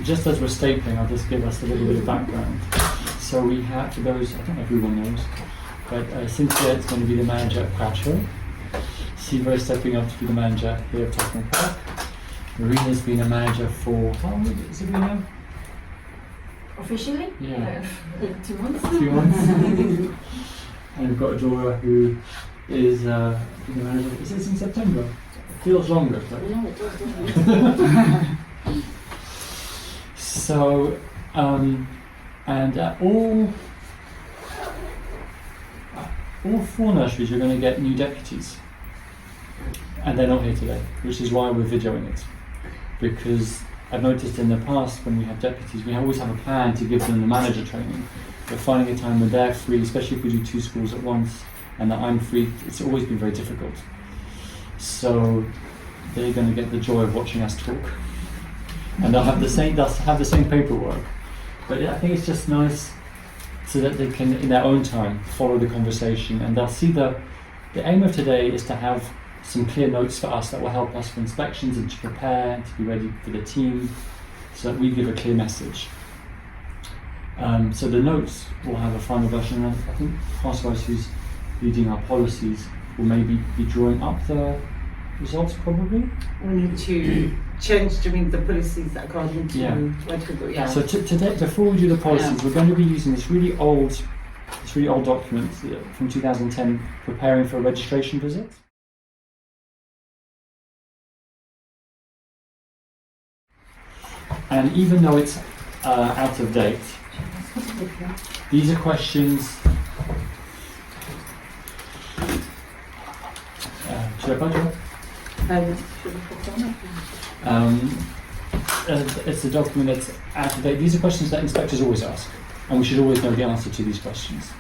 just as we're stapling, I'll just give us a little bit of background. So we have, for those, I don't know if everyone knows, but Cynthia is going to be the manager at Crouch Hill. Siva is stepping up to be the manager here at Tottenham Park. Marina's been a manager for, how long is it been now? Officially? Yeah. 2 months. 2 months. And we've got Adora, who is the manager, is this in September? It feels longer, but... No, it doesn't. So, and all 4 nurseries are going to get new deputies, and they're not here today, which is why we're videoing it. Because I've noticed in the past when we have deputies, we always have a plan to give them the manager training. But finding a time when they're free, especially if we do 2 schools at once, and that I'm free, it's always been very difficult. So they're going to get the joy of watching us talk. And they'll have the same paperwork, but I think it's just nice so that they can, in their own time, follow the conversation, and they'll see the aim of today is to have some clear notes for us that will help us for inspections and to prepare and to be ready for the team, so that we give a clear message. So the notes will have a final version, and I think François, who's leading our policies, will maybe be drawing up the results probably. We need to change the policies according to what we do. Yeah. So today, before we do the policies, we're going to be using this really old document from 2010, preparing for a registration visit. And even though it's out of date, these are questions. Should I punch it? It's a document that's out of date. These are questions that inspectors always ask, and we should always know the answer to these questions.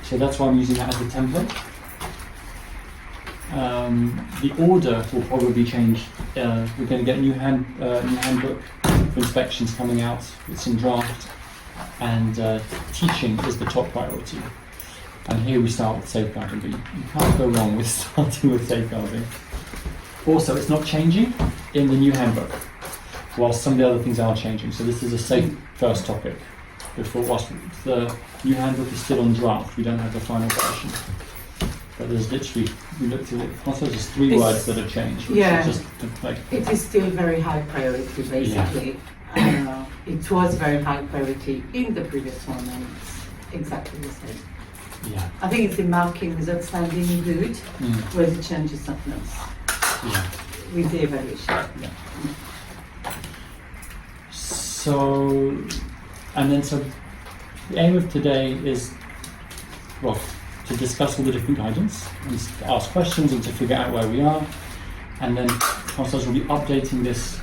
So that's why I'm using that as a template. The order will probably change. We're going to get a new handbook for inspections coming out. It's in draft, and teaching is the top priority. And here we start with safeguarding, but you can't go wrong with starting with safeguarding. Also, it's not changing in the new handbook, whilst some of the other things are changing. So this is a safe first topic. Whilst the new handbook is still on draft, we don't have the final version. But there's literally, we looked at it, also there's 3 words that have changed. Yeah, just like, it is still very high priority, basically. Yeah. It was very high priority in the previous one, and it's exactly the same. Yeah. I think it's the marking is outstanding good, where the change is something else. Yeah. With the evaluation. Yeah. So the aim of today is, well, to discuss all the different guidance and ask questions and to figure out where we are. And then François will be updating this,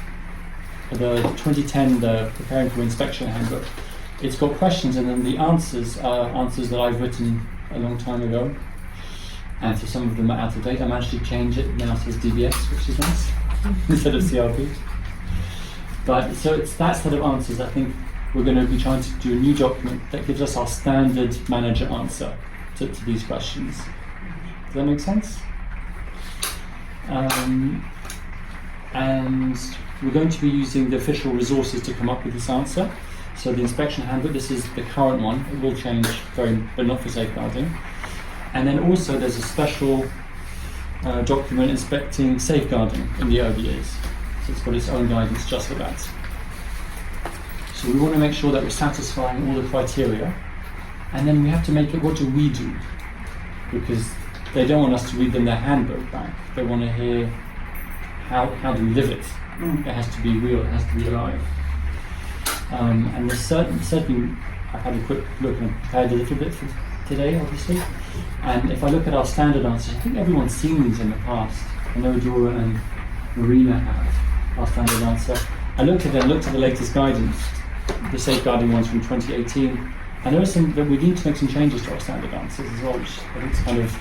the 2010, the Preparing for Inspection Handbook. It's got questions, and then the answers are answers that I've written a long time ago. And so some of them are out of date. I managed to change it, now it says DBS, which is nice, instead of CRP. But so it's that set of answers. I think we're going to be trying to do a new document that gives us our standard manager answer to these questions. Does that make sense? And we're going to be using the official resources to come up with this answer. So the inspection handbook, this is the current one. It will change, but not for safeguarding. And then also there's a special document inspecting safeguarding in the early years. So it's got its own guidance just for that. So we want to make sure that we're satisfying all the criteria. And then we have to make it, what do we do? Because they don't want us to read them their handbook back. They want to hear how do we live it. It has to be real, it has to be alive. And there's certainly, I've had a quick look and prepared a little bit for today, obviously. And if I look at our standard answers, I think everyone's seen these in the past. I know Dora and Marina have our standard answer. I looked at the latest guidance, the safeguarding ones from 2018, and there are some that we need to make some changes to our standard answers as well, which I think is kind of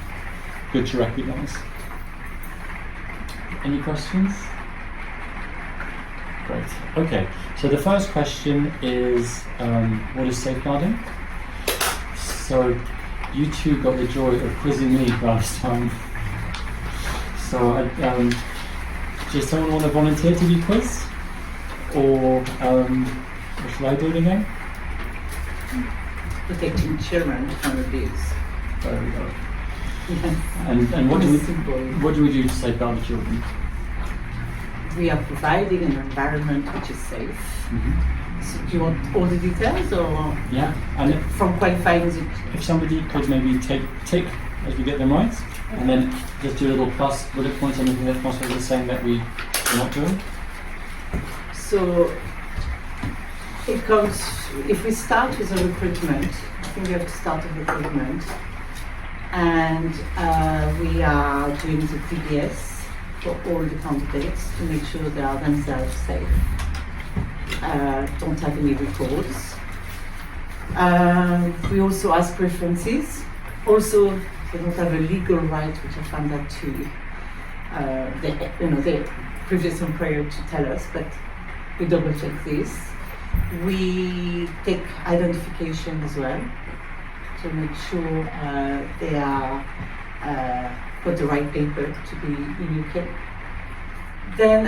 good to recognise. Any questions? Great. Okay. So the first question is, what is safeguarding? So you two got the joy of quizzing me last time. So does someone want to volunteer to be quizzed? or what should I do it again? Protecting children from abuse. There we go. Yes. And what do Simple. we do to safeguard the children? We are providing an environment which is safe. Mm-hmm. So do you want all the details or Yeah, and from qualifying the if somebody could maybe tick as we get them right, and then just do a little plus bullet points on anything that François is saying that we're not doing. So it comes, if we start with a recruitment, I think we have to start with recruitment. And we are doing the DBS for all the candidates to make sure they are themselves safe. Don't have any records. We also ask references. Also, they don't have a legal right, which I found that too. The previous employer to tell us, but we double check this. We take identification as well to make sure they are got the right paper to be in UK. Then,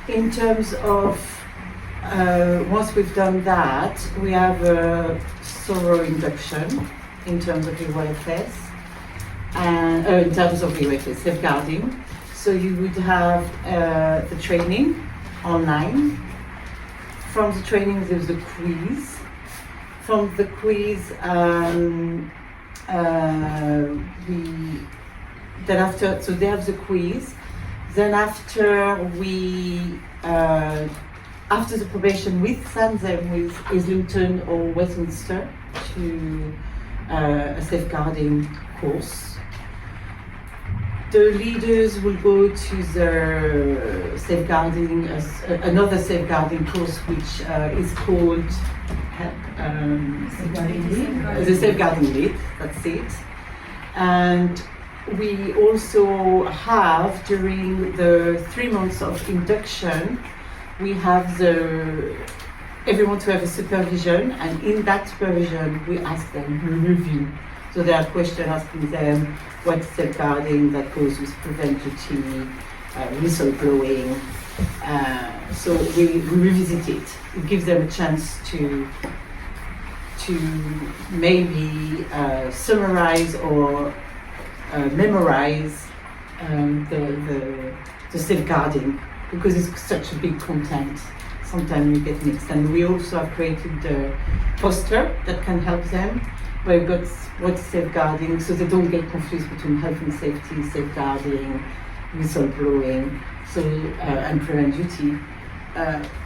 in terms of once we've done that, we have a thorough induction in terms of EYFS and in terms of EYFS safeguarding. So you would have the training online. From the training, there's the quiz. From the quiz, then after, so they have the quiz. Then after after the probation, we send them with Islington or Westminster to a safeguarding course. The leaders will go to the safeguarding, another safeguarding course, which is called the safeguarding lead. That's it. And we also have, during the 3 months of induction, we have everyone to have a supervision, and in that supervision, we ask them, we review. So there are questions asking them what's safeguarding that goes with prevent duty, whistleblowing. So we revisit it. It gives them a chance to maybe summarize or memorize the safeguarding, because it's such a big content. Sometimes you get mixed. And we also have created the poster that can help them, where we've got what's safeguarding, so they don't get confused between health and safety, safeguarding, whistleblowing, so and prevent duty,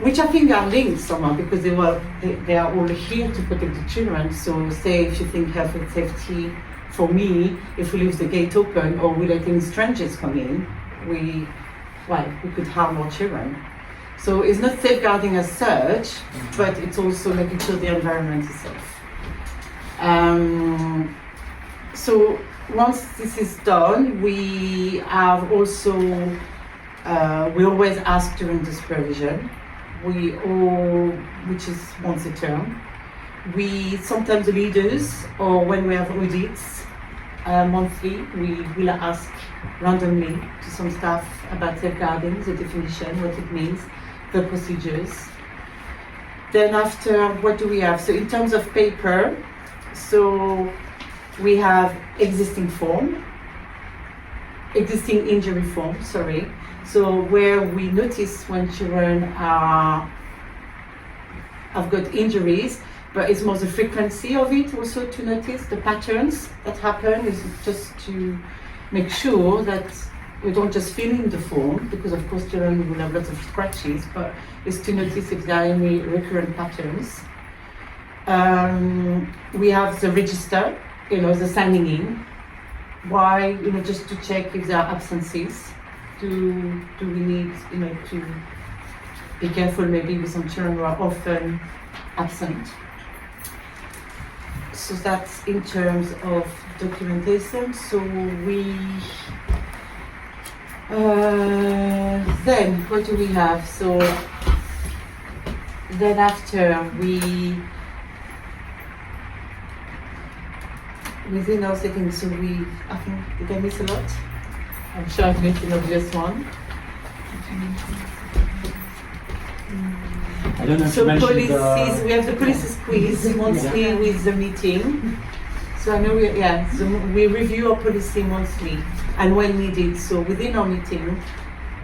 which I think are linked somehow, because they are all here to protect the children. So say if you think health and safety, for me, if we leave the gate open or we letting strangers come in, we could harm our children. So it's not safeguarding as such, but it's also making sure the environment is safe. So once this is done, we have also, we always ask during the supervision, which is once a term. Sometimes the leaders, or when we have audits monthly, we will ask randomly to some staff about safeguarding, the definition, what it means, the procedures. Then after, what do we have? So in terms of paper, so we have existing injury form, sorry. So where we notice when children have got injuries, but it's more the frequency of it also to notice the patterns that happen, is just to make sure that we don't just fill in the form, because of course children will have lots of scratches, but it's to notice if there are any recurrent patterns. We have the register, the signing in. Why? Just to check if there are absences. Do we need, to be careful maybe with some children who are often absent. So that's in terms of documentation. So then what do we have? So then after within our settings, so I think, did I miss a lot? I'm sure I've missed an obvious one. I don't know if So you mentioned policies, we have the policies quiz monthly with the meeting. So I know so we review our policy monthly and when needed. So within our meeting,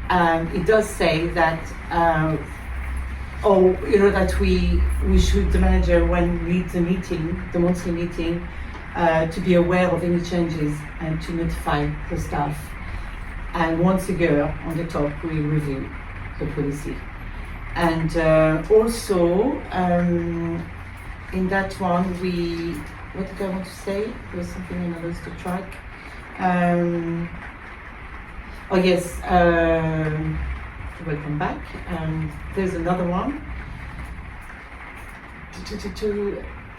it does say that, that we should, the manager, when leads the meeting, the monthly meeting, to be aware of any changes and to notify the staff. And once a year on the top, we review the policy. And also, in that one, what did I want to say? There was something I lost the track. Welcome back. There's another one.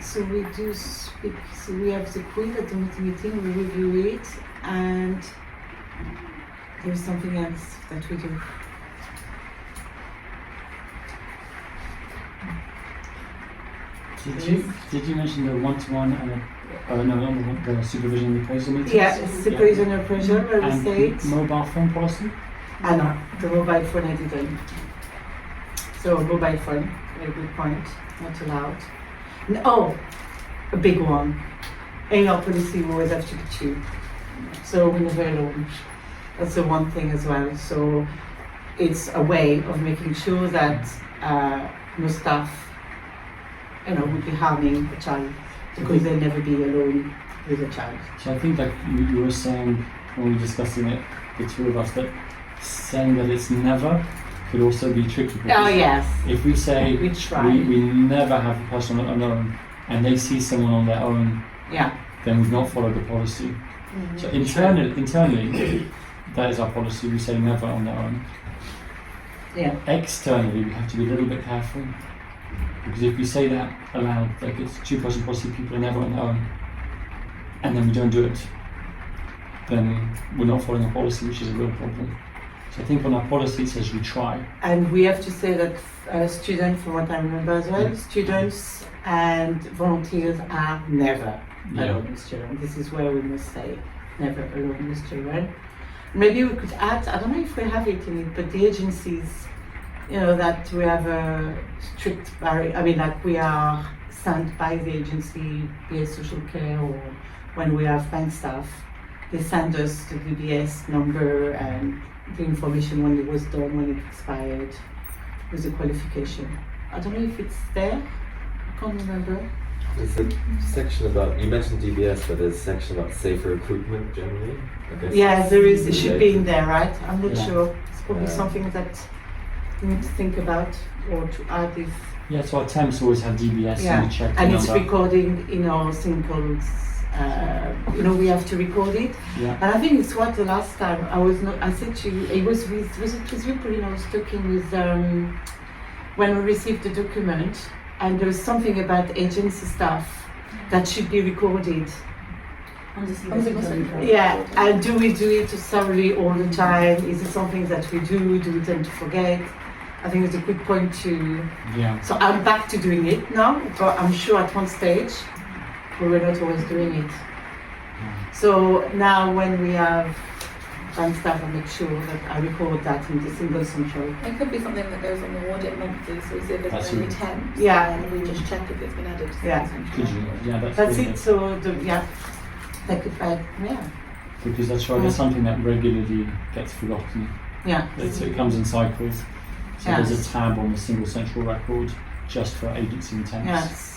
So we do speak, so we have the quiz at the meeting, we review it, and there's something else that we do. Did you mention the one-to-one and the supervision and appraisal meetings? Yeah, supervision and appraisal, where we And say it. mobile phone policy? No, the mobile phone I didn't. So mobile phone, very good point, not allowed. A big one. In our policy we always have to be two. So we're never alone. That's the one thing as well. So it's a way of making sure that no staff would be harming a child because they'll never be alone with a child. So I think like you were saying when we were discussing it, the two of us, that saying that it's never could also be tricky. Oh yes. If we say We try. we never have a person alone and they see someone on their own, Yeah. then we've not followed the policy. Mm-hmm. So internally, that is our policy. We say never on their own. Yeah. Externally, we have to be a little bit careful because if we say that aloud, like it's two-person policy, people are never on their own, and then we don't do it, then we're not following a policy, which is a real problem. So I think on our policy it says we try. And we have to say that students, from what I remember as well, students and volunteers are never alone with children. This is where we must say never alone with children. Maybe we could add, I don't know if we have it in it, but the agencies, that we have a strict barrier. I mean, like we are sent by the agency, be it social care or when we have bank staff, they send us the DBS number and the information when it was done, when it expired, with the qualification. I don't know if it's there. I can't remember. There's a section about, you mentioned DBS, but there's a section about safer recruitment generally. I guess Yeah, there is. It should be in there, right? I'm not Yeah. sure. It's probably Yeah. something that you need to think about or to add if. Yeah, so our temps always have DBS Yeah, and we check the and it's number. recording in our singles. We have to record it. Yeah. And I think it's what the last time I said to you, it was with you, Pauline, I was talking with, when we received the document, and there was something about agency staff that should be recorded. On the single Yeah, and do we do it thoroughly all the time? Is it something that we do? Do we tend to forget? I think it's a good point to. Yeah. So I'm back to doing it now, but I'm sure at one stage we were not always doing it. So now when we have bank staff, I make sure that I record that in the single central. It could be something that goes on the audit monthly, so we see if That's there's any it. temps. Yeah. And we just check if it's been added to Yeah. the central. Could you? Yeah, that's That's good. it. So that could yeah, Because that's right, it's something that regularly gets forgotten. yeah. It comes in cycles. So Yes. there's a tab on the single central record just for agency and temps. Yes.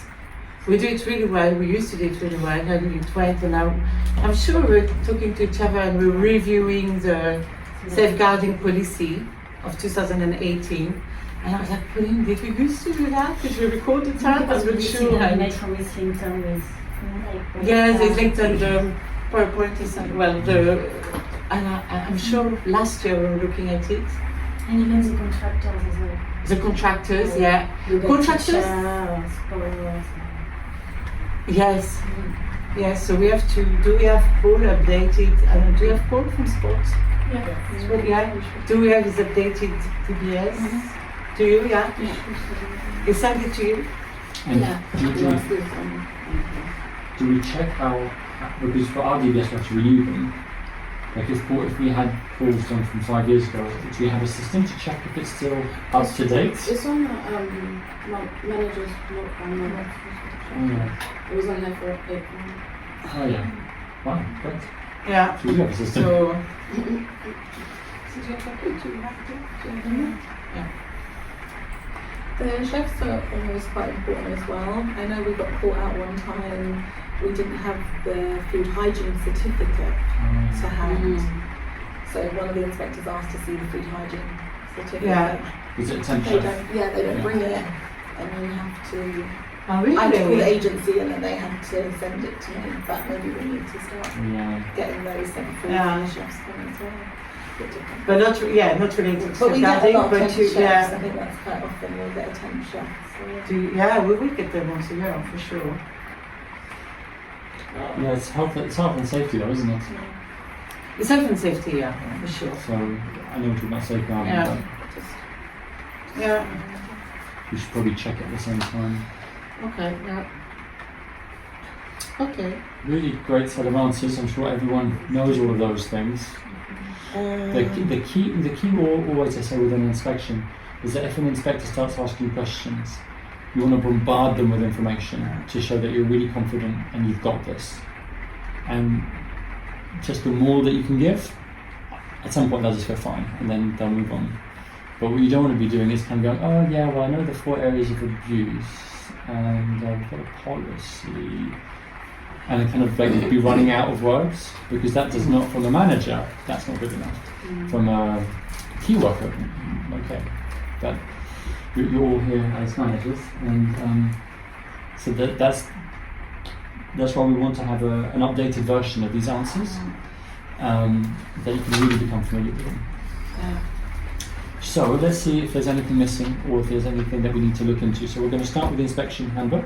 We do it really well. We used to do it really well, and it went. And now I'm sure we're talking to each other and we're reviewing the safeguarding policy of 2018. And I was like, Pauline, did we used to do that? Did we record the time? I was not sure. And yes, it's linked on the PowerPoint. And I'm sure last year we were looking at it. And even the contractors as well. The contractors, yeah. You get Contractors? teachers, scholars. Yes. Yes, so we have to, do we have Paul updated, do we have Paul from sports? Yeah. Do we have his updated DBS? Do you, yeah? He sent it to you? And Yeah. do we check how, because for our DBS we have to renew them, Like if we had calls done from 5 years ago, do we have a system to check if it's still up to date? It's on the manager's note on the Oh yeah. It was on there for 8 months. Oh yeah. Wow, great. Yeah. So we do have a system. So The chefs are always quite important as well. I know we got caught out one time. We didn't have the food hygiene certificate to hand. So one of the inspectors asked to see the food hygiene certificate. Yeah. Is it a temp They chef? don't. Yeah, they don't bring it, and you have to. oh, I had to call the really? agency, and then they had to send it to me. But maybe we need to start Yeah. getting those sent through Yeah. the chefs come as well. Bit different. But not not related to But we get a safeguarding, lot of but temp you chefs. I yeah. think that's quite often we'll get a temp chef. So. Yeah, we will get them once a year for sure. Yeah, it's health and safety though, isn't it? It's health and safety, yeah, for sure. So I know we're talking about safeguarding, Yeah. Yeah. but we should probably check it at the same time. Okay. Yeah. Okay. Really great set of answers. I'm sure everyone knows all of those things. The key always I say with an inspection is that if an inspector starts asking questions, you want to bombard them with information to show that you're really confident and you've got this. And just the more that you can give, at some point they'll just go fine and then they'll move on. But what you don't want to be doing is kind of going, oh yeah, well I know the 4 areas of abuse and we've got a policy. And then kind of like be running out of words, because that does not, from a manager, that's not good enough. From a key worker, okay. But you're all here as managers, and so that's why we want to have an updated version of these answers, that you can really become familiar with them. Yeah. So let's see if there's anything missing or if there's anything that we need to look into. So we're going to start with the inspection handbook,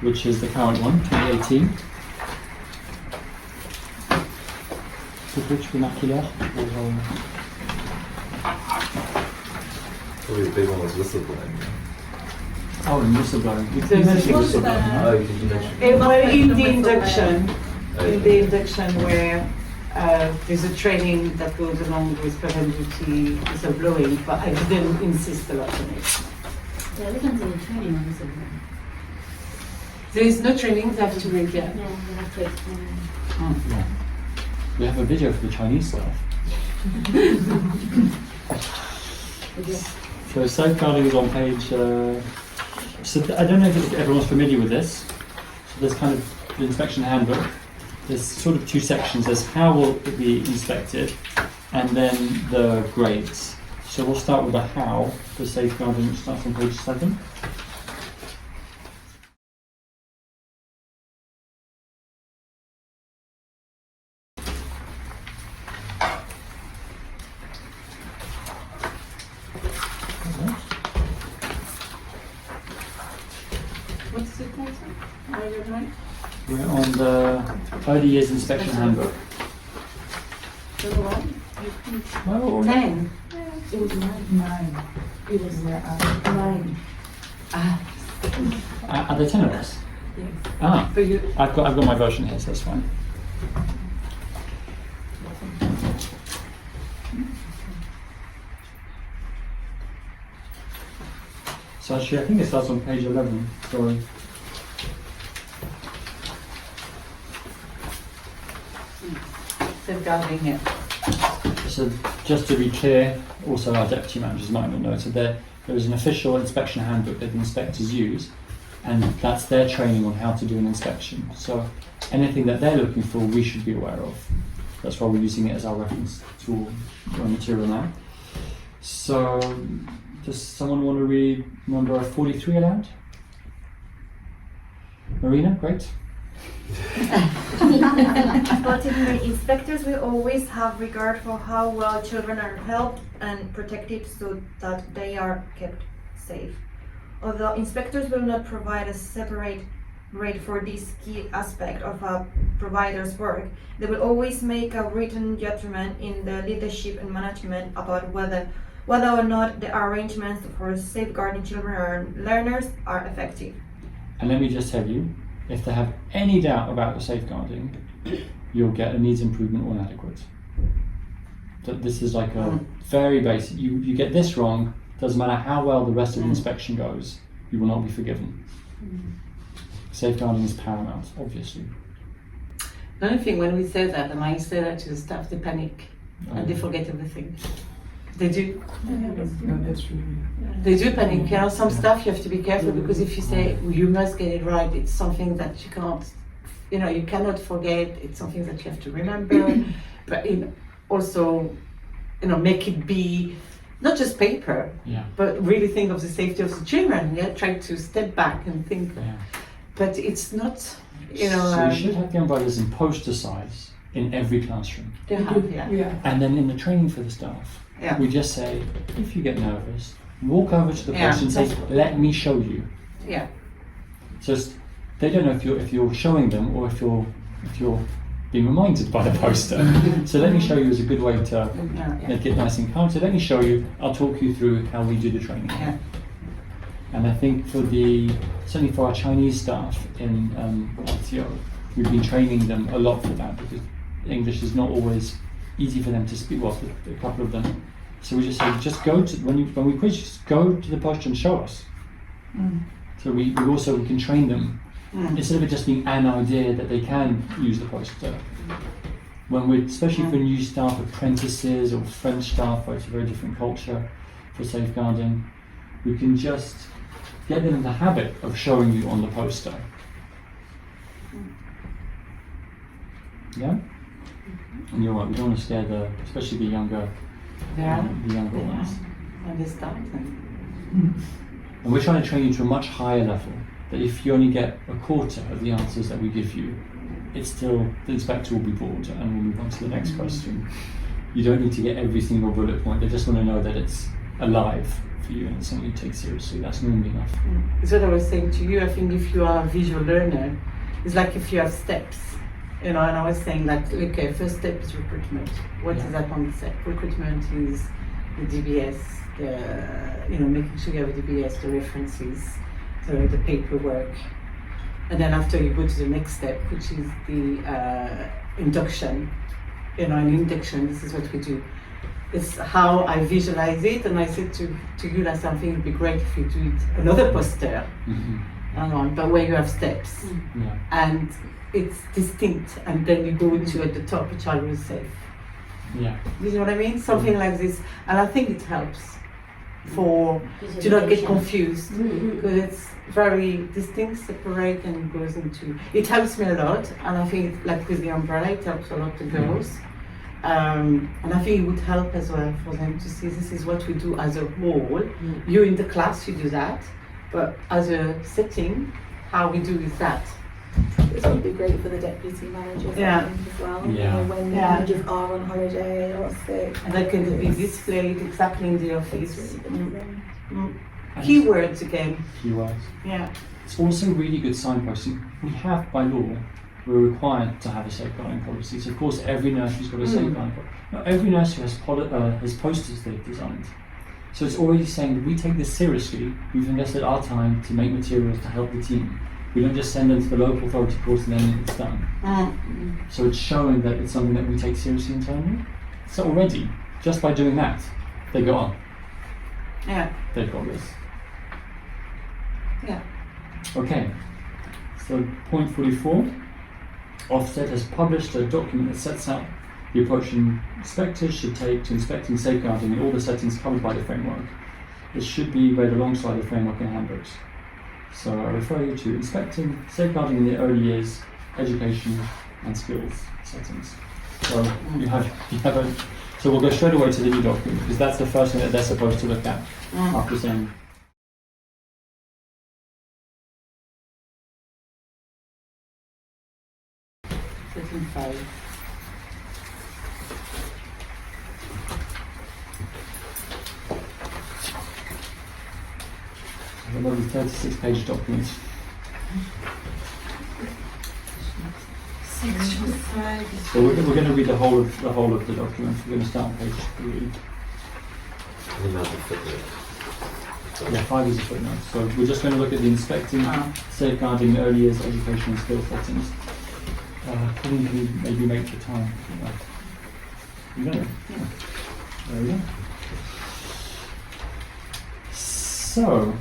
which is the current one, 2018. Which vernacular? Probably the big one was whistleblowing. Oh, and whistleblowing. You There's mentioned a whistleblowing. Oh, did you mention? Well, in the Whistleblower. induction, Okay. in the induction where there's a training that goes along with prevent duty whistleblowing, but I didn't insist a lot on it. Yeah, we can do the training on this again. There is no training they have to make yet. Yeah, we have to explain. Yeah. We have a video for the Chinese staff. So safeguarding is on page. I don't know if everyone's familiar with this. So there's kind of the inspection handbook. There's sort of 2 sections. There's how will it be inspected, and then the grades. So we'll start with the how for safeguarding, which starts on page 7. What's it called? Are you right? We're on the early years inspection handbook. Number 1? Well, 10. It was 9. It was 9. are there 10 of us? Yes. Ah, But you, I've got my version here, so that's fine. So actually, I think it starts on page 11. Sorry. safeguarding it. So just to be clear, also our deputy managers might not know, so there is an official inspection handbook that the inspectors use, and that's their training on how to do an inspection. So anything that they're looking for, we should be aware of. That's why we're using it as our reference tool or material now. So does someone want to read number 43 aloud? Marina, great. Particularly, inspectors will always have regard for how well children are helped and protected so that they are kept safe. Although inspectors will not provide a separate grade for this key aspect of a provider's work, they will always make a written judgment in the leadership and management about whether or not the arrangements for safeguarding children or learners are effective. And let me just tell you, if they have any doubt about the safeguarding, you'll get a needs improvement or inadequate. that this is like a very basic. You get this wrong, doesn't matter how well the rest of the inspection goes, you will not be forgiven. Safeguarding is paramount, obviously. Another thing, when we say that, and I say that to the staff, they panic and they forget everything. They do. No, that's true. They do panic. You know, some stuff you have to be careful because if you say you must get it right, it's something that you can't, you cannot forget. It's something that you have to remember, but also, make it be not just paper, Yeah. but really think of the safety of the children. Yeah, try to step back and think. Yeah. But it's not, So you should have the umbrellas in poster size in every classroom. they have, yeah. Yeah. And then in the training for the staff, Yeah. we just say, if you get nervous, walk over to the Yeah. poster and say, let me show you. Yeah. So they don't know if you're showing them or if you're being reminded by the poster. So let me show you is a good way to Yeah. make it nice and calm. So let me show you, I'll talk you through how we do the training. Yeah. And I think certainly for our Chinese staff in ITO, we've been training them a lot for that because English is not always easy for them to speak, well, a couple of them. So we just say, just go to, when we quiz, just go to the poster and show us. So we can train them, instead of it just being an idea that they can use the poster. Especially for new staff, apprentices or French staff, where it's a very different culture for safeguarding, we can just get them in the habit of showing you on the poster. Yeah? And you're right, we don't want to scare especially the younger ones. And they start. And we're trying to train you to a much higher level, that if you only get a quarter of the answers that we give you, it's still, the inspector will be bored and we'll move on to the next question. You don't need to get every single bullet point, they just want to know that it's alive for you and it's something you take seriously. That's normally enough. It's what I was saying to you. I think if you are a visual learner, it's like if you have steps, and I was saying like, okay, first step is recruitment. What is that concept? Recruitment is the DBS, making sure you have a DBS, the references, the paperwork. And then after you go to the next step, which is the induction. In induction, this is what we do. It's how I visualize it, and I said to you that something would be great if you do it another poster, but where you have steps, Yeah. and it's distinct, and then you go to at the top, which I will say. Yeah. You know what I mean? Something like this, and I think it helps to not get confused because it's very distinct, separate, and goes into. It helps me a lot, and I think like with the umbrella, it helps a lot the girls. And I think it would help as well for them to see this is what we do as a whole. You in the class, you do that, but as a setting, how we do is that. This would be great for the deputy managers, Yeah. I think, as well. Yeah. When the Yeah. managers are on holiday or sick. And that can be displayed exactly in the office. It's really good for them. Keywords again. Keywords. Yeah. It's also really good signposting. We have, by law, we're required to have a safeguarding policy. So of course every nursery's got a safeguarding policy. Not every nursery has posters they've designed. So it's already saying that we take this seriously. We've invested our time to make materials to help the team. We don't just send them to the local authority course and then it's done. So it's showing that it's something that we take seriously internally. So already, just by doing that, they go on. Yeah. They've got this. Yeah. Okay, so point 44. Ofsted has published a document that sets out the approach inspectors should take to inspecting safeguarding in all the settings covered by the framework. It should be read alongside the framework and handbooks. So I refer you to inspecting safeguarding in the early years, education and skills settings. So you have a, so we'll go straight away to the new document because that's the first thing that they're supposed to look at after saying. Setting 5. I've got a 36-page document. Section 5. So we're going to read the whole of the document. We're going to start on page 3. And not the footnote. Yeah, 5 is a footnote. So we're just going to look at the inspecting, safeguarding early years education and skill settings. Probably maybe make the time. You know. There we go. So,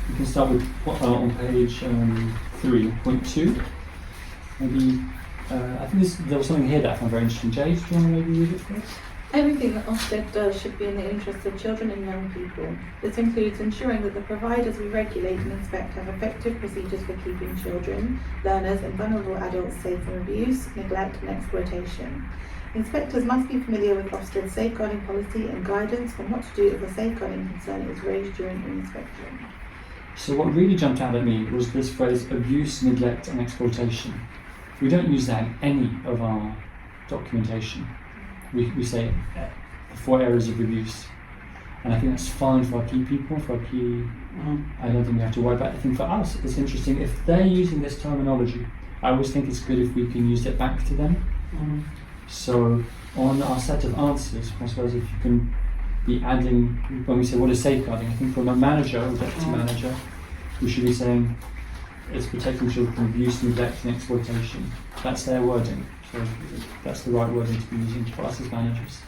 we can start with on page 3.2. Maybe I think there was something here that I found very interesting. Jade, do you want to maybe read it for us? Everything that Ofsted does should be in the interest of children and young people. This includes ensuring that the providers we regulate and inspect have effective procedures for keeping children, learners and vulnerable adults safe from abuse, neglect and exploitation. Inspectors must be familiar with Ofsted's safeguarding policy and guidance on what to do if a safeguarding concern is raised during an inspection. So what really jumped out at me was this phrase, abuse, neglect and exploitation. We don't use that in any of our documentation. We say the 4 areas of abuse. And I think that's fine for our key people, for our key... I don't think we have to worry about it. I think for us, it's interesting, if they're using this terminology, I always think it's good if we can use it back to them. So on our set of answers, I suppose if you can be adding, when we say what is safeguarding, I think from a manager or deputy manager, we should be saying it's protecting children from abuse, neglect and exploitation. That's their wording. So that's the right wording to be using for us as managers.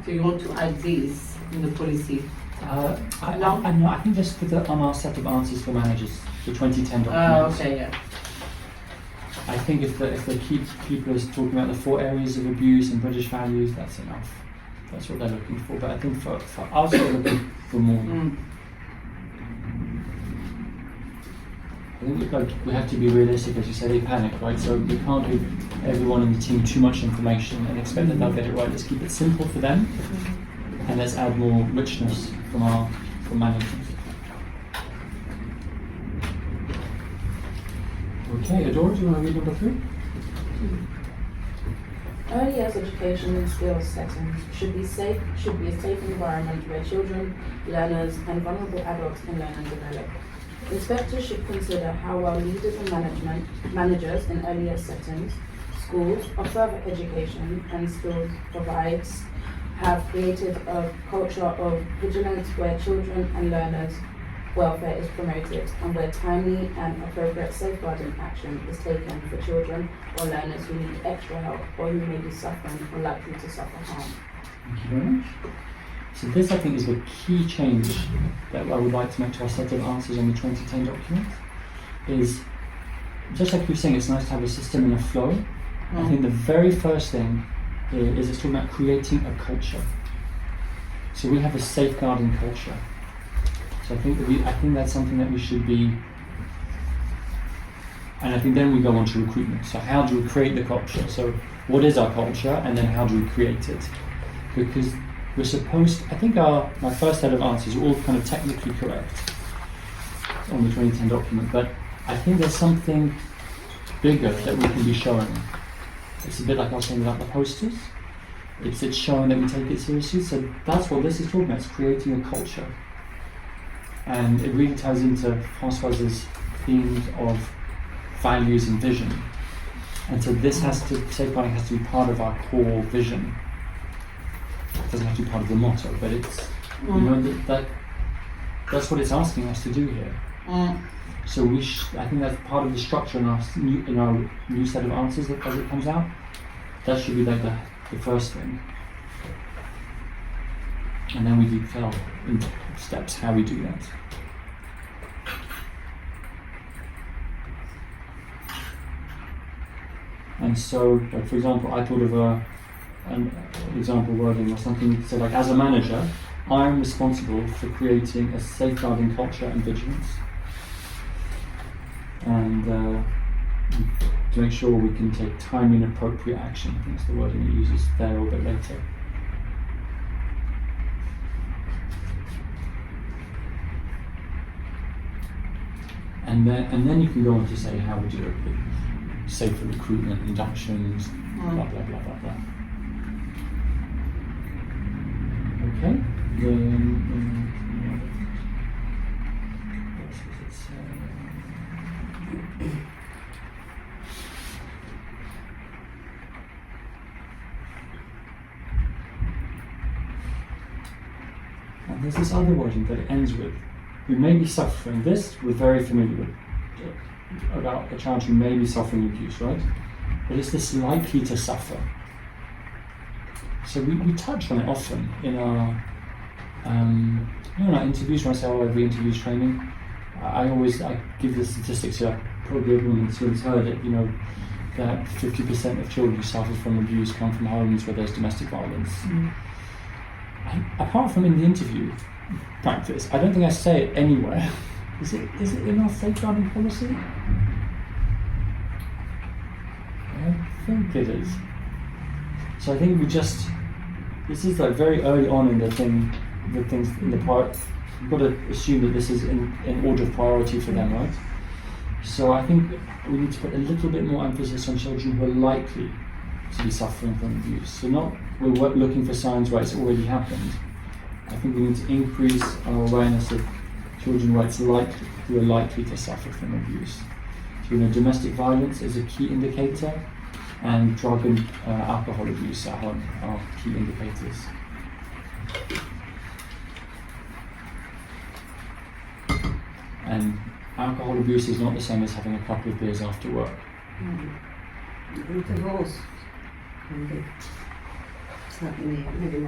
So you want to add these in the policy? I think just put that on our set of answers for managers, the 2010 document. Okay, yeah. I think if the keeper is talking about the 4 areas of abuse and British values, that's enough. That's what they're looking for. But I think for us, we're looking for more. I think we have to be realistic, as you say, they panic, right? So we can't give everyone in the team too much information and expect that they'll get it right. Let's keep it simple for them, and let's add more richness from management. Okay, Adora, do you want to read number 3? Early years education and skills settings should be a safe environment where children, learners, and vulnerable adults can learn and develop. Inspectors should consider how well leaders and managers in early years settings, schools, or further education and skills provides have created a culture of vigilance where children and learners' welfare is promoted and where timely and appropriate safeguarding action is taken for children or learners who need extra help or who may be suffering or likely to suffer harm. Thank you very much. So this, I think, is the key change that I would like to make to our set of answers on the 2010 document. Is, just like you were saying, it's nice to have a system and a flow. I think the very first thing is it's talking about creating a culture. So we have a safeguarding culture. So I think that's something that we should be, and I think then we go on to recruitment. So how do we create the culture? So what is our culture, and then how do we create it? Because we're supposed, I think my first set of answers are all kind of technically correct on the 2010 document, but I think there's something bigger that we can be showing. It's a bit like I was saying about the posters. It's showing that we take it seriously. So that's what this is talking about. It's creating a culture. And it really ties into Françoise's themes of values and vision. And so this safeguarding has to be part of our core vision. It doesn't have to be part of the motto, but it's, that's what it's asking us to do here. So I think that's part of the structure in our new set of answers as it comes out. That should be like the first thing. And then we detail in steps how we do that. And so, like, for example, I thought of an example wording or something. So, like, as a manager, I am responsible for creating a safeguarding culture and vigilance, and to make sure we can take timely and appropriate action. I think that's the wording it uses there a little bit later. And then you can go on to say how we do it. Safer recruitment, inductions, blah blah blah blah blah. Okay. Then what else does it say? And there's this other wording that it ends with, who may be suffering. This we're very familiar with, about a child who may be suffering abuse, right? But it's this likely to suffer. So we touch on it often in our, in our interviews. When I say, oh, every interviews training, I give the statistics here. Probably everyone's heard it, that 50% of children who suffer from abuse come from homes where there's domestic violence. And apart from in the interview practice, I don't think I say it anywhere. Is it in our safeguarding policy? I think it is. So I think this is like very early on in the things in the part. You've got to assume that this is in order of priority for them, right? So I think we need to put a little bit more emphasis on children who are likely to be suffering from abuse. So not we're looking for signs where it's already happened. I think we need to increase our awareness of children who are likely to suffer from abuse. So domestic violence is a key indicator, and drug and alcohol abuse at home are key indicators. And alcohol abuse is not the same as having a couple of beers after work. And divorce can be certainly maybe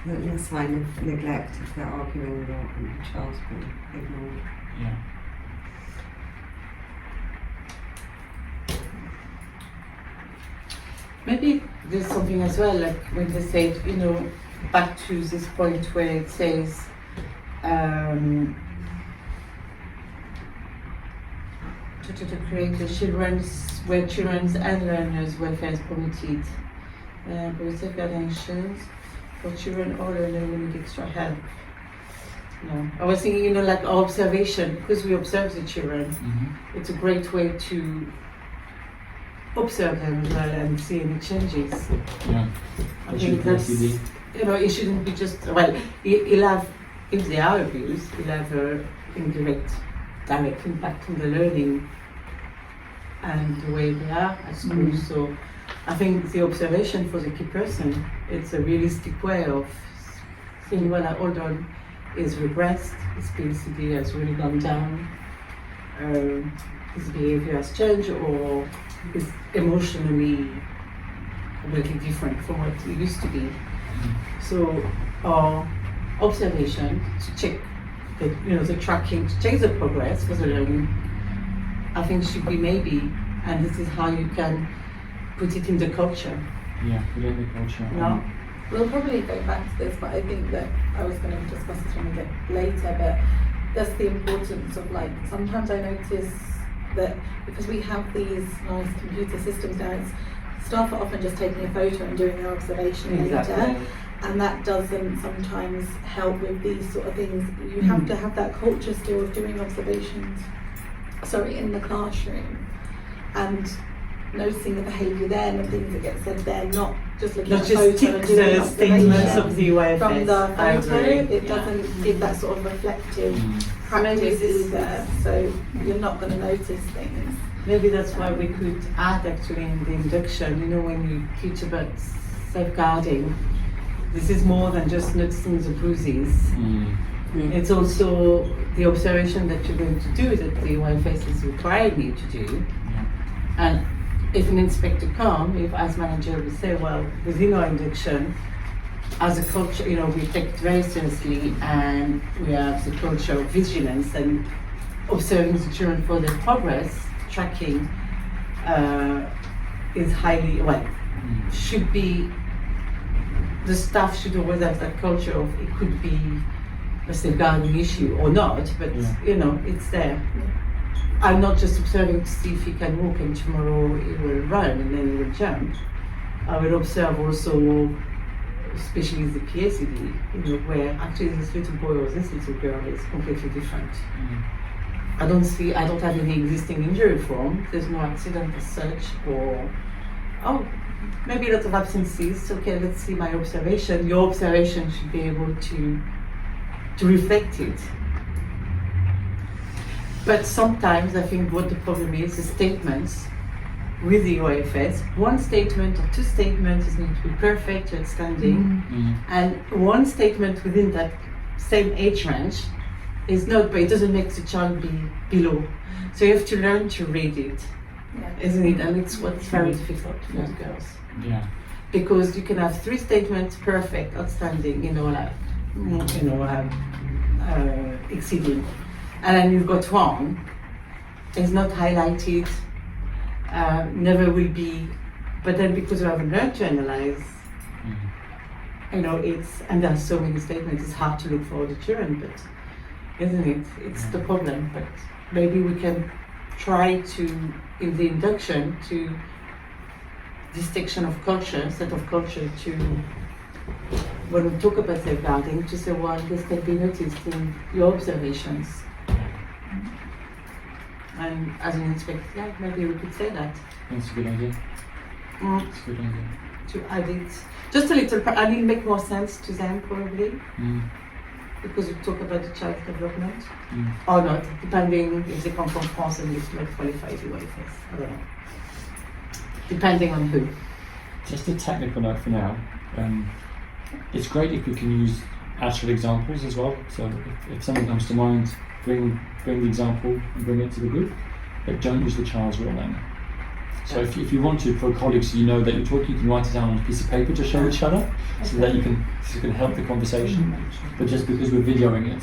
not a sign of neglect if they're arguing a lot and the child's been ignored. Yeah. Maybe there's something as well, like when they say, back to this point where it says, to create a children's and learners' welfare is promoted, with safeguarding actions for children or learners who need extra help. I was thinking, like our observation, because we observe the children, it's a great way to observe them as well and see any changes. Yeah. I think that's, it shouldn't be just, he'll have, if they are abused, he'll have a direct impact on the learning and the way they are at school. So I think the observation for the key person, it's a realistic way of seeing when hold on, is regressed, his PLCD has really gone down, his behavior has changed, or is emotionally completely different from what it used to be. So our observation to check the tracking, to check the progress for the learning, I think should be maybe, and this is how you can put it in the culture. Yeah, put it in the culture. No? We'll probably go back to this, but I think that I was going to discuss this when we get later, but that's the importance of sometimes I notice that because we have these nice computer systems now, staff are often just taking a photo and doing their observation later, and that doesn't sometimes help with these sort of things. You have to have that culture still of doing observations, in the classroom, and noticing the behaviour then and things that get said there, not just looking at the photo and doing the statements of observation the UIFS. from the photo. It Yeah. doesn't give that sort of reflective practice either, so you're not going to notice things. Maybe that's why we could add actually in the induction, when you teach about safeguarding, this is more than just noticing the bruises. It's also the observation that you're going to do, that the UIFS is requiring you to do. And if an inspector comes, if as manager we say, within our induction, as a culture, we take it very seriously, and we have the culture of vigilance and observing the children for their progress, tracking is highly, should be, the staff should always have that culture of it could be a safeguarding issue or not, but it's there. I'm not just observing to see if he can walk and tomorrow he will run and then he will jump. I will observe also, especially the PACD, where actually this little boy or this little girl is completely different. I don't have any existing injury form, there's no accident as such, or, maybe a lot of absences, okay, let's see my observation. Your observation should be able to reflect it. But sometimes I think what the problem is, the statements, with the OFS. One statement or two statements is going to be perfect, outstanding, and one statement within that same age range is not, but it doesn't make the child be below. So you have to learn to read it, Yeah. isn't it? And it's what's very difficult for those girls. Yeah. Because you can have three statements, perfect, outstanding, exceeding, and then you've got one, it's not highlighted, never will be, but then because you haven't learned to analyze, it's, and there are so many statements, it's hard to look for the children, but isn't it? It's the problem, but maybe we can try to, in the induction, to this section of culture, set of culture, to when we talk about safeguarding, to say, well, this can be noticed in your observations. And as an inspector, yeah, maybe we could say that. That's a good idea. That's a good idea. To add it, just a little, and it'll make more sense to them probably, because we talk about the child's development, or not, depending if they come from France and it's not qualified UIFS, I don't know. Depending on who. Just a technical note for now. It's great if we can use actual examples as well. So if something comes to mind, bring the example and bring it to the group, but don't use the child's real name. So if you want to, for colleagues, so you know that you're talking, you can write it down on a piece of paper to show each other, so that you can help the conversation. But just because we're videoing it,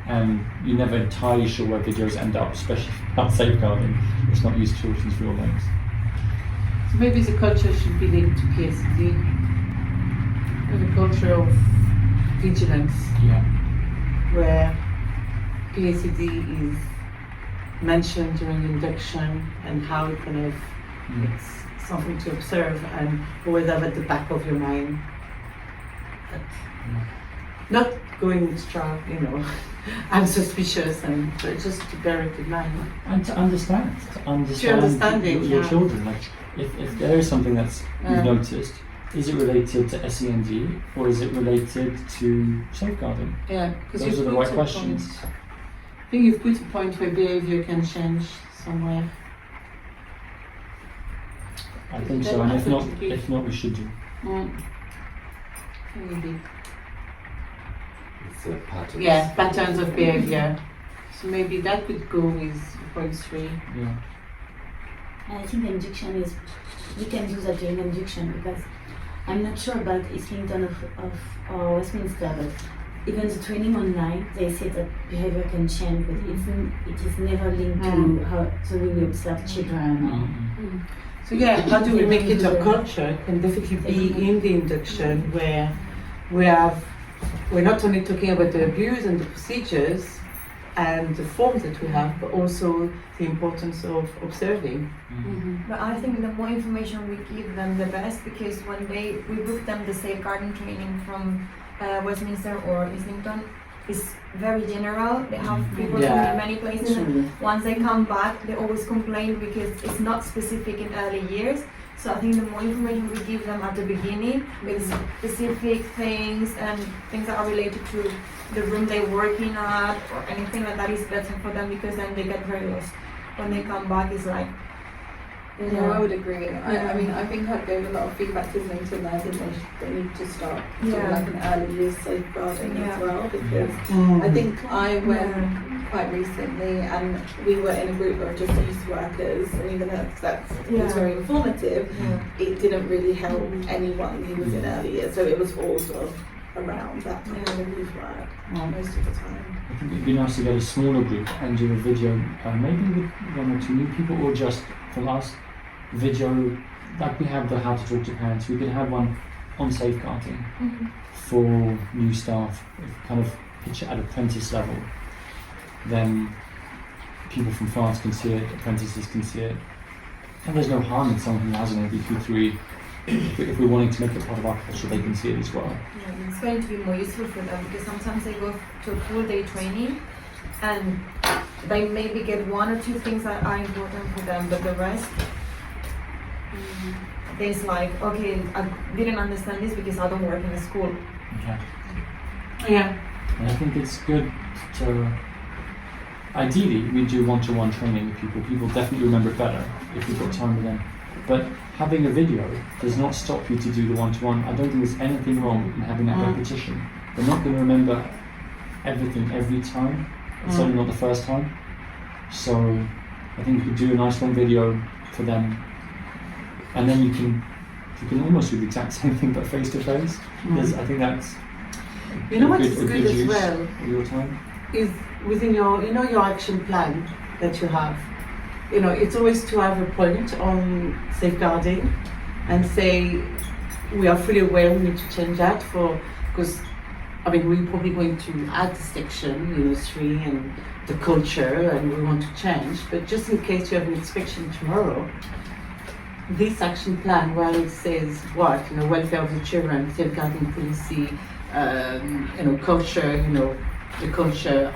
and you're never entirely sure where videos end up, especially about safeguarding, let's not use children's real names. So maybe the culture should be linked to PSD, the culture of vigilance, Yeah. where PSD is mentioned during induction and how it kind of it's something to observe and always have at the back of your mind. That not going extra, I'm suspicious, but just to bear it in mind. And to understand understanding, your yeah. children. Like, if there is something that's you've noticed, is it related to SEND or is it related to safeguarding? Yeah, because Those are the right questions. I think you've put a point where behavior can change somewhere. I think so, and if not, we should do. Maybe. It's a pattern. Yeah, patterns of behavior. So maybe that could go with point 3. Yeah. I think induction is, we can do that during induction because I'm not sure about Islington or Westminster, but even the training online, they say that behavior can change, but it is never linked to how the way we observe children. So yeah, how do we make it a culture? It can definitely be in the induction where we're not only talking about the abuse and the procedures and the forms that we have, but also the importance of observing. But I think the more information we give them, the best, because when we book them the safeguarding training from Westminster or Islington, it's very general. They have people from many places. And once they come back, they always complain because it's not specific in early years. So I think the more information we give them at the beginning with specific things and things that are related to the room they're working at or anything like that is better for them, because then they get very lost. When they come back, it's like, No, I would agree. I mean, I think I gave a lot of feedback to Islington there. I think they need to start doing like an early years safeguarding as well, because I think I went quite recently and we were in a group of just youth workers, and even though that was very informative, it didn't really help anyone who was in early years. So it was all sort of around that kind of youth work most of the time. I think it'd be nice to get a smaller group and do a video, maybe with 1 or 2 new people, or just from us, video, like we have the How to Talk to Parents. We could have one on safeguarding for new staff, kind of pitch it at apprentice level. Then people from France can see it, apprentices can see it. And there's no harm in someone who has an MBQ3. If we're wanting to make it part of our culture, they can see it as well. Yeah, it's going to be more useful for them, because sometimes they go to a full day training and they maybe get 1 or 2 things that are important for them, but the rest, things like, okay, I didn't understand this because I don't work in a school. Yeah. And I think it's good to, ideally, we do one-to-one training with people. People definitely remember it better if we've got time with them. But having a video does not stop you to do the one-to-one. I don't think there's anything wrong in having that repetition. They're not going to remember everything every time. Certainly not the first time. So I think you could do a nice long video for them, and then you can almost do the exact same thing but face to face. I think that's You know what is a good as use well of your time. is within your, you know, your action plan that you have. You know, it's always to have a point on safeguarding and say we are fully aware we need to change that because I mean we're probably going to add the section, you know, 3 and the culture, and we want to change. But just in case you have an inspection tomorrow, this action plan where it says what, you know, welfare of the children, safeguarding policy, you know, culture, you know, the culture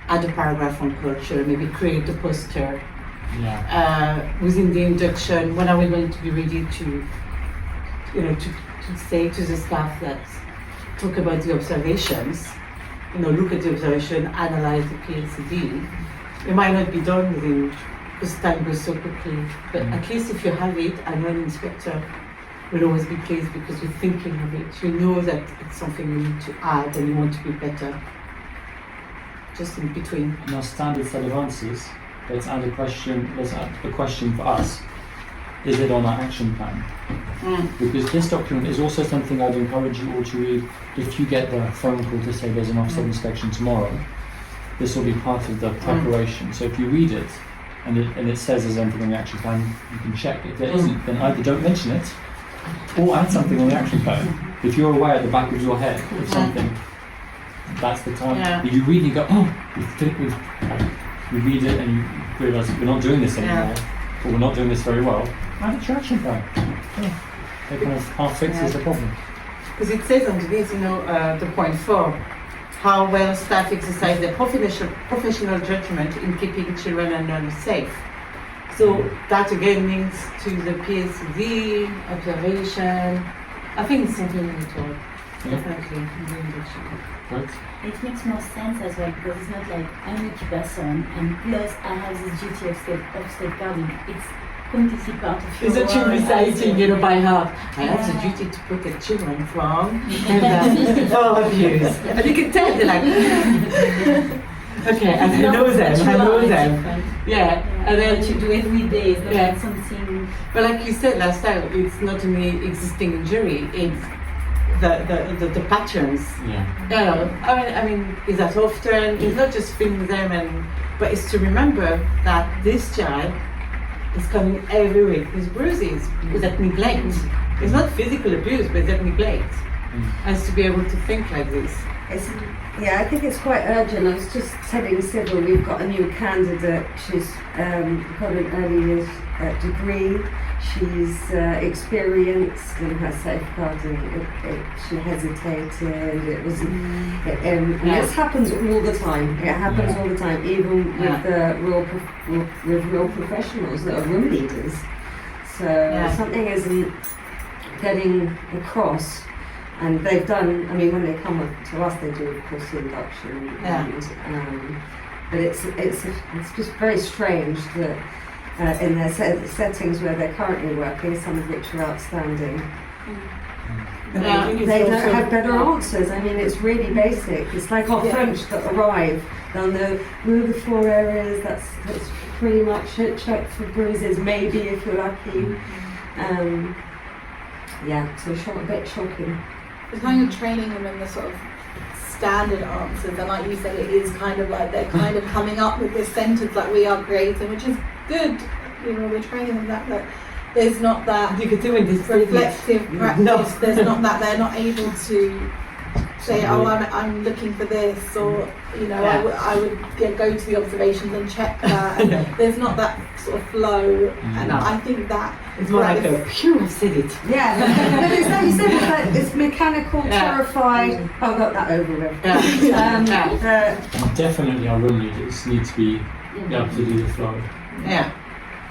add a paragraph on culture, maybe create a poster. Within the induction, when are we going to be ready to, you know, to say to the staff that talk about the observations, you know, look at the observation, analyze the PLCD. It might not be done within, because time goes so quickly, but at least if you have it, I know an inspector will always be pleased because you're thinking of it. You know that it's something you need to add and you want to be better. Just in between. In our standard set of answers, let's add a question for us. Is it on our action plan? Because this document is also something I'd encourage you all to read if you get the phone call to say there's an offset inspection tomorrow. This will be part of the preparation. So if you read it and it says there's anything on the action plan, you can check. If there isn't, then either don't mention it or add something on the action plan. If you're aware at the back of your head of something, that's the time. Yeah. You read it and go, you read it and you realise we're not doing this anymore, or we're not doing this very well. Add a action plan. It kind of half fixes the problem. Because it says underneath, you know, the point 4, how well staff exercise their professional judgment in keeping children and learners safe. So that again links to the PLCD, observation. I think it's something we need to add, definitely, in the induction. Right? It makes more sense as well because it's not like I'm a key person and plus I have this duty of safeguarding. It's completely part of your It's a children work. reciting, you know, by heart. I have the duty to protect children from abuse. And you can tell they're like, okay, and I know them. Yeah, and then what you do every day is not Yeah. like something. But like you said last time, it's not only existing injury, it's the patterns. Yeah. You know, I mean, is that often? It's not just filming them, but it's to remember that this child is coming every week with bruises, with that neglect. It's not physical abuse, but that neglect. And to be able to think like this. Yeah, I think it's quite urgent. I was just telling Sybil we've got a new candidate. She's got an early years degree. She's experienced in her safeguarding. She hesitated. It was. And this happens all the time. It happens all the time, even with real professionals that are room leaders. So something isn't getting across. And they've done, I mean, when they come to us, they do, of course, the induction. And, but it's just very strange that in their settings where they're currently working, some of which are outstanding, they don't have better answers. I mean, it's really basic. It's like our French that arrive. They'll know the 4 areas, that's pretty much it. Check for bruises, maybe if you're lucky. So a bit shocking. It's kind of training them in the sort of standard answers, and like you said, it is kind of like they're kind of coming up with this sentence that we are creating, which is good. You know, we're training them that there's not that You could do in this reflective practice. No. There's not that they're not able to say, oh, I'm looking for this, or you know, I would go to the observations and check that. And there's not that sort of flow, and I think that It's more like a, phew, I said it. Yeah, but it's like you said, it's like it's mechanical, terrified. Oh, got that over with. Definitely our room leaders need to be able to do the flow. Yeah.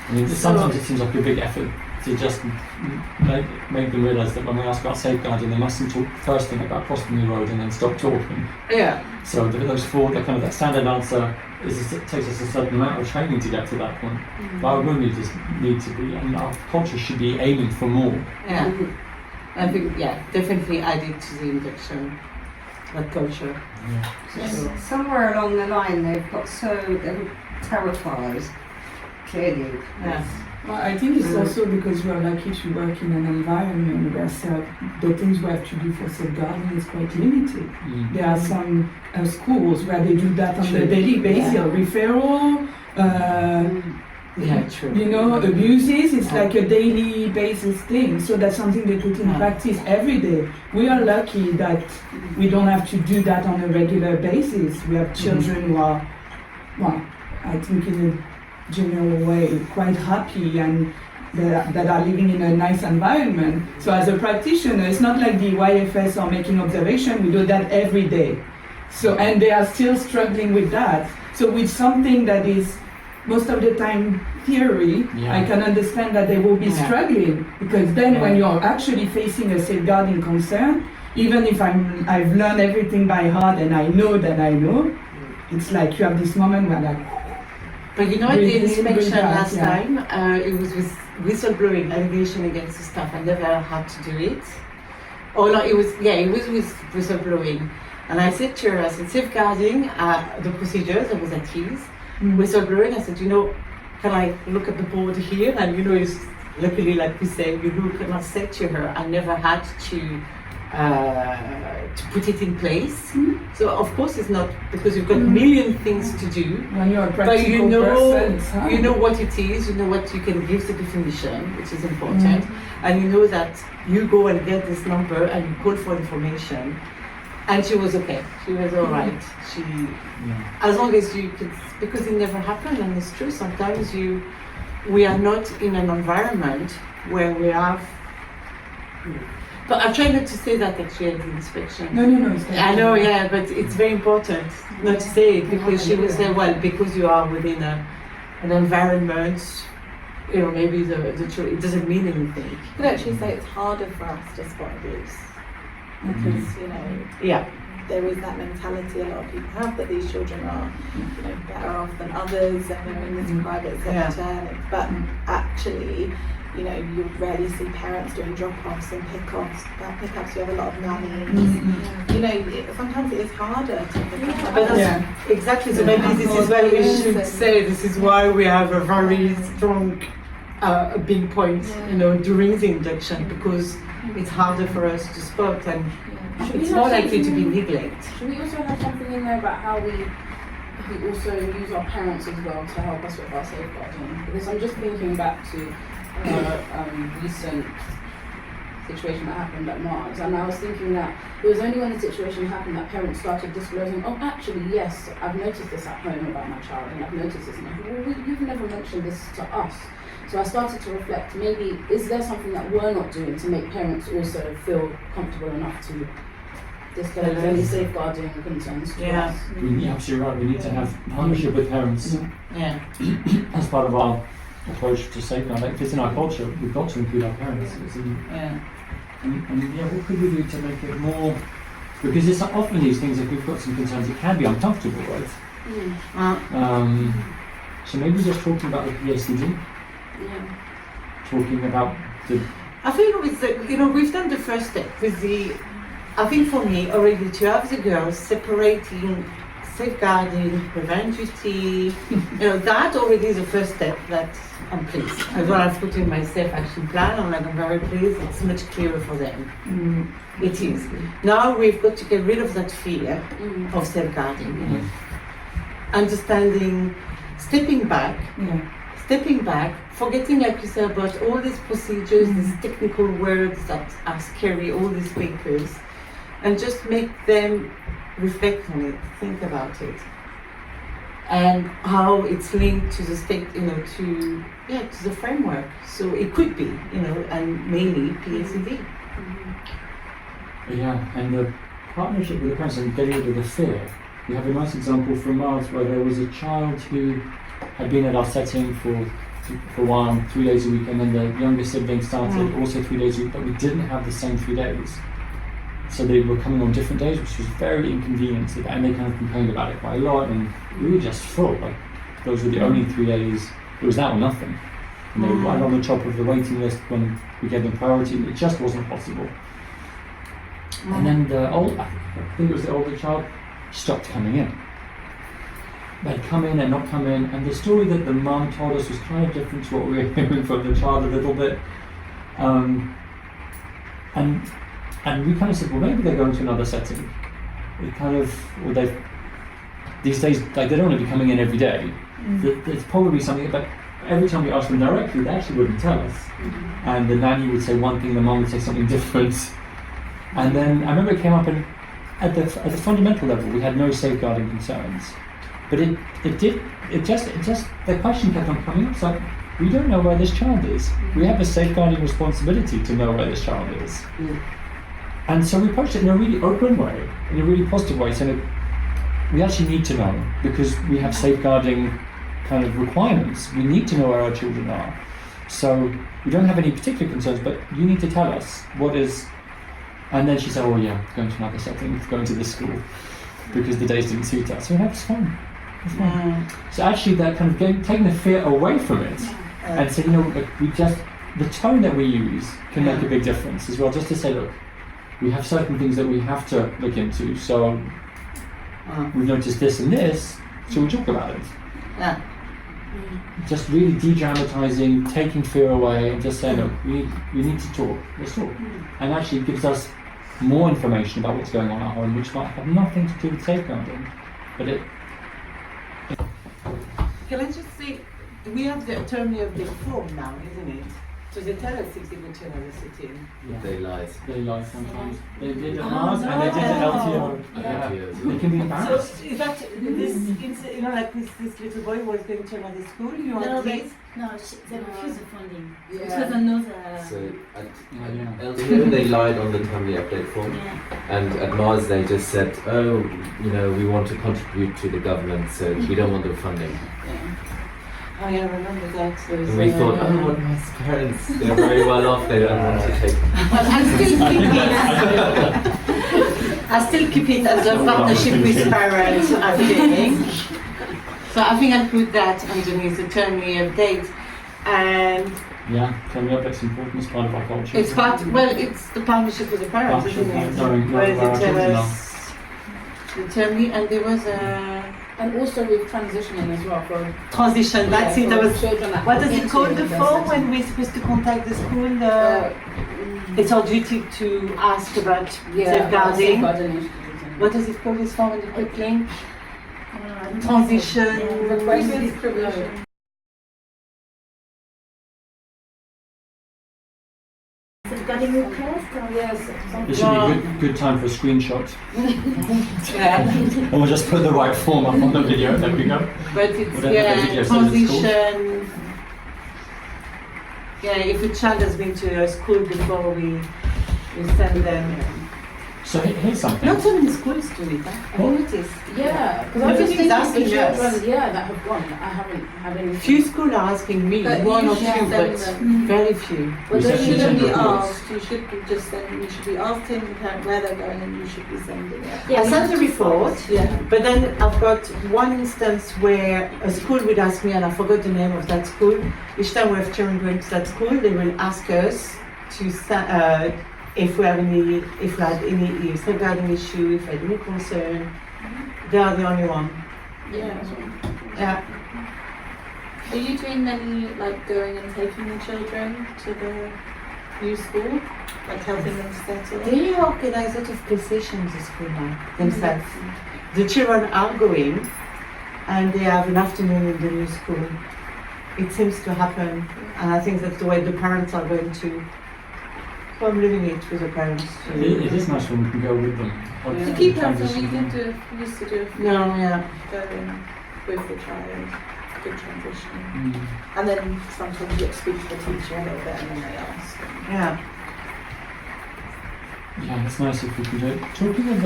I mean, sometimes it seems like a big effort to just make them realise that when we ask about safeguarding, they mustn't talk first thing about crossing the road and then stop talking. Yeah. So those four, the kind of that standard answer it takes us a certain amount of training to get to that point. But we really just need to be, and our culture should be aiming for more. Yeah. I think, definitely added to the induction, that culture. Yes. Somewhere along the line, they were terrified, clearly. Yes. Well, I think it's also because we're lucky to work in an environment where the things we have to do for safeguarding is quite limited. There are some schools where they do that on a daily basis, referral, True. you know, abuses. It's like a daily basis thing. So that's something they put in practice every day. We are lucky that we don't have to do that on a regular basis. We have children who are, well, I think in a general way, quite happy and that are living in a nice environment. So as a practitioner, it's not like the YFS are making observation, we do that every day. So, and they are still struggling with that. So with something that is most of the time theory, I can understand that they will be struggling, because then when you're actually facing a safeguarding concern, even if I've learned everything by heart and I know that I know, it's like you have this moment where like, But you know, at the Breathe in, inspection breathe out, last time, it was with whistleblowing allegation against the staff. I never had to do it. Oh no, it was with whistleblowing. And I said to her, I said, safeguarding the procedures, I was at ease. Whistleblowing, I said, you know, can I look at the board here? And you know, it's luckily, like we said, you look, and I said to her, I never had to put it in place. So of course it's not, because you've got a million things to do, when you're a but practical you know, person, it's hard. you know what it is, you know what you can give the definition, which is important, and you know that you go and get this number and you call for information. And she was okay. She was all right. She, as long as you could, because it never happened, and it's true. Sometimes we are not in an environment where we have. But I try not to say that actually at the inspection. No. It's I know, but it's very important not to say it, because she will say, well, because you are within an environment, you know, maybe it doesn't mean anything. You could actually say it's harder for us to spot abuse. Because, you know, there is that mentality a lot of people have that these children are, you know, better off than others and they're in this private sector. But actually, you know, you rarely see parents doing drop-offs and pick-ups. You have a lot of nannies. You know, sometimes it is harder to pick up. But exactly. So maybe this is why we should say this is why we have a very strong, big point, you know, during the induction, because it's harder for us to spot, and it's more likely to be neglect. Should we also have something in there about how we also use our parents as well to help us with our safeguarding? Because I'm just thinking back to recent situation that happened at Mars, and I was thinking that it was only when the situation happened that parents started disclosing, oh actually yes, I've noticed this at home about my child, and I've noticed this, and I thought, well, you've never mentioned this to us. So I started to reflect, maybe is there something that we're not doing to make parents also feel comfortable enough to disclose any safeguarding concerns to us? You're absolutely right. We need to have partnership with parents as part of our approach to safeguarding. Like, if it's in our culture, we've got to include our parents. And what could we do to make it more? Because it's often these things, if we've got some concerns, it can be uncomfortable, right? So maybe just talking about the PACD. Talking about the. I think with the, you know, we've done the first step with the. I think for me already to have the girls separating safeguarding, prevent duty, you know, that already is the first step that I'm pleased. As well as put in my safe action plan, I'm very pleased. It's much clearer for them. It is. Now we've got to get rid of that fear of safeguarding. Understanding, stepping back, forgetting, like you said, about all these procedures, these technical words that are scary, all these papers, and just make them reflect on it, think about it, and how it's linked to the state, you know, to the framework. So it could be, you know, and mainly PACD. Yeah, and the partnership with the parents and getting rid of the fear. We have a nice example from Mars where there was a child who had been at our setting for for a while, 3 days a week, and then the younger sibling started also 3 days a week, but we didn't have the same 3 days. So they were coming on different days, which was very inconvenient, and they kind of complained about it quite a lot, and we were just full. Like, those were the only 3 days, it was that or nothing. And they were right on the top of the waiting list when we gave them priority, it just wasn't possible. And then I think it was the older child, stopped coming in. They'd come in and not come in, and the story that the mum told us was kind of different to what we were hearing from the child a little bit. And we kind of said, well, maybe they're going to another setting. These days, like, they don't want to be coming in every day. There's probably something, but every time we asked them directly, they actually wouldn't tell us. And the nanny would say one thing, the mum would say something different. And then I remember it came up, and at the fundamental level, we had no safeguarding concerns. But it just the question kept on coming up. It's like, we don't know where this child is. We have a safeguarding responsibility to know where this child is. And so we approached it in a really open way, in a really positive way, saying we actually need to know, because we have safeguarding kind of requirements. We need to know where our children are. So we don't have any particular concerns, but you need to tell us what is. And then she said, oh yeah, going to another setting, going to this school, because the days didn't suit us. So that's fine. That's fine. So actually that kind of taking the fear away from it, and saying, you know, the tone that we use can make a big difference as well, just to say, look, we have certain things that we have to look into, so we've noticed this and this, so we talk about it. Just really de-dramatizing, taking fear away, and just saying, look, we need to talk, let's talk. And actually it gives us more information about what's going on at home, which might have nothing to do with safeguarding, but it. Can I just say, we have the attorney of the form now, isn't it? So they tell us if they go to another sitting. They lie. They lie sometimes. They did at Mars and they did at LTO. Yeah. They can be So embarrassed. is that this, you know, like this little boy was going to another school, you want this? They refuse the funding. Yeah. She doesn't know the. So at Yeah. LTO they lied on the tummy update form, and at Mars they just said, oh, you know, we want to contribute to the government, so we don't want the funding. Oh yeah, I remember that. So And we thought, oh, what nice parents, they're very well off, they don't want to take. But I still keep it as a partnership with parents, I think. So I think I'll put that underneath the attorney update. And Yeah, tell me update's important as part of our culture. it's it's the partnership with the parents, isn't it? Knowing Where where our they tell children are. us the attorney, and there was a And also with transitioning as well for transition, that's it. That was, children that what come does it into call the university. form when we're supposed to contact the school? It's our duty to ask about safeguarding. What does it call this form in the quick link? Transition. Request provision. Safeguarding request? Yes. This should be a good time for a screenshot. Yeah. And we'll just put the right form up on the video, there we go. But it's Whatever the video says it's called. transition. Yeah, if a child has been to a school before, we send them. So here's something. Not so many schools do it. Huh? I noticed. Yeah, because I was Everything's thinking the asking us. children, that have gone. I haven't had any. Few schools are asking me, But one you or should two, send but them. very few. But We they send shouldn't be reports. asked. You should be just sending. You should be asking the parent where they're going, and you should be sending it. I sent the report, Yeah. but then I've got one instance where a school would ask me, and I forgot the name of that school. Each time we have children going to that school, they will ask us to if we had any safeguarding issue, if we had any concern. They are the only one. Yeah. Yeah. Are you doing any like going and taking the children to the new school, like helping them settle? They organize a lot of play sessions at school now themselves. The children are going, and they have an afternoon in the new school. It seems to happen, and I think that's the way the parents are going to. So I'm living it with the parents too. It is nice when we can go with them. help The them key person transition we them. did used to do No, yeah. going with the child, good transition. Mm. And then sometimes you speak to the teacher a little bit and then they ask. Yeah. Yeah, it's nice if we can do it. Talking of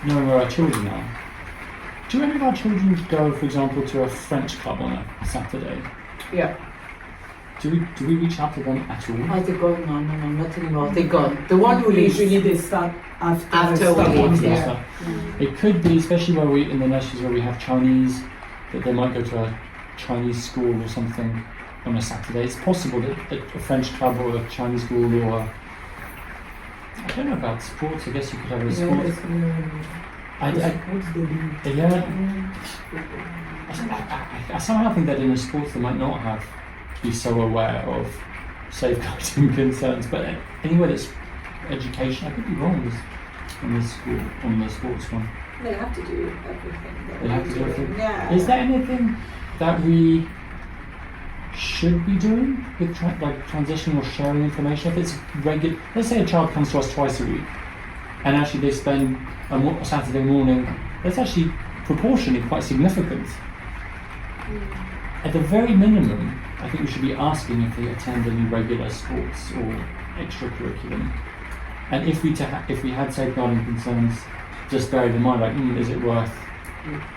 knowing where our children are, do any of our children go, for example, to a French club on a Saturday? Yeah. do we reach out to them at all? Oh, they're gone. No, not anymore. They're gone. The one who leaves. Usually they start after After we stop leave, on yeah. there. It could be, especially where we in the nurseries where we have Chinese, that they might go to a Chinese school or something on a Saturday. It's possible that a French club or a Chinese school or I don't know about sports. I guess you could have a Yeah, sports. that's, sports they do. Yeah. I somehow think that in the sports they might not be so aware of safeguarding concerns. But anyway, that's education. I could be wrong on the sports one. They have to do everything. that They have to we do everything. Yeah. Is there anything that we should be doing with transitioning or sharing information? If it's regular, let's say a child comes to us twice a week, and actually they spend a Saturday morning. That's actually proportionally quite significant. At the very minimum, I think we should be asking if they attend any regular sports or extracurriculum. And if we had safeguarding concerns, just bear in mind, is it worth?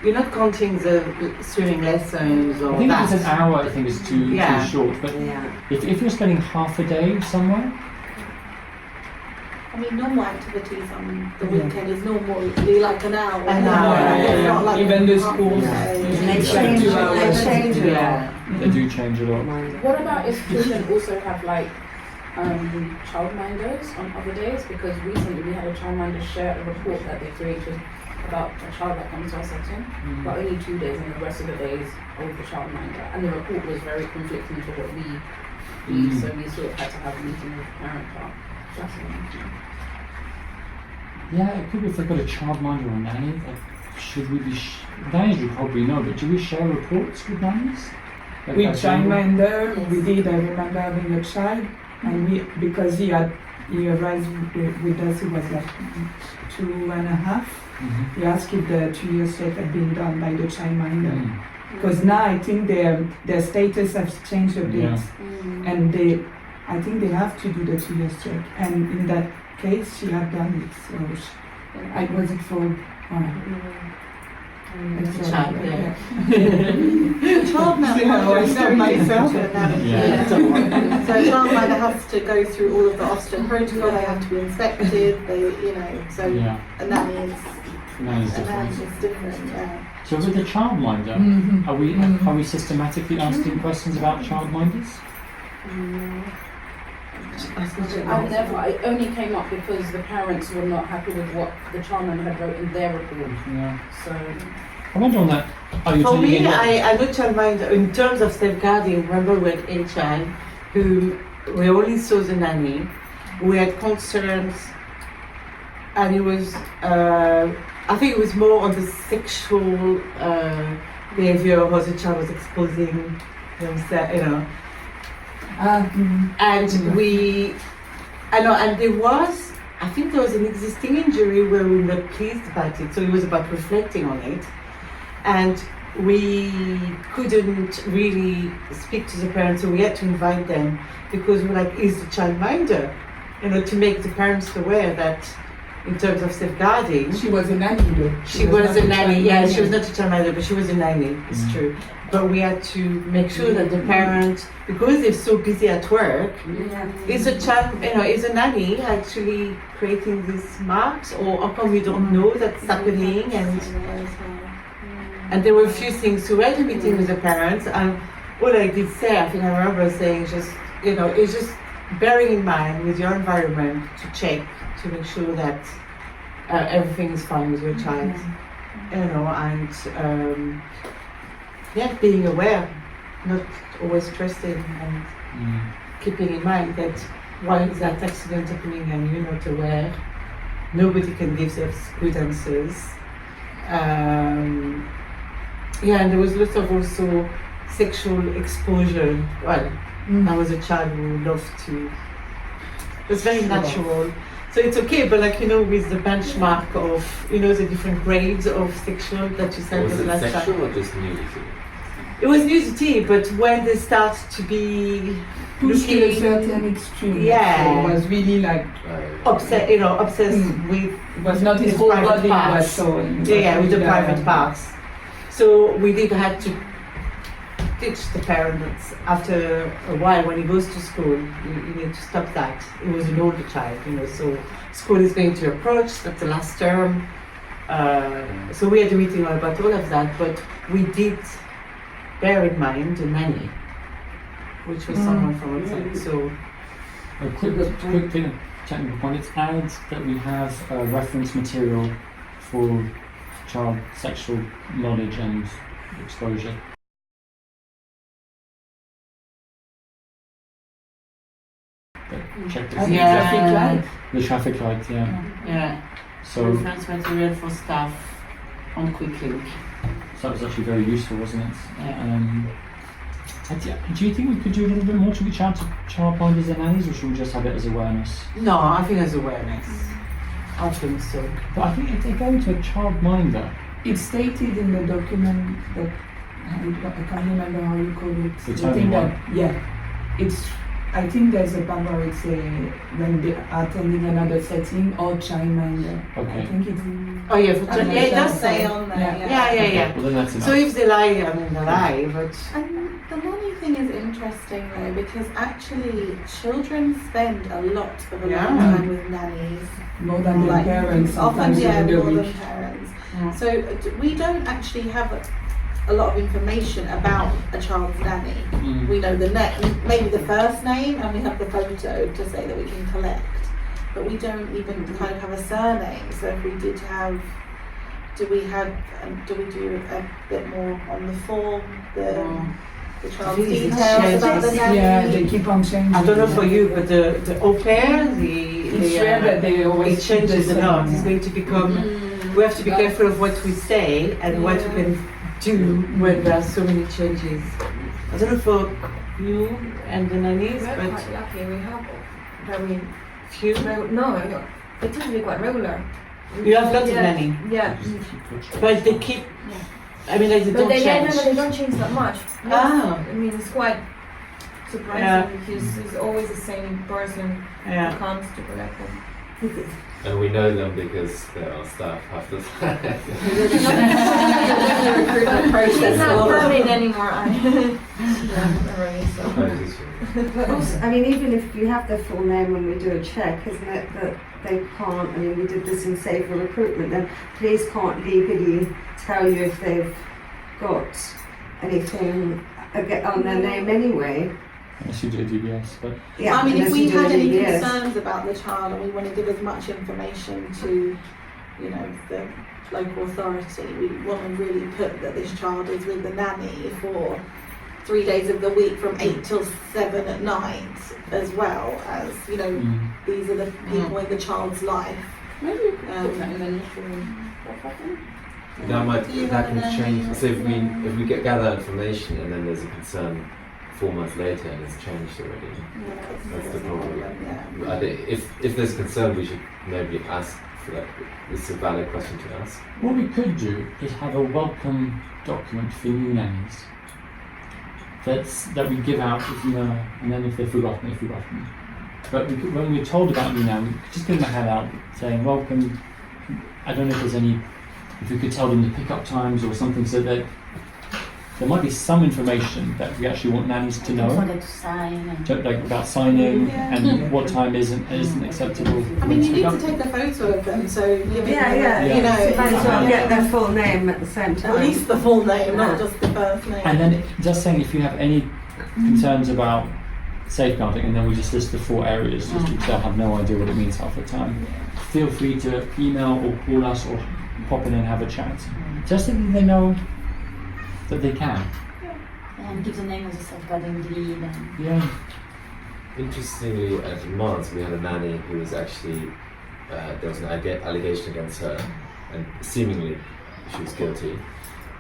You're not counting the swimming lessons or I think that. if it's an hour, I think it's too short. But Yeah. if you're spending half a day somewhere, I mean, normal activities on the weekend is normally like an hour. An hour, It's not like Even the half a schools. day. They Yeah. change, 2 hours. they change a lot. Yeah. they do change a lot. What about if children also have like childminders on other days? Because recently we had a childminder share a report that they created about a child that comes to our setting, but only 2 days, and the rest of the days are with the childminder. And the report was very conflicting to what we so we sort of had to have a meeting with the parent part. Yeah, it could be if they've got a childminder or nanny. Should we be? Nannies you probably know, but do we share reports with nannies? With As well? childminder, we did. I remember having a child, and because he arrived with us, he was like 2.5. Mhm. He asked if the 2 years check had been done by the childminder. Mm. Because now I think their status has changed a bit, Yeah. and I think they have to do the 2 years check. And in that case, she had done it. So I was it for. It's a child, yeah. Childminder Yeah, I stopped myself. Yeah. So a childminder has to go through all of the Austrian protocol. They have to be inspected. So Yeah. a nanny is Nanny's a nanny different. is different. Yeah. So with the childminder, Mhm. are we systematically asking questions about childminders? I've never. It only came up because the parents were not happy with what the childminder had wrote in their report. Yeah. So I wonder on that. Are you For telling me, me? I know childminder in terms of safeguarding. Remember, we had a child who we only saw the nanny. We had concerns, and it was. I think it was more on the sexual behavior how the child was exposing himself. And I think there was an existing injury where we were not pleased about it, so it was about reflecting on it. And we couldn't really speak to the parents, so we had to invite them because we're like, is the childminder? To make the parents aware that in terms of safeguarding, She was a nanny though. she was a nanny. Yeah, she was childminder. not a childminder, but she was a nanny. It's Mm. true. But we had to make sure that the parent, because they're so busy at work, is a child, is a nanny actually creating these marks, or how come we don't know that's happening? And there were a few things. So we had a meeting with the parents, and all I did say, I think I remember saying, it's just bearing in mind with your environment to check to make sure that everything is fine with your child, and being aware, not always trusting, and keeping in mind that why is that accident happening and you're not aware. Nobody can give us good answers. And there was lots of also sexual exposure. Well, I was a child who loved to. It was very natural. So it's okay, but with the benchmark of, the different grades of sexual that you said Was was it last sexual time. or just nudity? It was nudity, but when they start to be Pushed to a looking certain extreme. Yeah. So it was really like, obsessed with it was not his His whole private body was parts. showing. with the private parts. So we did have to teach the parent that after a while, when he goes to school, you need to stop that. He was an older child, so school is going to approach, that's the last term. So we had a meeting about all of that, but we did bear in mind the nanny, which was someone from outside. So A quick thing, technical point. It's added that we have reference material for child sexual knowledge and exposure. Check this. Traffic light. The traffic light, yeah. yeah, So reference material for staff on Quick Link. that was actually very useful, wasn't it? Yeah. Do you think we could do a little bit more to reach out to childminders and nannies, or should we just have it as awareness? No, I think there's awareness. I think so. But I think if they go to a childminder, It's stated in the document that I can't remember how you call it. The The Tony thing one? that, yeah, it's. I think there's a part where it's when they are attending another setting or childminder. Okay. I think it's. Oh yeah, for And yeah, it does say say. on there. Yeah. Yeah. well then that's enough. So if they lie, I mean they lie, but And the nanny thing is interesting though, because actually children spend a lot of alone Yeah. time with nannies. More than their Like, parents often, sometimes yeah, over the more than week. parents. Yeah. So we don't actually have a lot of information about a child's nanny. Mm. We know the maybe the first name, and we have the photo to say that we can collect, but we don't even kind of have a surname. So if we did have, do we do a bit more on the form, the child's Really, it details about the changes. nanny? Yeah, they keep on changing. I don't know for you, but the au pair, It's rare that they always it changes keep a the lot. same. It's going to become. We have to be careful of what we say and what we can do when there are so many changes. I don't know for you and the nannies, We're but quite lucky. We have very few. no. It tends to be quite regular. You have lots of Yeah. nanny, Yeah. but they keep. I mean, like they But don't they change. they don't change that much. Ah. I mean, it's quite surprising Yeah. because it's always the same person Yeah. who comes to collect them. And we know them because they're our staff half the time. The recruitment process. It's not all of permanent them. anymore. Yeah, already, so. But also, I mean, even if you have their full name when we do a check, isn't it that they can't, I mean, we did this in Safer Recruitment, then police can't legally tell you if they've got anything on their name anyway. Unless you do a DBS, but Yeah, I mean, if unless we you do had a any DBS. concerns about the child and we want to give as much information to, the local authority, we want to really put that this child is with the nanny for 3 days of the week from 8 till 7 at night, as well as, these are the people in the child's life. Maybe we could put that in the initial That can change. So if we gather information and then there's a concern 4 months later and it's changed already, that's the problem. Yeah. I think if there's concern, we should maybe ask for that. It's a valid question to ask. what we could do is have a welcome document for new nannies that we give out if and then if they've forgotten, they've forgotten. But when we're told about new nanny, we could just give them a handout saying welcome. I don't know if there's if we could tell them the pick-up times or something, so that there might be some information that we actually want nannies to Don't know. forget to sign. And So, like about signing Yeah. and what time isn't acceptable. I mean, you need pick to up. take a photo of them, so you Yeah. Might as well know, get their full name at the same time. at least the full name, not just the first name. And then just saying if you have any concerns about safeguarding, and then we just list the 4 areas, just because they'll have no idea what it means half the time. Feel free to email or call us or pop in and have a chat. Just so that they know that they can. and give the name of the safeguarding lead. And Yeah. Interestingly, at Mars, we had a nanny who was actually there was an allegation against her, and seemingly she was guilty.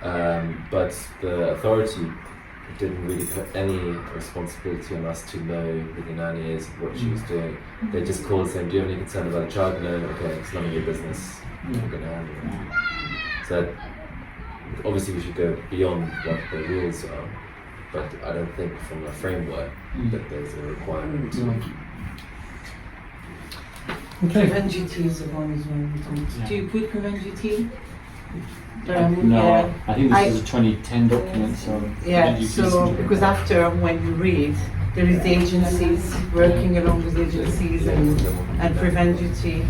But the authority didn't really put any responsibility on us to know who the nanny is, what she was doing. They just called saying, "Do you have any concern about a child?" "No." "Okay, it's none of your business. We're going to handle it." So obviously we should go beyond what the rules are, but I don't think from a framework that there's a requirement. Okay. Prevent duty is the one as well. We don't. Yeah. Do you put prevent duty? No, Yeah. I think this I- is a 2010 document, so Yeah, prevent duties so and- because after when you read, there is the agencies working along with agencies and prevent duty.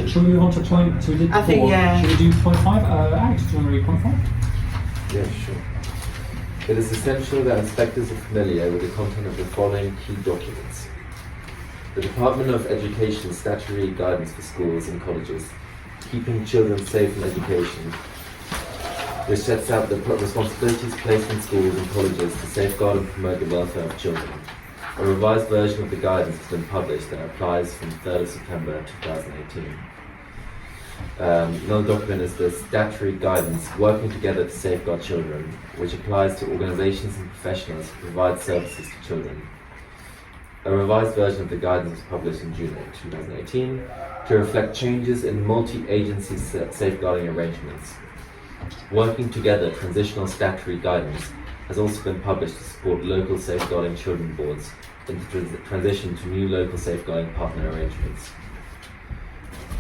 Shall we move on to point? So we did I think, 4. yeah. Should we do point 5? Alex, do you want to read point 5? Yeah, sure. It is essential that inspectors are familiar with the content of the following key documents. The Department of Education's statutory guidance for schools and colleges, keeping children safe in education, which sets out the responsibilities placed in schools and colleges to safeguard and promote the welfare of children. A revised version of the guidance has been published that applies from 3rd of September 2018. Another document is the statutory guidance Working Together to Safeguard Children, which applies to organisations and professionals who provide services to children. A revised version of the guidance was published in June 2018 to reflect changes in multi-agency safeguarding arrangements. Working Together Transitional Statutory Guidance has also been published to support local safeguarding children boards in the transition to new local safeguarding partner arrangements.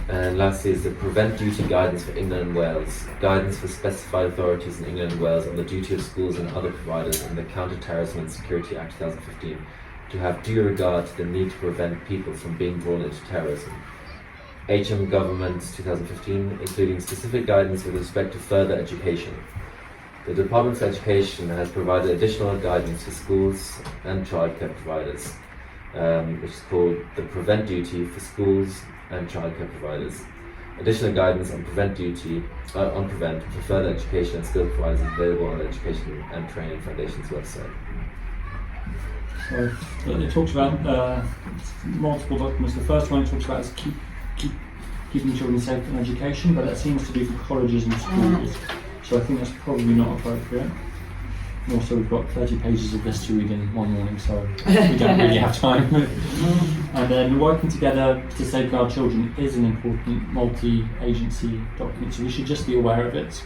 And lastly is the Prevent Duty Guidance for England and Wales, guidance for specified authorities in England and Wales on the duty of schools and other providers in the Counter-Terrorism and Security Act 2015 to have due regard to the need to prevent people from being drawn into terrorism. HM Government 2015, including specific guidance with respect to further education. The Department for Education has provided additional guidance for schools and childcare providers, which is called the Prevent Duty for Schools and Childcare Providers. Additional guidance on Prevent Duty for further education and skill providers is available on the Education and Training Foundation's website. So it talks about multiple documents. The first one it talks about is keeping children safe in education, but that seems to be for colleges and schools. So I think that's probably not appropriate. And also we've got 30 pages of this to read in one morning, so we don't really have time. And then Working Together to Safeguard Children is an important multi-agency document, so we should just be aware of it.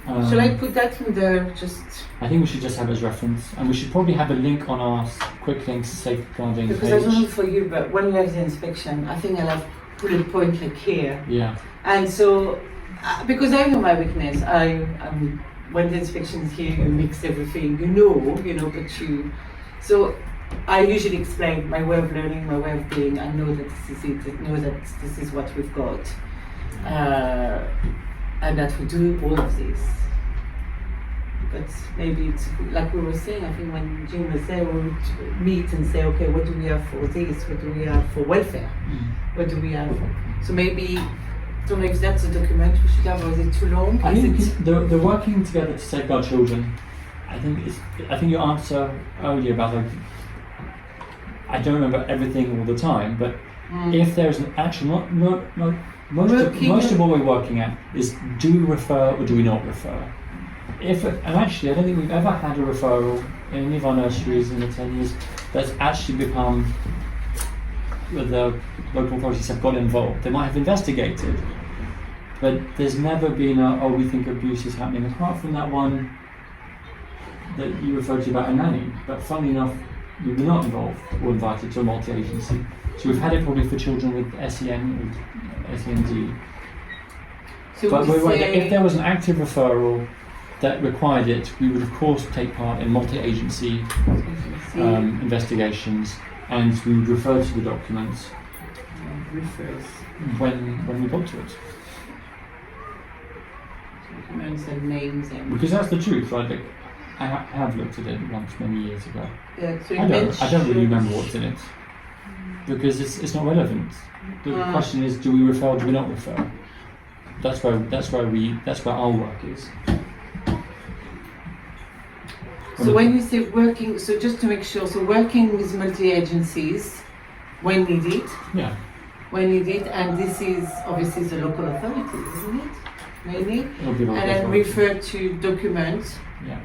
Shall I put that in the just I think we should just have it as reference, and we should probably have a link on our quick links safeguarding because I don't know page. for you, but when we have the inspection, I think I'll have bullet point like here. Yeah, And so, because I know my weakness, when the inspection is here, you mix everything, but you. So, I usually explain my way of learning, my way of being. I know that this is it. I know that this is what we've got, and that we do all of this. But maybe it's like we were saying. I think when Jim was there, we would meet and say, okay, what do we have for this? What do we have for welfare? What do we have? So maybe. I don't know if that's a document we should have, or is it too long? I Is think it- the Working Together to Safeguard Children. I think your answer earlier about like I don't remember everything all the time, but if there's an action, most of what we're working at is do we refer or do we not refer? And actually, I don't think we've ever had a referral in any of our nurseries in the 10 years that's actually become where the local authorities have got involved. They might have investigated, but there's never been we think abuse is happening, apart from that one that you referred to about a nanny. But funnily enough, we were not involved or invited to a multi-agency. So we've had it probably for children with SEN or SEND. So But we if there was an active referral that required it, we would of course take part in multi-agency investigations, and we would refer to the documents refers. when we got to it. Documents and names and. Because that's the truth, right? Like, I have looked at it once many years ago. Yeah, so I don't really remember what's in it because it's not relevant. The question is, do we refer or do we not refer? That's where our work is. So when you say working, so just to make sure, so working with multi-agencies when needed, Yeah. and this is obviously the local authorities, isn't it? Mainly, It'll be and then refer to documents, Yeah.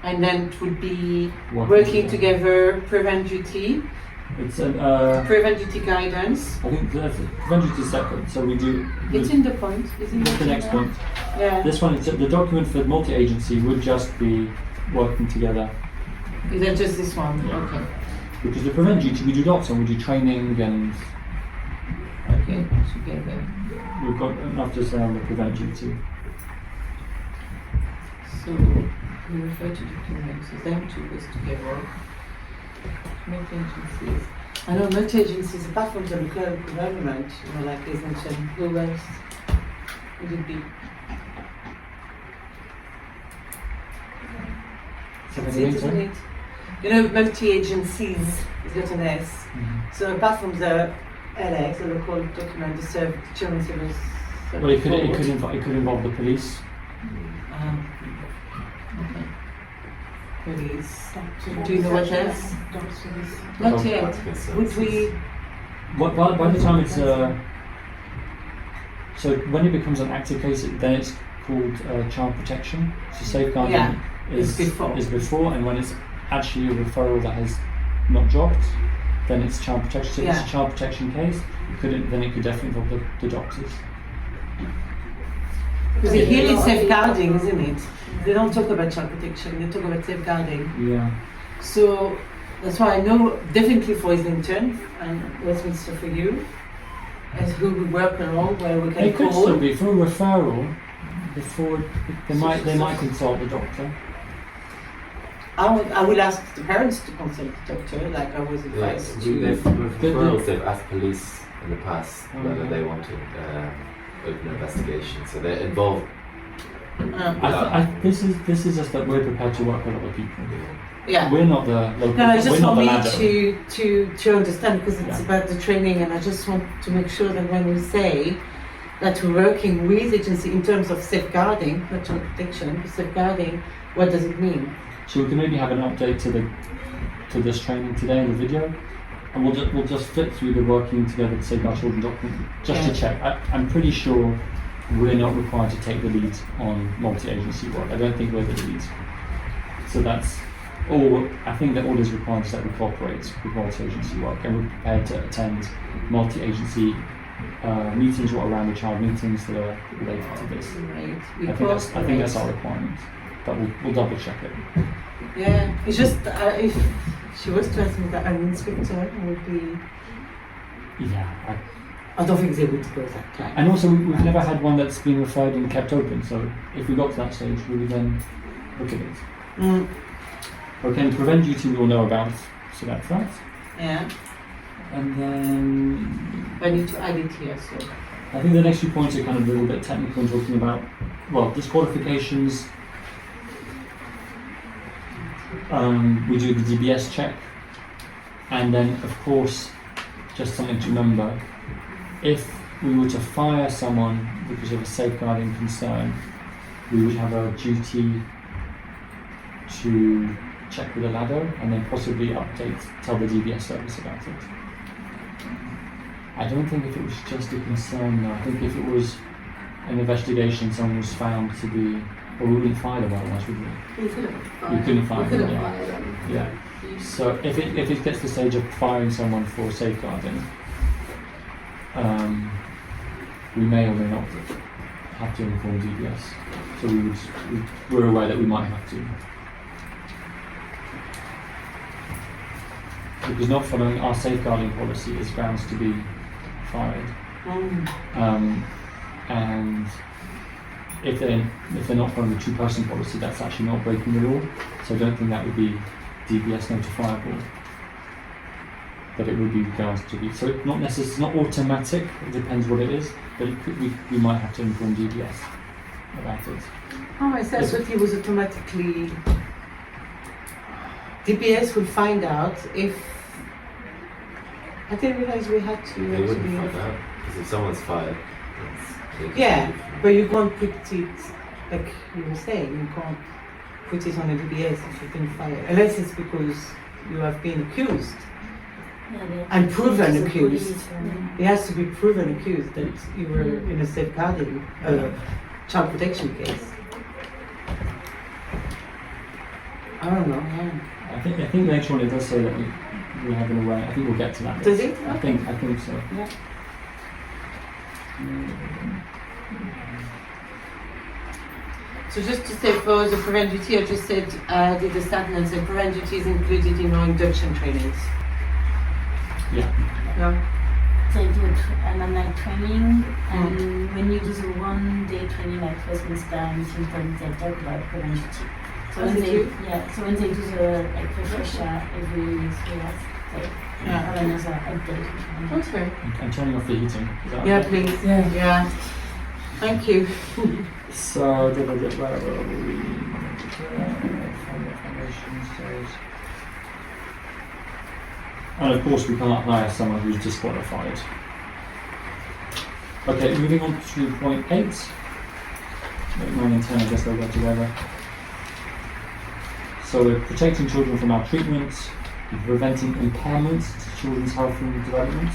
and then it would be working together, prevent duty guidance. I think that's prevention is separate. So we do. It's in the point, isn't it? The next point. Yeah. This one, the document for multi-agency would just be working together. Is that just this one? Yeah. Okay. Because the prevent duty, we do lots, and we do training and Okay. together. We've got enough to say on the prevent duty. So we refer to documents, so them two goes together. Multi-agencies. I know multi-agencies, apart from the local government, like Liz mentioned, who else would it be? That's it, isn't it? You know, multi-agencies, it's got an S. So apart from the LX, the local document, the children's service. Well, it could involve the police. Okay. Police. Do you know what else? Not yet. Would we? By the time it's so when it becomes an active case, then it's called child protection. So safeguarding is before, and when it's actually a referral that has not dropped, then it's child protection. So if it's a child protection case, then it could definitely involve the doctors. Because here it's safeguarding, isn't it? They don't talk about child protection, they talk about safeguarding. Yeah. So that's why I know definitely for Islington and Westminster for you, as who we work along where we can It could call. still be for a referral. Before they might consult the doctor. I would ask the parents to consult the doctor, like I was advised to. They've asked police in the past whether they want to open an investigation, so they're involved. This is just that we're prepared to work with other people. Yeah. We're not the local. No, it's just we're for not me the to understand, because it's about the training, and I just want to make sure that when we say that we're working with agency in terms of safeguarding, not child protection, but safeguarding, what does it mean? So we can maybe have an update to this training today in the video, and we'll just flip through the working together to safeguard children document just to check. I'm pretty sure we're not required to take the lead on multi-agency work. I don't think we're the lead. So that's all. I think that all is required is that we cooperate with multi-agency work, and we're prepared to attend multi-agency meetings or around the child meetings that are related to this. Right. I think that's our requirement, but we'll double check it. Yeah, it's just if she was to ask me that an inspector would be. Yeah. I don't think they would go that time. And also, we've never had one that's been referred and kept open. So if we got to that stage, we would then look at it. Okay, prevent duty we all know about, so that's that. Yeah. And then I need to add it here, so. I think the next few points are kind of a little bit technical and talking about, well, disqualifications. We do the DBS check, and then of course, just something to remember, if we were to fire someone because of a safeguarding concern, we would have a duty to check with the ladder and then possibly tell the DBS service about it. I don't think if it was just a concern though. I think if it was an investigation, someone was found to be, well, we wouldn't fire them otherwise, would we? We couldn't fire them. fire them. Yeah. So if it gets to the stage of firing someone for safeguarding, we may or may not have to inform DBS. So we're aware that we might have to. Because not following our safeguarding policy is grounds to be fired. And if they're not following the two-person policy, that's actually not breaking the law. So I don't think that would be DBS notifiable. But it would be grounds to be. So it's not necessarily, it's not automatic. It depends what it is. But we might have to inform DBS about it. Oh, I thought that it was automatically. DBS will find out if. I didn't realize we had to. They wouldn't find out, because if someone's fired, yeah, but you can't put it, like you were saying, you can't put it on a DBS if you've been fired, unless it's because you have been accused and proven accused. It has to be proven accused that you were in a safeguarding child protection case. I don't know. I think later on it does say that we have an aware. I think we'll get to that. Does it? I think so. Yeah. So just to say for the prevent duty, I just said did the statement say prevent duty is included in our induction trainings. Yeah. Yeah. So do an online training, and when you do the 1-day training at Westminster and Islington, they talk about prevention. So when so when they do the like refresher every 3 hours, they have another update. Okay. I'm turning off the heating. Is that Yeah, okay? please. Yeah. Yeah. Thank you. So, where were we? Foundation says. And of course, we can't hire someone who's disqualified. Okay, moving on to point 8. 9 and 10, I guess they'll go together. So, we're protecting children from maltreatment, preventing impairments to children's health and development,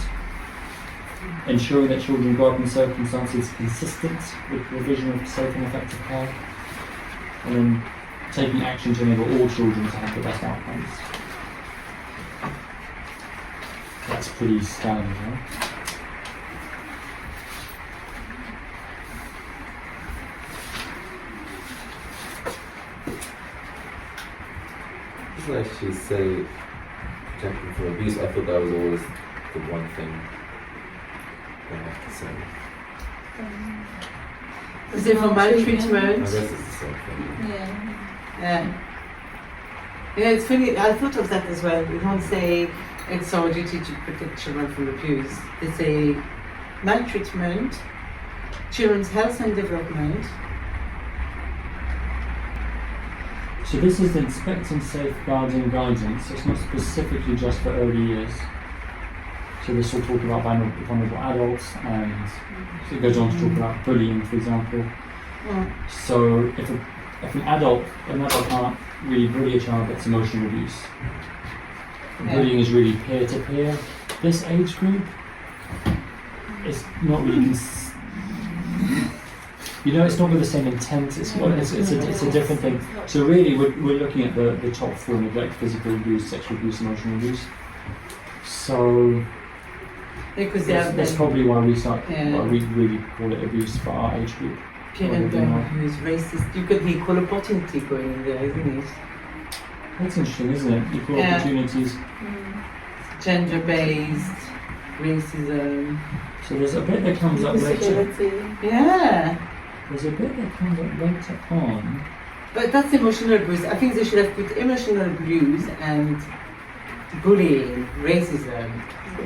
ensuring that children grow up in circumstances consistent with provision of safe and effective care, and then taking action to enable all children to have the best outcomes. That's pretty standard, right? Doesn't actually say protecting from abuse. I thought that was always the one thing they have to say. Is it for I maltreatment? guess it's the same thing. Yeah. Yeah. Yeah, it's funny. I thought of that as well. We don't say it's our duty to protect children from abuse. They say maltreatment, children's health and development. So this is the inspecting, safeguarding guidance. It's not specifically just for early years. So this will talk about vulnerable adults, and so it goes on to talk about bullying, for example. So if an adult can't really bully a child, that's emotional abuse. Bullying is really peer-to-peer. This age group is not really, it's not with the same intent. It's a different thing. So really, we're looking at the top 4: neglect, physical abuse, sexual abuse, emotional abuse. So Because that's probably why Yeah. why we really call it abuse for our age group. parent who's racist. You could be equal opportunity going in there, isn't it? That's interesting, isn't it? Equal Yeah. opportunities. Gender-based racism. So there's a bit that comes up later. Disability. Yeah. There's a bit that comes up later on. But that's emotional abuse. I think they should have put emotional abuse and bullying, racism,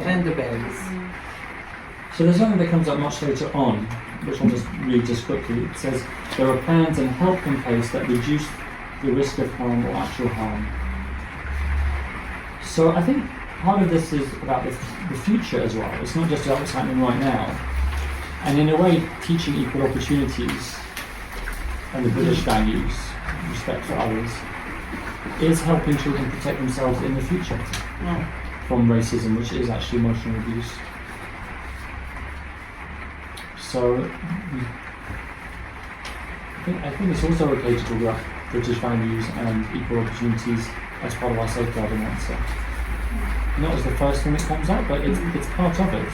gender-based. So there's something that comes up much later on, which I'll just read just quickly. It says, there are plans and help in place that reduce the risk of harm or actual harm. So I think part of this is about the future as well. It's not just about what's happening right now. And in a way, teaching equal opportunities and the British values, respect for others, is helping children protect themselves in the future from racism, which is actually emotional abuse. So I think it's also okay to talk about British values and equal opportunities as part of our safeguarding answer. Not as the first thing that comes up, but it's part of it.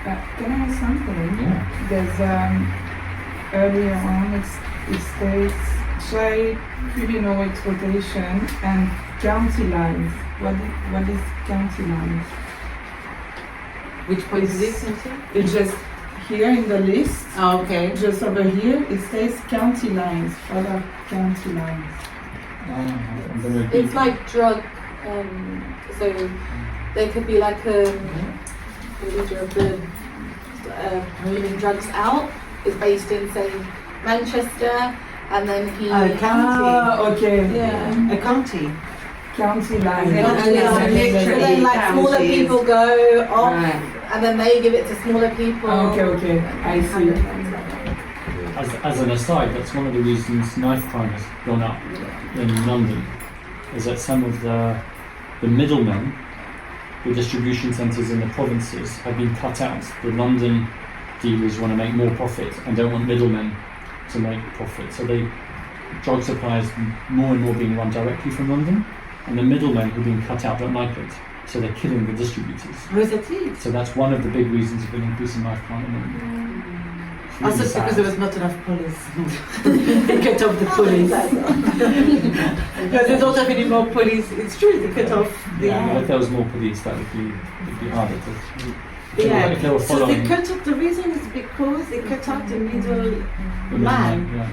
Can I ask something? Yeah. There's earlier on it states child criminal exploitation and county lines. What is county lines? Which point is this, Cynthia? It's just here in the list. Oh, okay. Just over here, it says county lines. What are county lines? I'm gonna It's like drug, so there could be like a leader of the moving drugs out is based in, say, Manchester, and then he. Ah, okay. Yeah. A county. County lines. And And it's then, literally and then like smaller counties. people go off, Right. and then they give it to smaller people. Okay, I see. As an aside, that's one of the reasons knife crime has gone up in London, is that some of the middlemen, the distribution centres in the provinces, have been cut out. The London dealers want to make more profit and don't want middlemen to make profit. So drug supply is more and more being run directly from London, and the middlemen who've been cut out don't like it. So they're killing the distributors. Where's that it? So that's one of the big reasons of an increase in knife crime in London. It's Also really because sad. there was not enough police. They cut off the police. Because they don't have any more police. It's true, they cut off the. Yeah, but if there was more police, that would be harder to. Yeah. If they were So they following. cut off. The reason is because they cut out the middle the man Yeah.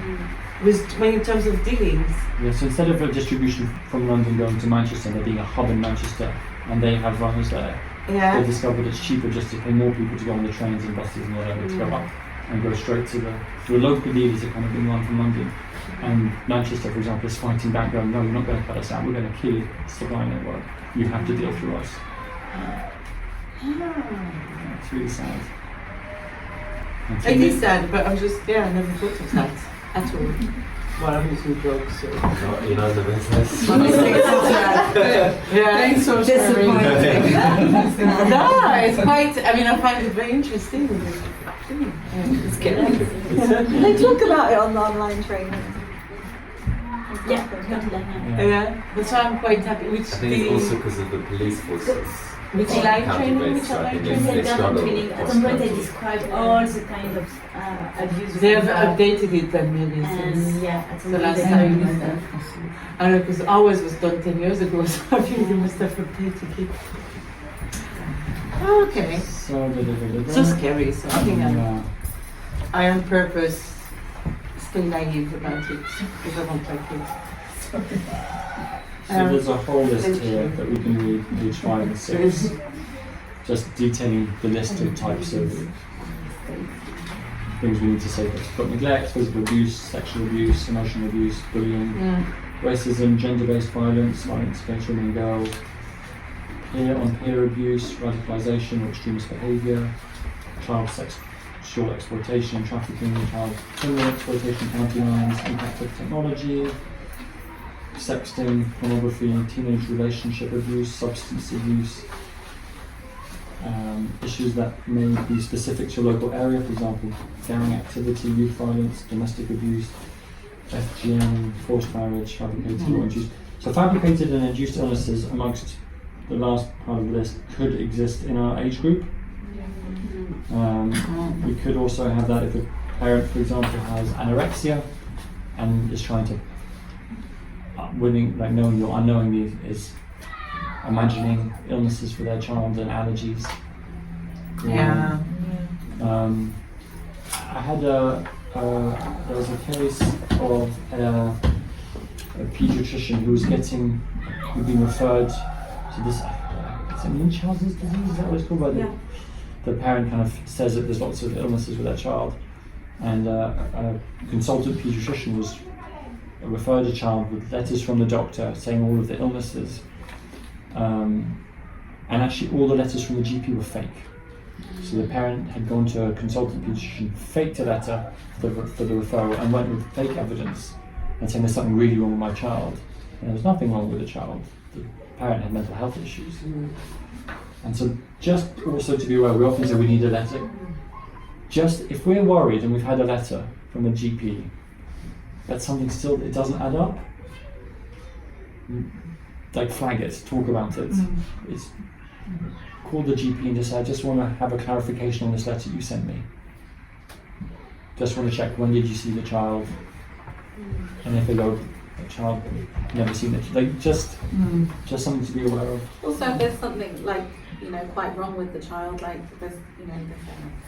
with in terms of dealings. Yeah, so instead of a distribution from London going to Manchester, there being a hub in Manchester, and they have runners there, Yeah. they discovered it's cheaper just to pay more people to go on the trains and buses and whatever to go up and go straight to the local leaders are kind of being run from London. And Manchester, for example, is fighting back, going, no, you're not going to cut us out, we're going to kill the supply network. You have to deal through us. Yeah, it's really sad. And so It they- is sad, but I'm just I never thought of that at all. Well, I'm using drugs, so. You're not in the business. Honestly, it's so sad. Yeah, Thanks for disappointing. No, it's quite. I mean, I find it very interesting. It's scary. They talk about it on the online training. Yeah, not like that. Yeah, that's why I'm quite happy. Which I think it's also because of the police forces. which line County training? based, Which so I online think training? they They struggle training. At with some point, they cross-country. describe all the kind of abuse. They have and, updated it then maybe since. and yeah, at some the point last they time. have done that. I don't know, because ours was done 10 years ago, so I think they must have updated it. Okay. So scary, so I think I on purpose stay naive about it because I don't like it. So there's a whole list thank here you. that we can read, page 5 and 6, just detailing the list of types of things we need to say. We've got neglect, physical abuse, sexual abuse, emotional abuse, bullying, racism, gender-based violence, violence against women and girls, peer abuse, radicalisation or extremist behaviour, child sexual exploitation, trafficking, child criminal exploitation, county lines, impact of technology, sexting, pornography, teenage relationship abuse, substance abuse, issues that may be specific to your local area, for example, gang activity, youth violence, domestic abuse, FGM, forced marriage, fabricated or induced. So fabricated and induced illnesses amongst the last part of the list could exist in our age group. We could also have that if a parent, for example, has anorexia and is trying to knowingly or unknowingly is imagining illnesses for their child and allergies. Yeah. I had there was a case of a pediatrician who'd been referred to this, it's a Munchausen's disease, is that what it's called? Where the parent kind of says that there's lots of illnesses with their child, and a consultant pediatrician was referred a child with letters from the doctor saying all of the illnesses, and actually all the letters from the GP were fake. So the parent had gone to a consultant pediatrician, faked a letter for the referral, and went with fake evidence and saying there's something really wrong with my child. And there was nothing wrong with the child. The parent had mental health issues. And so just also to be aware, we often say we need a letter. Just if we're worried and we've had a letter from a GP, that something still, it doesn't add up, like flag it, talk about it. It's call the GP and just say, I just want to have a clarification on this letter you sent me. Just want to check, when did you see the child? And if they go, the child never seen it, like just something to be aware of. Also, if there's something quite wrong with the child, like there's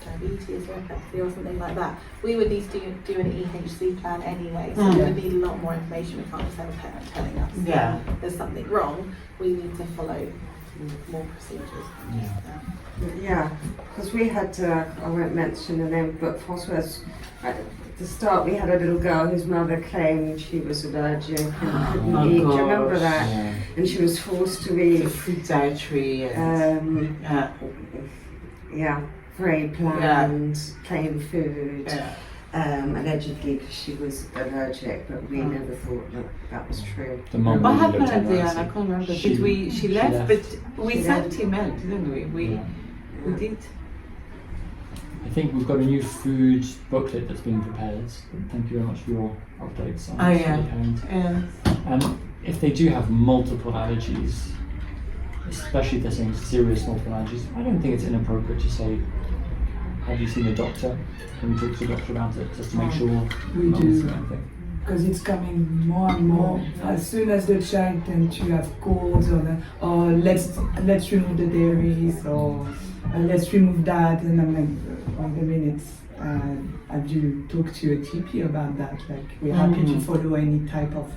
diabetes or epilepsy or something like that, we would need to do an EHC plan anyway. So we would need a lot more information. We can't just have a parent telling us that there's something wrong. We need to follow more procedures. Yeah, because we had, I won't mention the name, but Françoise, at the start we had a little girl whose mother claimed she was allergic and couldn't eat. Do you remember that? Yeah. And she was forced to eat. The food dietary and very planned, plain food. Allegedly because she was allergic, but we never thought that was true. The mum what really happened looked at the end? I anorexic. can't remember. She She left, but we She sent left. him out, didn't we? Yeah. We did. I think we've got a new food booklet that's being prepared. Thank you very much for your updates on Oh, this yeah. for the parent. Yeah. And if they do have multiple allergies, especially if they're saying serious multiple allergies, I don't think it's inappropriate to say, have you seen a doctor? Can you talk to the doctor about it just to make sure We no one's do. doing anything? Because it's coming more and more. As soon as the child tends to have colds or let's remove the dairies or let's remove that, and I'm like, wait a minute, have you talked to your TP about that? Like, we're happy to follow any type of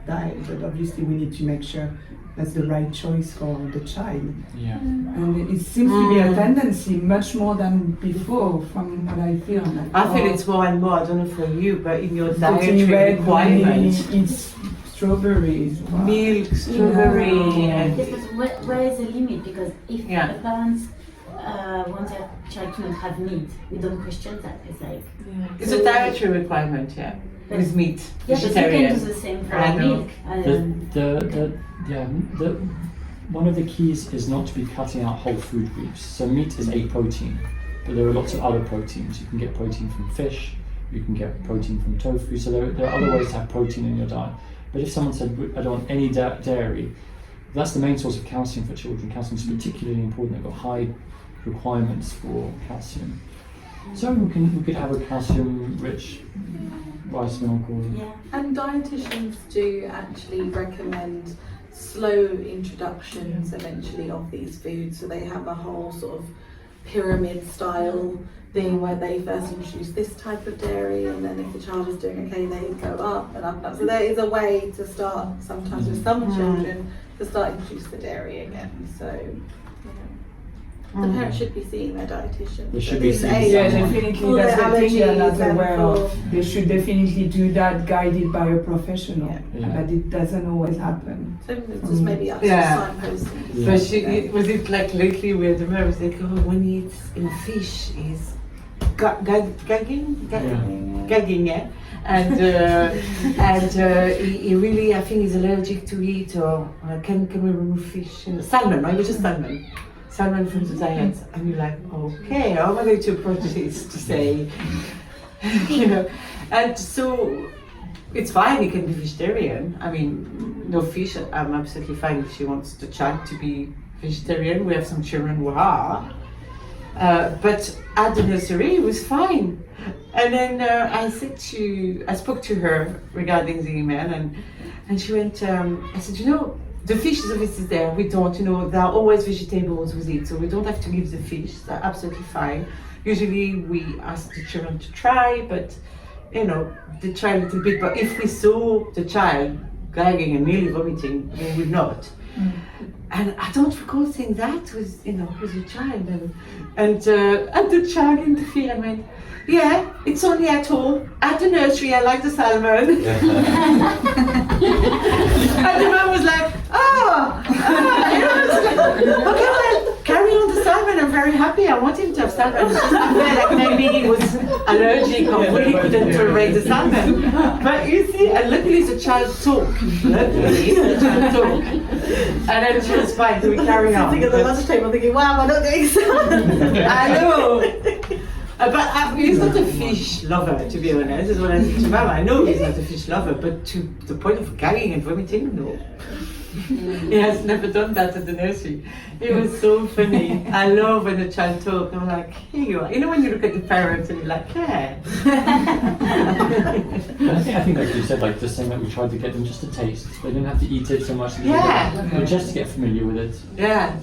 diet, but obviously we need to make sure that's the right choice for the child. Yeah. And it seems to be a tendency much more than before, from what I feel. Like, I feel it's more and more, I don't know for you, but in your eating dietary red requirements, meat, eat strawberries, milk, strawberry, and Yes, but where is the limit? Because if Yeah. the parents want their child to not have meat, we don't question that. It's like, it's a dietary requirement, yeah, with meat, yeah, but you vegetarian. can do the same for I know. milk. The one of the keys is not to be cutting out whole food groups. So meat is a protein, but there are lots of other proteins. You can get protein from fish, you can get protein from tofu. So there are other ways to have protein in your diet. But if someone said, I don't want any dairy, that's the main source of calcium for children. Calcium is particularly important. They've got high requirements for calcium. So we could have a calcium-rich rice meal called. Yeah. And dietitians do actually recommend slow introductions eventually of these foods. So they have a whole sort of pyramid style thing where they first introduce this type of dairy, and then if the child is doing okay, they go up and up and up. So there is a way to start sometimes with some children to start introduce the dairy again. So the parents should be seeing their dietitian. They should at be this seeing age. Yeah, someone. definitely. For That's their the thing they're not allergies and aware of. for- They should definitely do that guided by a professional, Yeah. but it doesn't always happen. So it's just maybe us Yeah. signposting. Yeah. But was it like lately where the mother was like, oh, when he eats in fish, he's gagging? Gagging, yeah. And he really, I think he's allergic to it, or can we remove fish? Salmon, right? It was just salmon. Salmon from the diet. And you're like, okay, how am I going to approach this to say, you know? And so it's fine, he can be vegetarian. I mean, no fish, I'm absolutely fine if she wants the child to be vegetarian. We have some children who are. But at the nursery, it was fine. And then I spoke to her regarding the email, and she went, I said, you know, the fish is obviously there. We don't, you know, there are always vegetables with it, so we don't have to leave the fish. That's absolutely fine. Usually we ask the children to try, but, you know, they try a little bit. But if we saw the child gagging and nearly vomiting, we would not. And I don't recall saying that with, you know, with a child. And the child interfered and went, yeah, it's only at home. At the nursery, I like the salmon. And the mom was like, okay, well, carry on the salmon. I'm very happy. I want him to have salmon. It's just like maybe he was allergic or really couldn't tolerate the salmon. But you see, and luckily the child talked. And then she was fine, so we carry on. Sitting at the lunch table thinking, wow, am I not getting salmon? I know. But he's not a fish lover, to be honest. Is what I said to Mama. I know he's not a fish lover, but to the point of gagging and vomiting, no. He has never done that at the nursery. It was so funny. I love when the child talks. I'm like, here you are. You know when you look at the parents and you're like, yeah. I think like you said, like just saying that we tried to get them just to taste. They didn't have to eat it so much. Yeah. But just to get familiar with it. Yeah.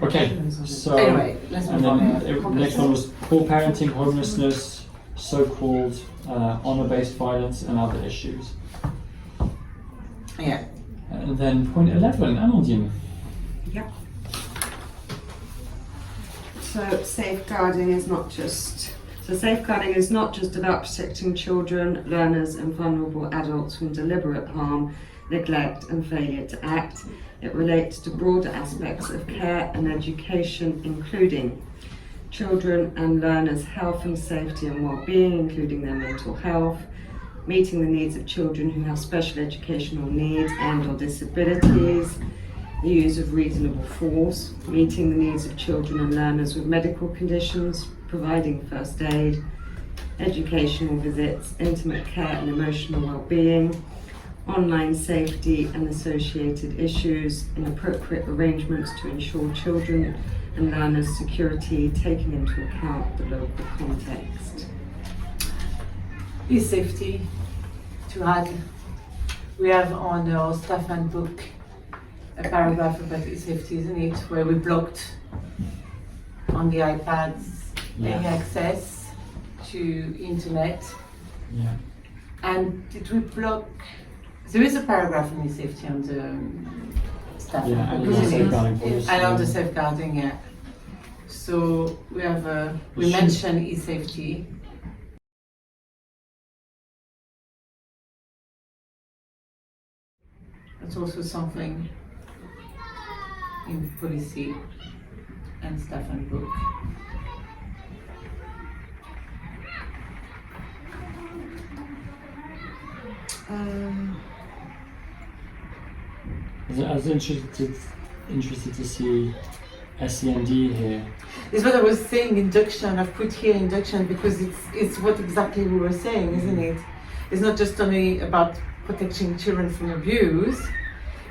Okay, so Anyway, let's and move on. then the next one was poor parenting, homelessness, so-called honor-based violence, and other issues. Yeah. And then point 11, Amandine. Yep. So safeguarding is not just about protecting children, learners and vulnerable adults from deliberate harm, neglect and failure to act. It relates to broader aspects of care and education, including children and learners' health and safety and well-being, including their mental health, meeting the needs of children who have special educational needs and or disabilities, the use of reasonable force, meeting the needs of children and learners with medical conditions, providing first aid, educational visits, intimate care and emotional well-being, online safety and associated issues, inappropriate arrangements to ensure children and learners' security, taking into account the local context. E-safety, to add, we have on our staff handbook a paragraph about e-safety, isn't it, where we blocked on the iPads any access to internet. Yeah. And did we block? There is a paragraph on e-safety on the staff Yeah, and handbook, the isn't it? safeguarding policy. And on the safeguarding, yeah. So we have we Should- mentioned e-safety. That's also something in policy and staff handbook. I was interested to see SEND here. It's what I was saying, induction. I've put here induction because it's what exactly we were saying, isn't it? It's not just only about protecting children from abuse.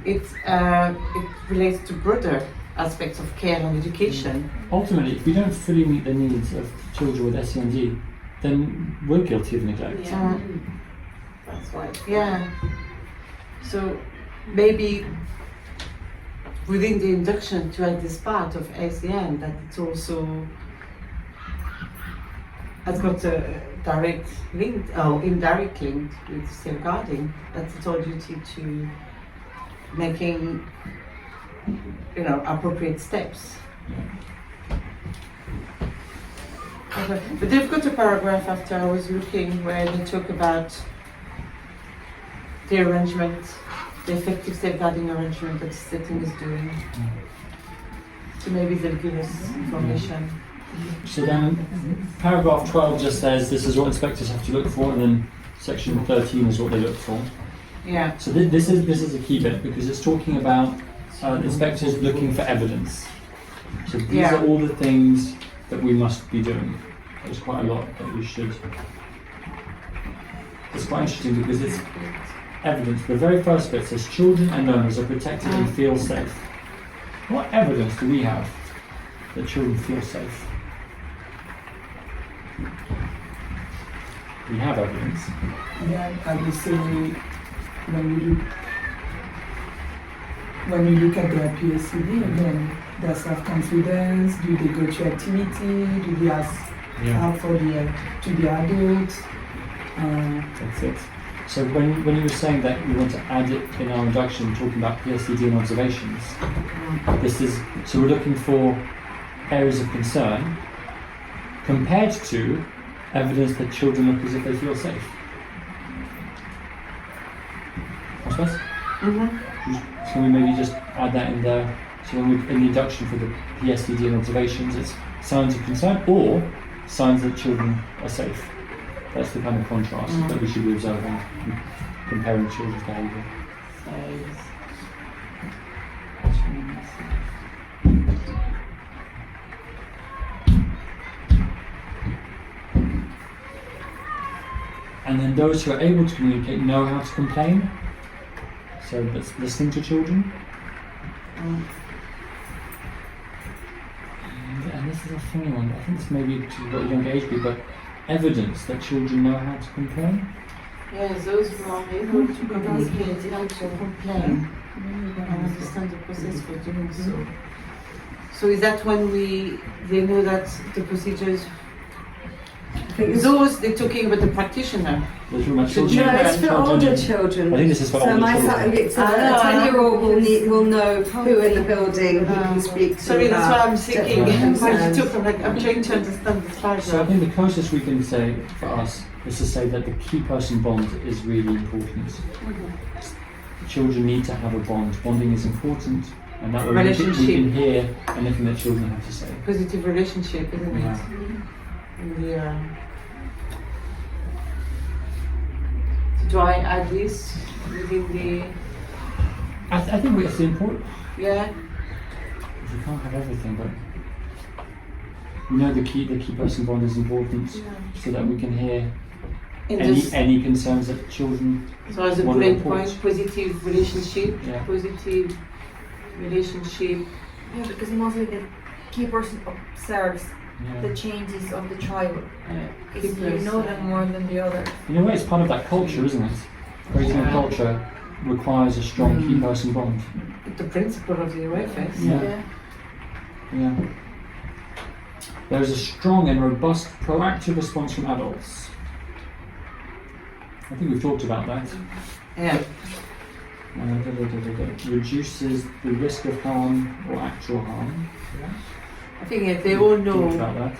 It relates to broader aspects of care and education. Ultimately, if we don't fully meet the needs of children with SEND, then we're guilty of neglect. Yeah. That's why. Yeah. So maybe within the induction to add this part of SEN that it's also has got a direct link or indirect link with safeguarding. That's it's our duty to making appropriate steps. Okay. But they've got a paragraph after I was looking where they talk about the arrangement, the effective safeguarding arrangement that the setting is doing. So maybe they'll give us information. So then, paragraph 12 just says this is what inspectors have to look for, and then section 13 is what they look for. Yeah. So this is a key bit because it's talking about inspectors looking for evidence. So these are all the things that we must be doing. There's quite a lot that we should. It's quite interesting because it's evidence. The very first bit says children and learners are protected and feel safe. What evidence do we have that children feel safe? We have evidence. Yeah, I would say when you look at their PSCD, again, their self-confidence, do they go to activity, do they ask help to the adults? That's it. So when you were saying that we want to add it in our induction, talking about PSCD and observations, so we're looking for areas of concern compared to evidence that children look as if they feel safe. What's Can we maybe just add that in there? So when we in the induction for the PSCD and observations, it's signs of concern or signs that children are safe. That's the kind of contrast that we should be observing, comparing children's behaviour. And then those who are able to communicate know how to complain. So that's listening to children. And this is a funny one. I think this may be to a younger age group, but evidence that children know how to complain. Yeah, those who are able to communicate how to complain and understand the process for doing so. So is that when they know that the procedures? Those they're talking about the practitioner. They're talking about children. No, it's for older children. I think this is for so older my children. son, it's a 10-year-old will know who in the building he can speak to. Sorry, that's what I'm thinking. different When you concerns. talk, I'm trying to understand this So I paragraph. think the closest we can say for us is to say that the key person bond is really important. Children need to have a bond. Bonding is important, and that way we can hear anything that children have to say. Positive relationship, isn't Yeah. it? In the, do I add this within the? I think it's important. Yeah. We can't have everything, but we know the key person bond is important, so that we can hear any concerns that children. So as a want to bullet report. point, positive relationship, Yeah. positive relationship. Yeah, because mostly key person observes Yeah. the changes of the child. If you Keepers, know them more than the others. In a way, it's part of that culture, isn't it? Creating a culture requires a strong key person bond. The principle of the OFS. Yeah. Yeah. There is a strong and robust proactive response from adults. I think we've talked about that. Yeah. Reduces the risk of harm or actual harm. I think they all Talked know about that.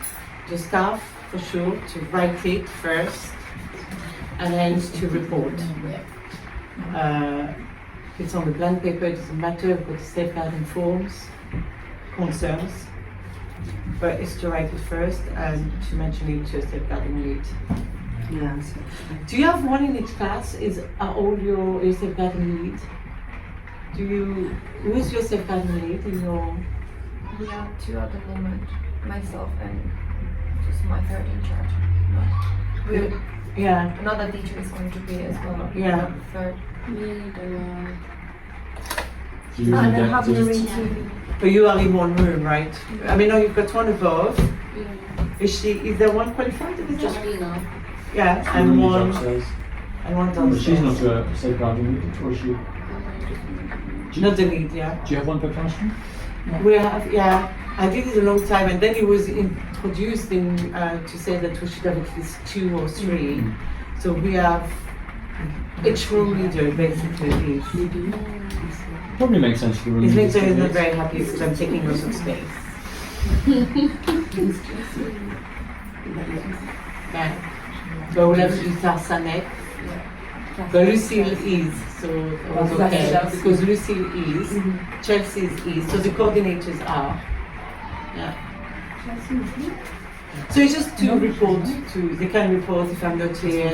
the staff for sure to write it first and then to report. It's on the blank paper, it doesn't matter, we've got the safeguarding forms, concerns. But it's to write it first and to mention it to a safeguarding lead. Yeah, so Do you have one in each class? Are all your safeguarding lead? Who is your safeguarding lead in your? We have 2 at the moment, myself and just my third in charge. But Yeah. another teacher is going to be as well. Yeah. Third. Do you And get I have to- Lorraine too. But you are in one room, right? I mean, no, you've got one above. Is there one qualified? Is Just there? Lena. Yeah, and Rooney's one upstairs. and one But she's downstairs. not a safeguarding lead, or is she? Not the lead, yeah. Do you have one per classroom? We have, yeah. I did it a long time, and then it was introduced in to say that we should have at least 2 or 3. So we have each room leader basically is. Probably makes sense for the room. His leaders leader to is do not it. very happy because I'm taking lots of space. Yeah. But we'll have Lisa Sanek. But Lucille is, so it was okay. Because Lucille is, Chelsea is, so the coordinators are. Yeah. So it's just to report to, they can report if I'm not here.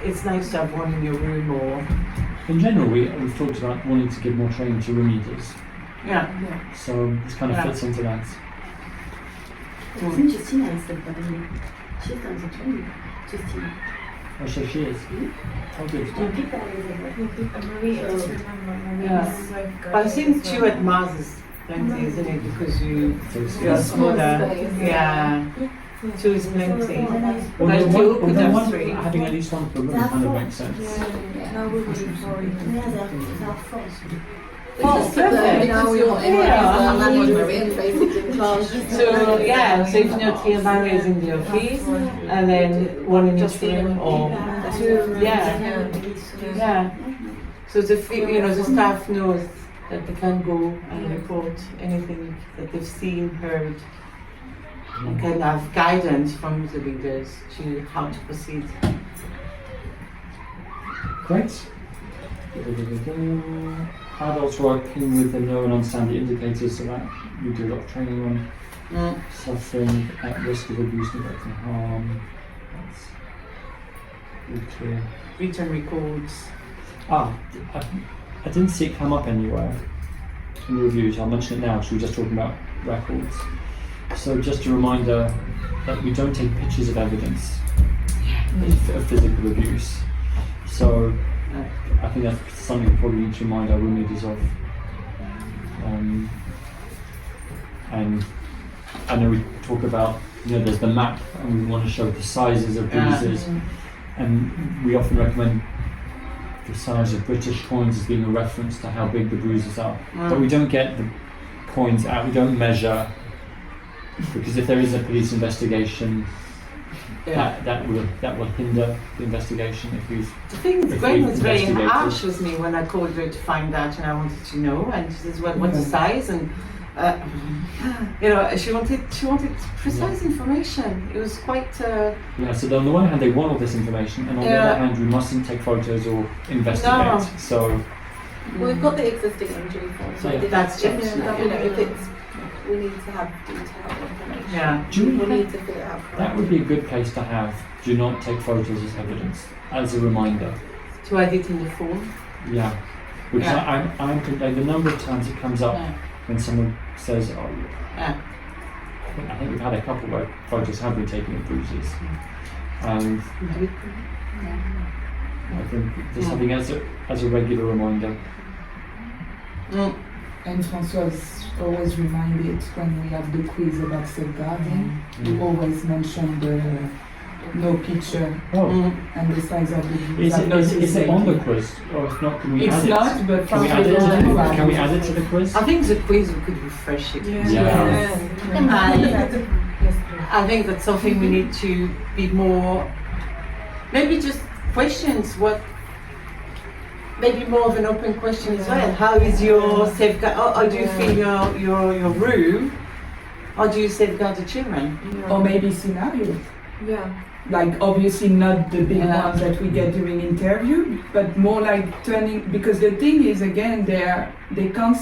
It's nice to have one in your room or. In general, we've talked about wanting to give more training to room leaders. Yeah. So this kind of Yeah. fits into that. I think Justina is safeguarding lead. She's done the training. Justina. Oh, so she is. Oh, good. You pick that as a Marie, I just remember Marie Yeah. is safeguarding But I think as 2 well. at Mars is plenty, isn't it? Because you're Yeah. smaller. space. Yeah. 2 is plenty. Well, But then still one, could then have one, 3. having at least one per room kind of makes sense. No, we will be sorry. Yeah, there are 4. Just put perfect. because you're in Yeah. and then you're in basically class. So yeah, so if not here, Maria is in the office, and then one in each room, or yeah, yeah. So the staff knows that they can go and report anything that they've seen, heard, and can have guidance from the leaders to how to proceed. Great. Adults working with the know and understand the indicators, so that we do a lot of training on suffering at risk of abuse, neglect and harm. That's really clear. Written records. I didn't see it come up anywhere in the reviews. I'll mention it now because we were just talking about records. So just a reminder that we don't take pictures of evidence of physical abuse. So I think that's something we probably need to remind our room leaders of. And I know we talk about, there's the map and we want to show the sizes of bruises. And we often recommend the size of British coins as being a reference to how big the bruises are. But we don't get the coins out, we don't measure, because if there is a police investigation, that will hinder the investigation if we've. The thing is, If Gwen we've was very investigated. harsh with me when I called her to find out, and I wanted to know, and she says, "Well, what's the size?" And she wanted precise information. It was quite. Yeah, so on the one hand they want all this information, and on the Yeah. other hand we mustn't take photos or investigate. No. So We've got the existing injury form, so Yeah. That's if just- we need to have detailed information. Yeah. do you We know, need to fill it out correctly. that would be a good place to have. Do not take photos as evidence, as a reminder. To add it in the form. Yeah, because Yeah. I'm like the number of times it comes up Yeah. when someone says, "Oh, Yeah. I think we've had a couple where photos have been taken of bruises," and I think just having as a regular reminder. Mm. And François always reminded when we have the quiz about safeguarding, we always mention the no picture Oh, and the size of the group. is it on the quiz? Or if not, can we It's add it? not, but Can we add it to the, can we add it to the quiz? I think the quiz we could refresh it. Yeah. And I think that's something we need to be more, maybe just questions, maybe more of an open question as well. How is your safeguard, how do you feel your room? How do you safeguard the children? Or maybe scenarios. Yeah. Like obviously not the big Yeah. ones that we get during interview, but more like turning, because the thing is again they can't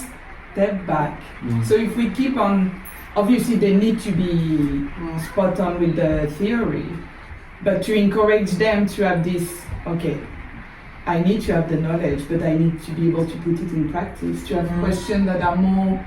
step back. Mm. So if we keep on, obviously they need to be spot on with the theory, but to encourage them to have this, okay, I need to have the knowledge, but I need to be able to put it in practice, to have questions that are more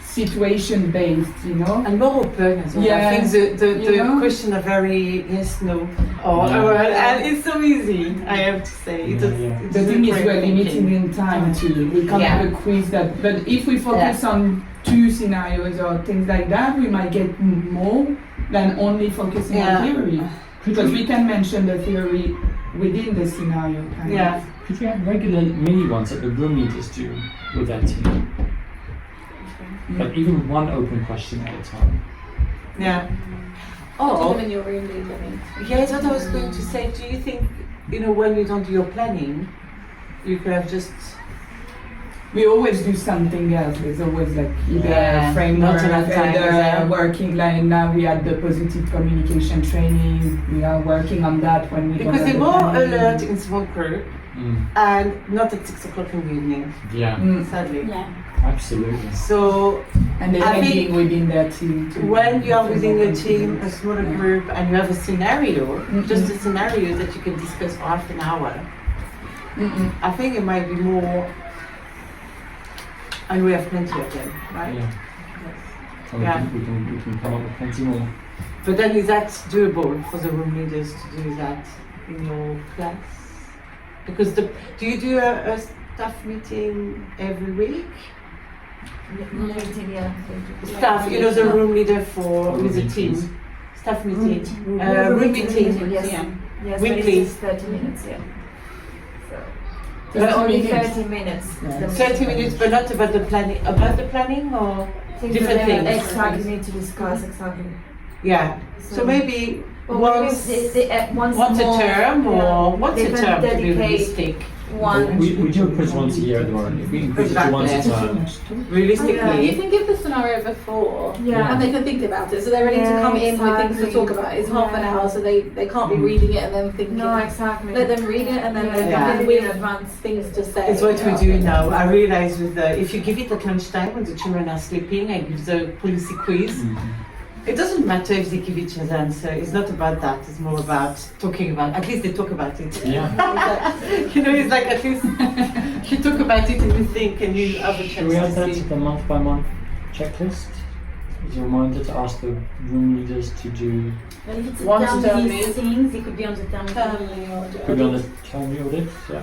situation based, you know? And more open as well. Yeah. I think the You know? questions are very yes, no, or Yeah. well, and it's so easy, I have to say. Yeah. The thing is we're limited in time too. We can't Yeah. have a quiz that, but if we focus on 2 scenarios or things like that, we might get more than only focusing Yeah. on theory. Because we can mention the theory within the scenario. Kind Yeah. of. Could you have regular mini ones that the room leaders do with their team? Like even one open question at a time. Yeah. Do Oh, them in your room, leave them in. yeah, that's what I was going to say. Do you think, when you don't do your planning, you could have just We always do something else. There's always like either Yeah, a framework, not enough time, either yeah. working like now we had the positive communication training. We are working on that when we don't because have they're the more planning. alert in small group and not at 6 o'clock in the evening, Yeah, sadly. Yeah. absolutely. So And they're I think being within their team too. when you are within a team, a smaller group, and you have a scenario, just a scenario that you can discuss for half an hour, I think it might be more, and we have plenty of them, right? Yeah. So Yeah. we can come up with plenty more. But then is that doable for the room leaders to do that in your class? Because do you do a staff meeting every week? Staff, the room leader with the team. Staff meeting. Room meeting. Yes. Yeah. Yes, Weekly. but it's 30 minutes, yeah. So, But it's only minutes. 30 minutes. Yeah. 30 minutes, but not about the planning. About the planning or Things different that they things. exactly need to discuss exactly. Yeah. So maybe Well, once once a more, term or what's they a can term to be dedicate realistic? one. We do a quiz once a year at the moment. If we increase it to once a term, Realistically. You can give the scenario before, Yeah. and they can think about it. So they're ready to Yeah, come in with things to exactly. talk about. It's half an Yeah. hour, so they can't be reading it and then thinking. No, exactly. Let them read it and then they Yeah. come in in with advance. things to say. It's what we do now. I realize if you give it at lunchtime when the children are sleeping, I give the policy quiz. It doesn't matter if they give each other answer. It's not about that. It's more about talking about. At least they talk about it. yeah. It's like at least you talk about it and you think and you have a Should we add chance that to to see. the month by month checklist? As a reminder to ask the room leaders to do. But if it's a Once term a term these is- things, it could be on the term. Could be on the term audit. Yeah.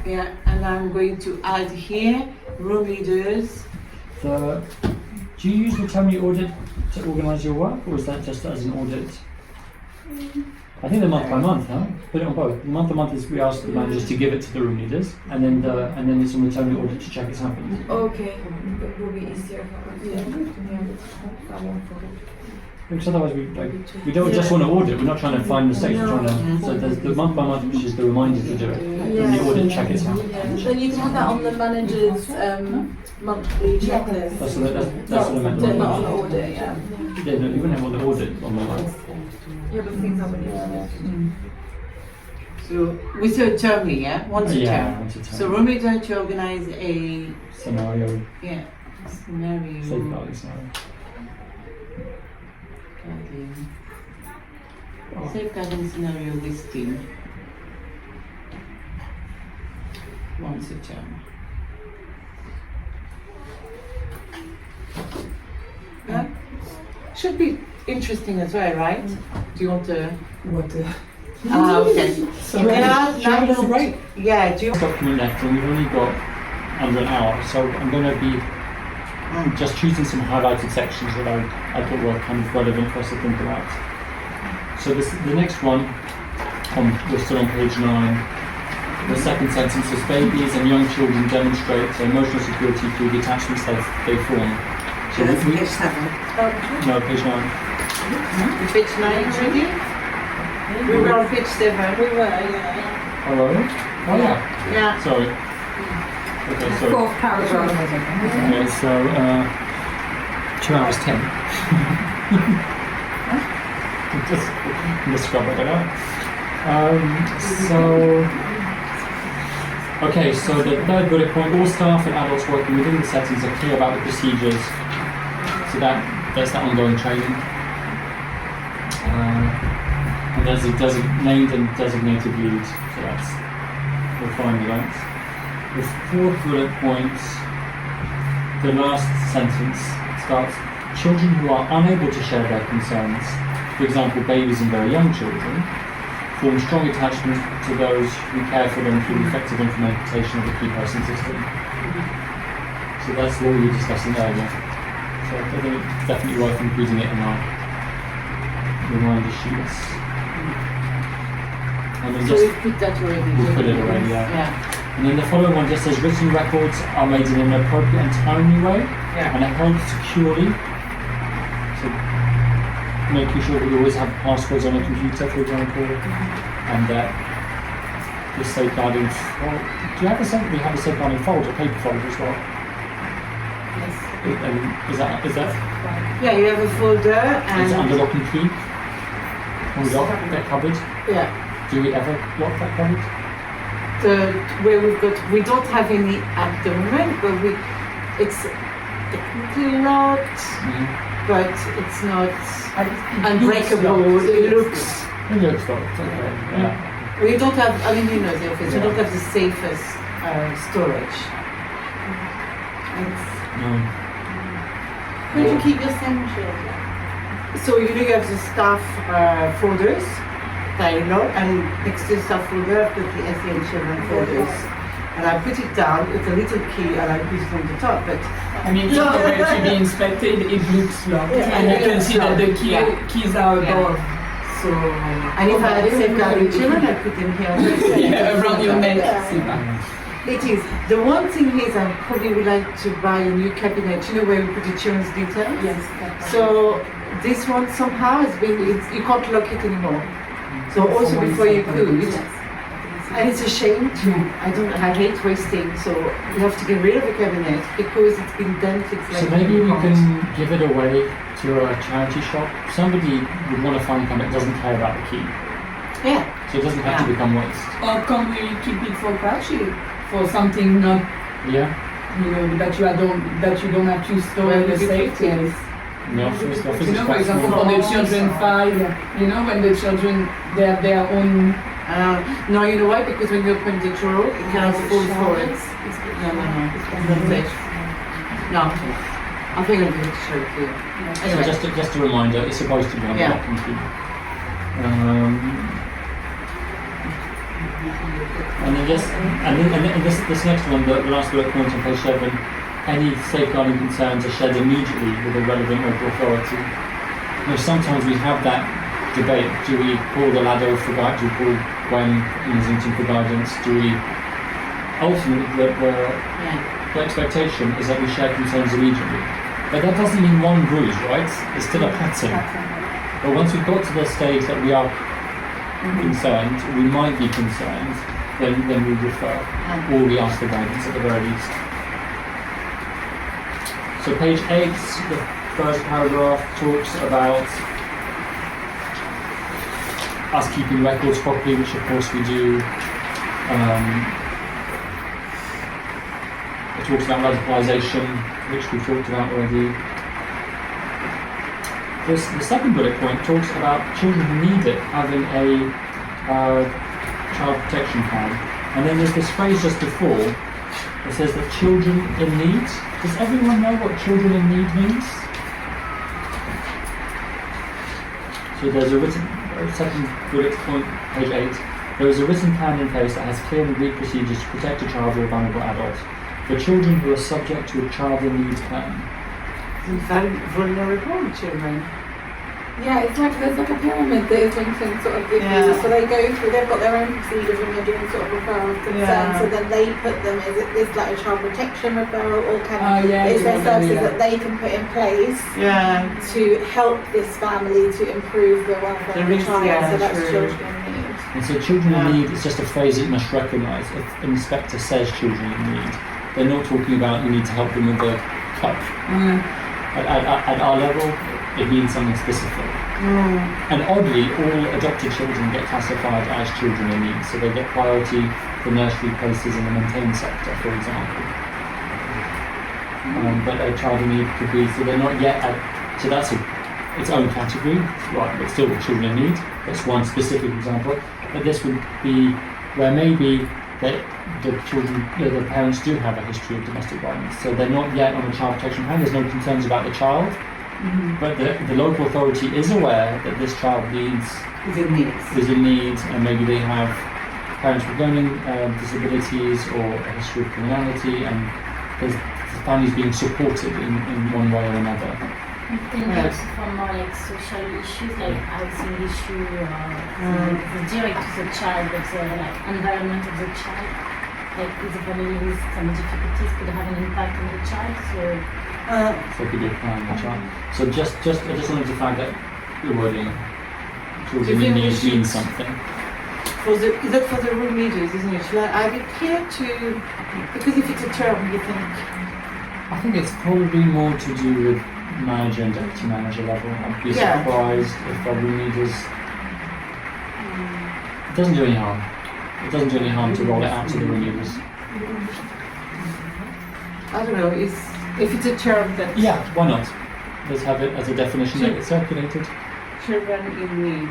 Yeah, and I'm going to add here room leaders. Do you use the termly audit to organise your work, or is that just as an audit? I think the month by month, no? Put it on both. The month to month is we ask the managers to give it to the room leaders, and then it's on the termly audit to check it's happened. Okay, that will be easier for us. Yeah. Because otherwise we don't just want to audit. We're not trying to find mistakes. We're trying to. So there's the month by month, which is the reminder to do it. Then the audit check it's happened. So you can have that on the manager's monthly checklist. That's what I meant. Not on the audit, yeah. Yeah, no, you wouldn't have all the audit on the line. Yeah, but things are really So with a termly, yeah, once a Yeah, term. once a term. So room leader to organize a Scenario, scenario. safeguarding scenario. Safeguarding scenario with team. Once a term. Yeah. Should be interesting as well, right? Do you want to? What? Okay. Sorry. Now Shall we have a break? Yeah. Do you? Document left, and we've only got under an hour, so I'm going to be just choosing some highlighted sections that I thought were kind of relevant for us to think about. So the next one, we're still on page 9. The second sentence says, babies and young children demonstrate emotional security through the attachments they form. So That's we, page 7. no, page 9. Page 9 already? We were on page 7. We were, yeah. Oh, are we? Oh, yeah. Yeah. Sorry. Okay, sorry. Fourth paragraph. Okay, so 2 hours 10. Just scrub that out. Okay, so the third bullet point: all staff and adults working within the settings are clear about the procedures. So there's that ongoing training. And there's a named and designated lead. So we'll find that. The fourth bullet point, the last sentence starts, children who are unable to share their concerns, for example babies and very young children, form strong attachment to those who care for them through the effective implementation of the key person system. So that's what we were discussing earlier. So I think it's definitely worth including it in our reminder sheets. And then So just, we put that already. we'll put it away, yeah. Yeah. And then the following one just says written records are made in an appropriate and timely way Yeah. and are held securely. So making sure that you always have passwords on a computer, for example, and that the safeguarding. Well, do you have we have a safeguarding folder, paper folder as well? Yes. And is that Yeah, you have a folder is it under and lock and key? When we lock that cupboard, yeah. do we ever lock that cupboard? Where we don't have any at the moment, but it's technically locked, but it's not unbreakable. It looks. It looks locked. Okay. Yeah. We don't have, I mean, you know, the office, we don't have the safest storage. No. Where do you keep your essentials? So you have the staff folders, that I lock, and next to the staff folder, I put the SEN children folders. And I put it down with a little key, and I put it on the top, but I mean, if you were to be inspected, it looks locked, and you can see that the keys are above. so, and if I had safeguarding children, I put them here. Yeah, around your neck. It is. The one thing is I probably would like to buy a new cabinet, you know, where we put the children's details? Yes. So this one somehow has been, you can't lock it anymore. So also before you could, and it's a shame too. I hate wasting, so you have to get rid of the cabinet because it's been dented. So maybe we can give it away to a charity shop. Somebody would want to find one that doesn't care about the key. Yeah. So it doesn't have to become waste. Or can we keep it for Kashi? For something not, Yeah? you know, that you don't have to store in the safety. In the office, the office You is know, for quite example, small. for the children 5, you know, when the children, they have their own. No, you know why? Because when you open the drawer, it cannot fall forward. No. It's not safe. No. I think I'll give it to Cherokee. So Anyway. just a reminder, it's supposed to be on the Yeah. lock and key. And then this next one, the last bullet point on page 7, any safeguarding concerns are shared immediately with the relevant local authority. You know, sometimes we have that debate. Do we call the ladder for guidance? Do we call Gwen in Islington for guidance? Do we? Ultimately, the expectation is that we share concerns immediately. But that doesn't mean one bruise, right? It's still a pattern. But once we've got to the stage that we are concerned, we might be concerned, then we refer, or we ask for guidance at the very least. So page 8, the first paragraph talks about us keeping records properly, which of course we do. It talks about radicalisation, which we've talked about already. The second bullet point talks about children who need it having a child protection plan. And then there's this phrase just before that says that children in need. Does everyone know what children in need means? So there's a second bullet point, page 8. There is a written plan in place that has clear and agreed procedures to protect a child or a vulnerable adult. for children who are subject to a child in need plan. Very vulnerable children. Yeah, it's like there's like a pyramid that is linking sort of with Yeah. you. So they go through, they've got their own procedures when they're doing sort of referral of concern. Yeah. So then they put them, is it this like a child protection referral or can is there yeah, services yeah. that they can put in place Yeah. to help this family to improve the welfare There of the is, child? yeah, So that's true. children in need. And so children Yeah. in need is just a phrase that you must recognise. If an inspector says children in need, they're not talking about you need to help them with a cup. At our level, it means something specific. And oddly, all adopted children get classified as children in need, so they get priority for nursery places in the maintained sector, for example. But a child in need could be, so they're not yet at, so that's its own category, right, but still children in need. That's one specific example. But this would be where maybe that the children, the parents do have a history of domestic violence, so they're not yet on a child protection plan, there's no concerns about the child. But the local authority is aware that this child is in need, and maybe they have parents with learning disabilities or a history of criminality, and the family's being supported in one way or another. It can be also for more like social issues, like housing issue, or the direct to the child, but the like environment of the child, like if the family with some difficulties could have an impact on the child. So it could be a plan on the child. So I just wanted to flag that the wording children in need means something. Is that for the room leaders, isn't it? Shall I add it here to, because if it's a term, you think, I think it's probably more to do with manager and deputy manager level. I'd be Yeah. surprised if our room leaders. It doesn't do any harm. It doesn't do any harm to roll it out to the room leaders. I don't know, if it's a term that Yeah, why not? Let's have it as a definition that gets circulated. children in need.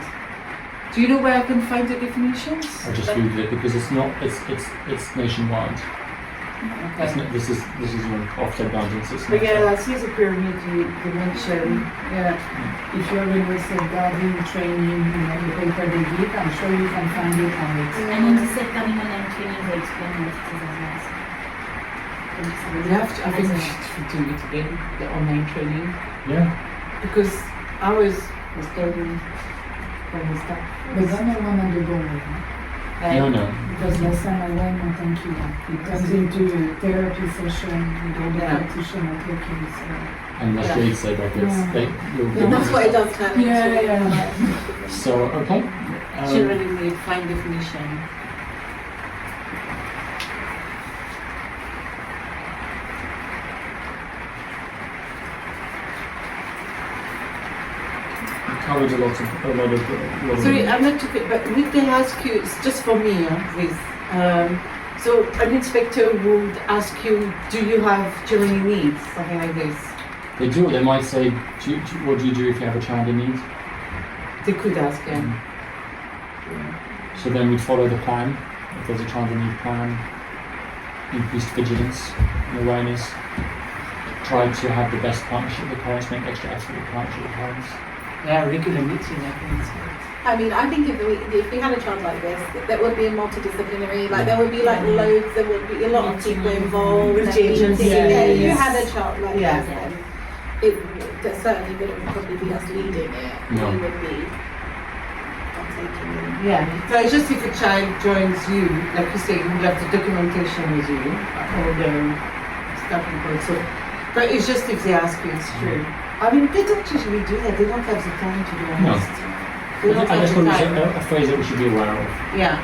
Do you know where I can find the definitions? I just googled it because it's not. It's nationwide. It's Okay. not, this is Ofsted guidance. It's But not, yeah, I see the pyramid you mentioned. Yeah. If you're in with safeguarding training, the paper they give, I'm sure you can find it on it. And in the safeguarding online training, they explain what it is as well. We have to, I think we should do it again, the online training, Yeah. because ours was done when we started. But then I want to go with No. because last time I went, no thank you. It turns into a therapy session with all the Yeah. practitioners talking. So. And as Yeah. Jade said, like it's Yeah. And that's what it does turn into. Yeah. So okay. Children in need, find definition. Covered a lot of. Sorry, I'm not talking, but would they ask you, it's just for me, so an inspector would ask you, do you have children in need? Something like this. They do. They might say, "What do you do if you have a child in need?" They could ask him. So then we'd follow the plan. If there's a child in need plan, increased vigilance and awareness. Try to have the best partnership with parents. Make extra effort with partnership with parents. Yeah, regular meeting, I think. I mean, I think if we had a child like this, there would be a multidisciplinary, like there would be like loads, there would be a lot of people involved. With and the agency, everything. Yeah, if you yes. had a child like Yeah. this, then it there certainly wouldn't probably be us leading it. No. We would be taking it. Yeah, so it's just if a child joins you, like you say, you will have the documentation with you, or the starting point. So, but it's just if they ask you, it's true. I mean, they don't usually do that. They don't have the time to be honest. They don't I have just the thought it time. was a phrase that we should be aware of. Yeah,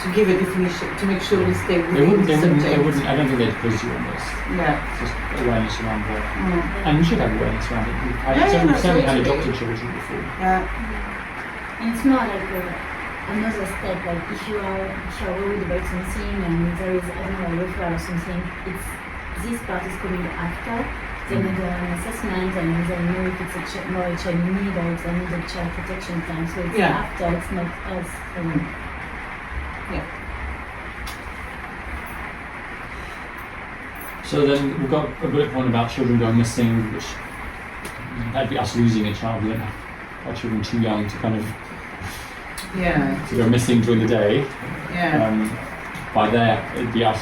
to give a definition, to make sure we stay They within wouldn't. the They wouldn't. subject. They wouldn't. I don't think they'd quiz you on this. Yeah. Just awareness around the. Mm. And we should have awareness around it. We've had, Yeah, certainly, no, certainly had totally. adopted children before. Yeah. And it's more like another step, like if you are worried about something and there is, I don't know, a referral or something, it's this part is coming after. They need an assessment and they know if it's more a child in need or if they need a child protection plan. So it's Yeah. after, it's not as So then we've got a bullet point about children going missing, which that'd be us losing a child. We don't have our children too young to kind of Yeah. to go missing during the day. Yeah. by there, it'd be us.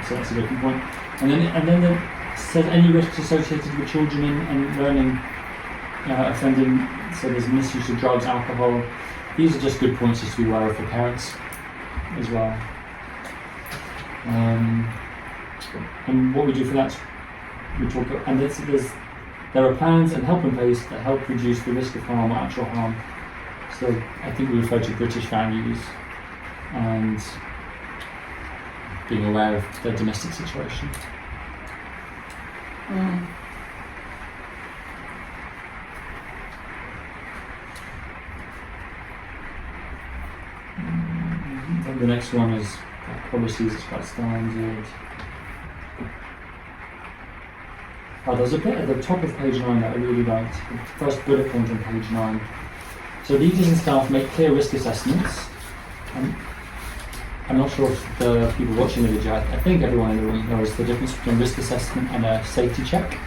So that's a different point. And then it says any risks associated with children and learning, offending. So there's misuse of drugs, alcohol. These are just good points just to be aware of for parents as well. And what we do for that, we talk, and there are plans and help in place that help reduce the risk of harm or actual harm. So I think we refer to British values and being aware of their domestic situation. Then the next one is policies. It's quite standard. There's a bit at the top of page 9 that I really liked. The first bullet point on page 9. So leaders and staff make clear risk assessments. I'm not sure if the people watching the video, I think everyone in the room knows the difference between risk assessment and a safety check.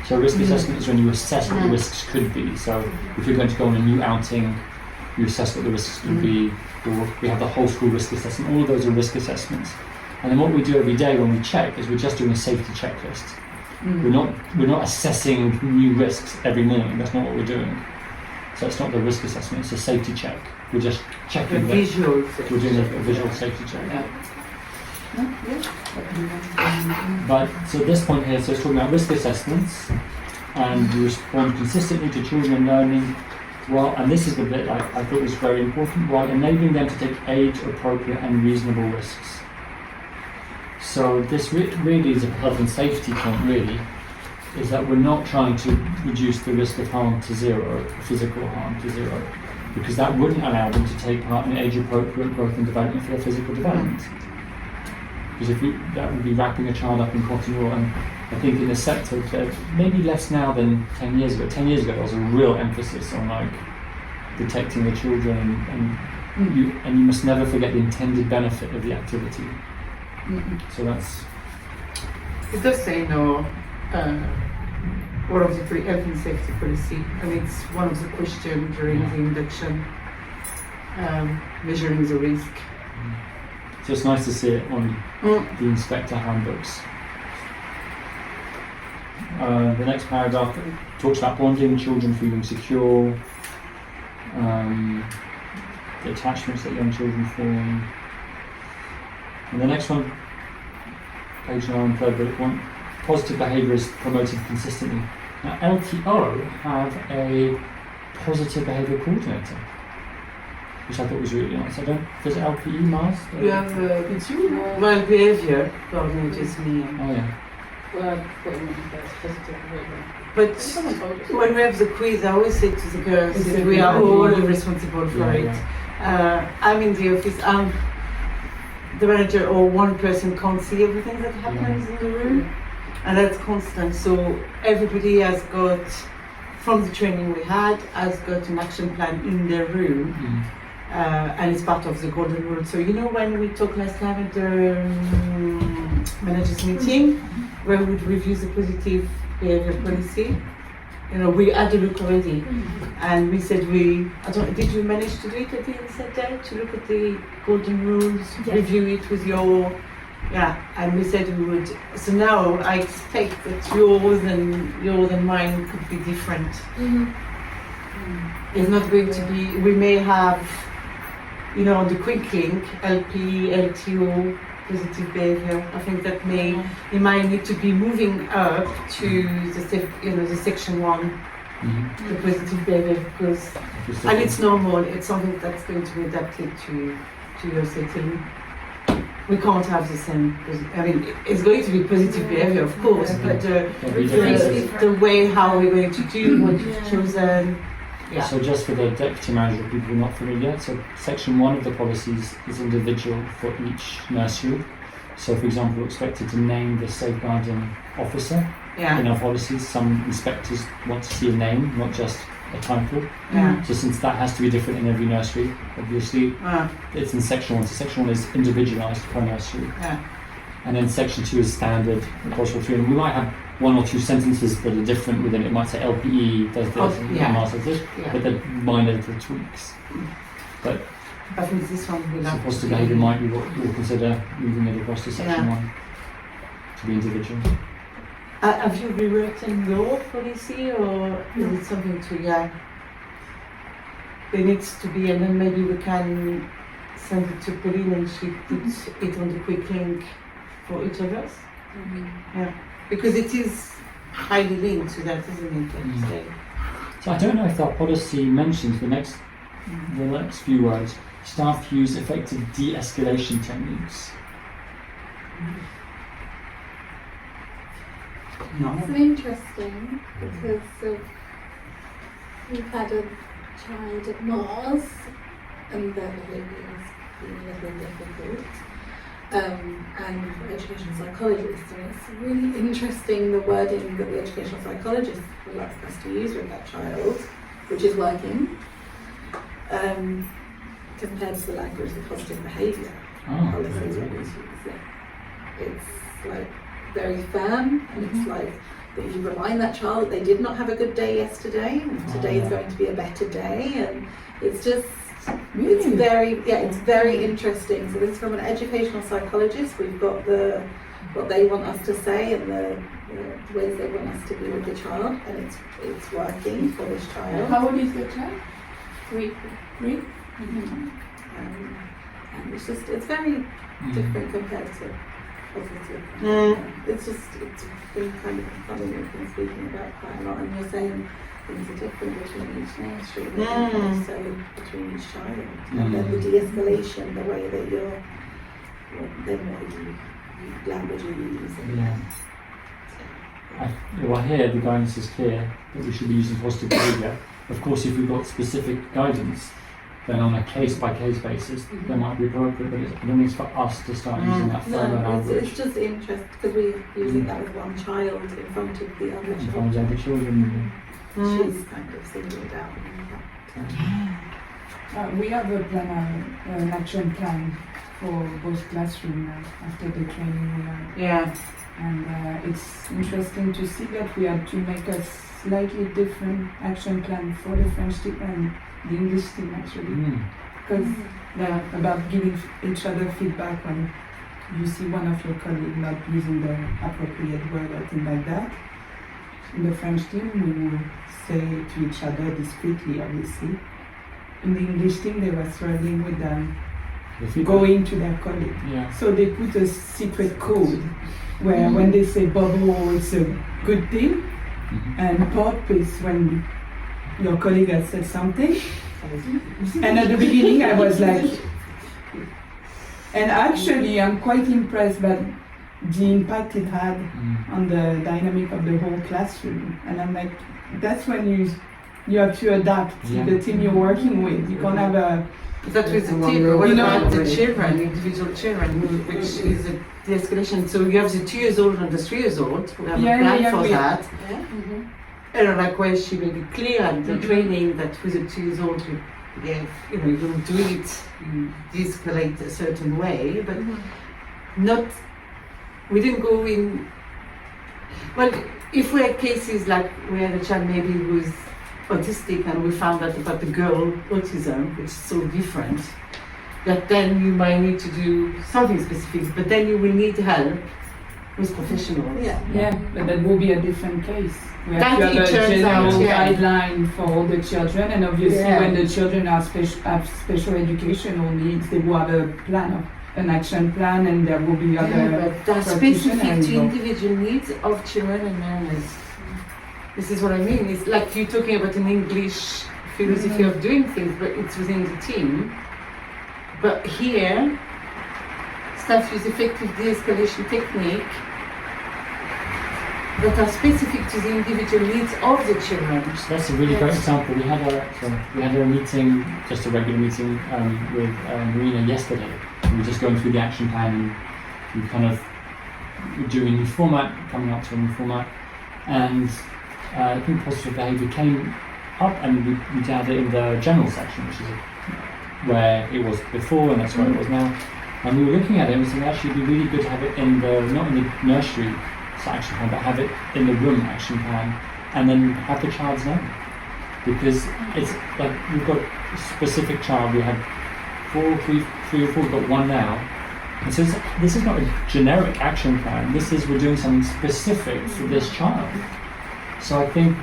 So risk assessment is when you assess what the risks could be. So if you're going to go on a new outing, you assess what the risks could be. Or we have the whole school risk assessment. All of those are risk assessments. And then what we do every day when we check is we're just doing a safety checklist. We're not assessing new risks every morning. That's not what we're doing. So it's not the risk assessment, it's a safety check. We're just checking that we're doing a visual safety check. But so this point here, so it's talking about risk assessments and you respond consistently to children and learning, and this is the bit I thought was very important, while enabling them to take age appropriate and reasonable risks. So this really is a health and safety point, really, is that we're not trying to reduce the risk of harm to zero, physical harm to zero, because that wouldn't allow them to take part in age-appropriate growth and development for their physical development. Because that would be wrapping a child up in cotton wool, and I think in the sector, maybe less now than 10 years ago. 10 years ago there was a real emphasis on protecting the children, and you must never forget the intended benefit of the activity. So that's... It does say what of the three health and safety policy, and it's one of the questions during the induction, measuring the risk. So it's nice to see it on the inspector handbooks. The next paragraph talks about bonding, children feeling secure, the attachments that young children form. And the next one, page 9, third bullet point, positive behaviour is promoted consistently. Now LTO have a positive behaviour coordinator, which I thought was really nice. Does LPE, Mars? You have well behaviour coordinators me. Oh yeah. Well, positive behaviour. But when we have the quiz, I always say to the girls that we are all responsible for it. I'm in the office. The manager or one person can't see everything that happens in the room, and that's constant. So everybody has got, from the training we had, has got an action plan in their room, and it's part of the golden rule. So when we talked last time at the managers meeting, where we would review the positive behavior policy, we had a look already, and we said did you manage to do it at the end of day, to look at the golden rules, review it with your, and we said we would. So now I expect that yours and mine could be different. It's not going to be, we may have, on the quick link, LP, LTO, positive behavior. I think that it might need to be moving up to the section 1, the positive behavior, because and it's normal. It's something that's going to be adapted to your setting. We can't have the same. It's going to be positive behavior, of course, but the way how we're going to do what you've chosen. Yeah. So just for the deputy manager, people who are not familiar, so section 1 of the policies is individual for each nursery. So for example, we're expected to name the safeguarding officer in our policies. Some inspectors want to see a name, not just a title. So since that has to be different in every nursery, obviously it's in section 1. So section 1 is individualised per nursery. And then section 2 is standard across all 3. And we might have 1 or 2 sentences that are different within it. It might say LPE does this and Mars does this, but they're minor little tweaks. But I think this one will So have positive to be- behaviour might be what we'll consider moving it across to section Yeah. 1 to be individual. Have you rewritten your policy or is it something to, there needs to be, and then maybe we can send it to Pauline and she puts it on the quick link for each of us? Because it is highly linked to that, isn't it? Like you say? So I don't know if that policy mentions the next few words. Staff use effective de-escalation techniques. No. It's interesting because we've had a child at Mars and their behaviour has been a little difficult. And educational psychologists, and it's really interesting the wording that the educational psychologist would like us to use with that child, which is working, compared to the language of positive behaviour policies we use. It's like very firm, and it's like that you remind that child that they did not have a good day yesterday, and today is going to be a better day, and it's just. It's very interesting. So this is from an educational psychologist. We've got what they want us to say and the ways they want us to be with the child, and it's working for this child. How old is the child? 3. 3? And it's very different compared to positive. It's been kind of funny we've been speaking about quite a lot, and you're saying things are different between each nursery, but also between each child. And then the de-escalation, the way that you're, language you use. Well, here the guidance is clear that we should be using positive behaviour. Of course, if we've got specific guidance, then on a case-by-case basis, they might be appropriate, but I don't think it's for us to start using that further No, language it's just interesting because we're using that with one child in front of the other in front child. of other children. She's kind of singled out. We have a plan, an action plan for both classrooms after the training we had. Yeah. And it's interesting to see that we had to make a slightly different action plan for the French team and the English team actually. Because about giving each other feedback when you see one of your colleagues not using the appropriate word or thing like that. In the French team, we will say to each other discreetly, obviously. In the English team, they were struggling with them going to their colleague. Yeah. So they put a secret code where when they say bubble, it's a good thing, and pop is when your colleague has said something. And at the beginning, I was like, and actually, I'm quite impressed by the impact it had on the dynamic of the whole classroom. And I'm like, that's when you have to adapt to the team you're working with. You can't have a That was the tip. What about the children, individual children, which is a de-escalation? So you have the 2 years old and the 3 years old. We have a plan for that. And likewise, she will be clear at the training that with the 2 years old, you don't do it, you de-escalate a certain way, but not. We didn't go in. Well, if we had cases like we had a child maybe who was autistic and we found out about the girl autism, which is so different, that then you might need to do something specific, but then you will need help with professionals. Yeah, but that will be a different case. We have That to have it a turns general out, guideline for all the children, and obviously when the children have special educational needs, they will have a plan, an action plan, and there will be other But that's specific to individual needs of children and learners. This is what I mean. It's like you're talking about an English philosophy of doing things, but it's within the team. But here, staff use effective de-escalation technique that are specific to the individual needs of the children. So that's a really great example. We had a meeting, just a regular meeting with Marina yesterday. We were just going through the action plan, and we kind of were doing a new format, coming up to a new format, and I think positive behaviour came up, and we had it in the general section, which is where it was before, and that's where it was now. And we were looking at it and we said, actually, it'd be really good to have it in the, not in the nursery action plan, but have it in the room action plan, and then have the child's name. Because it's like, we've got a specific child, we had three or four, we've got one now. And so this is not a generic action plan. This is we're doing something specific for this child. So I think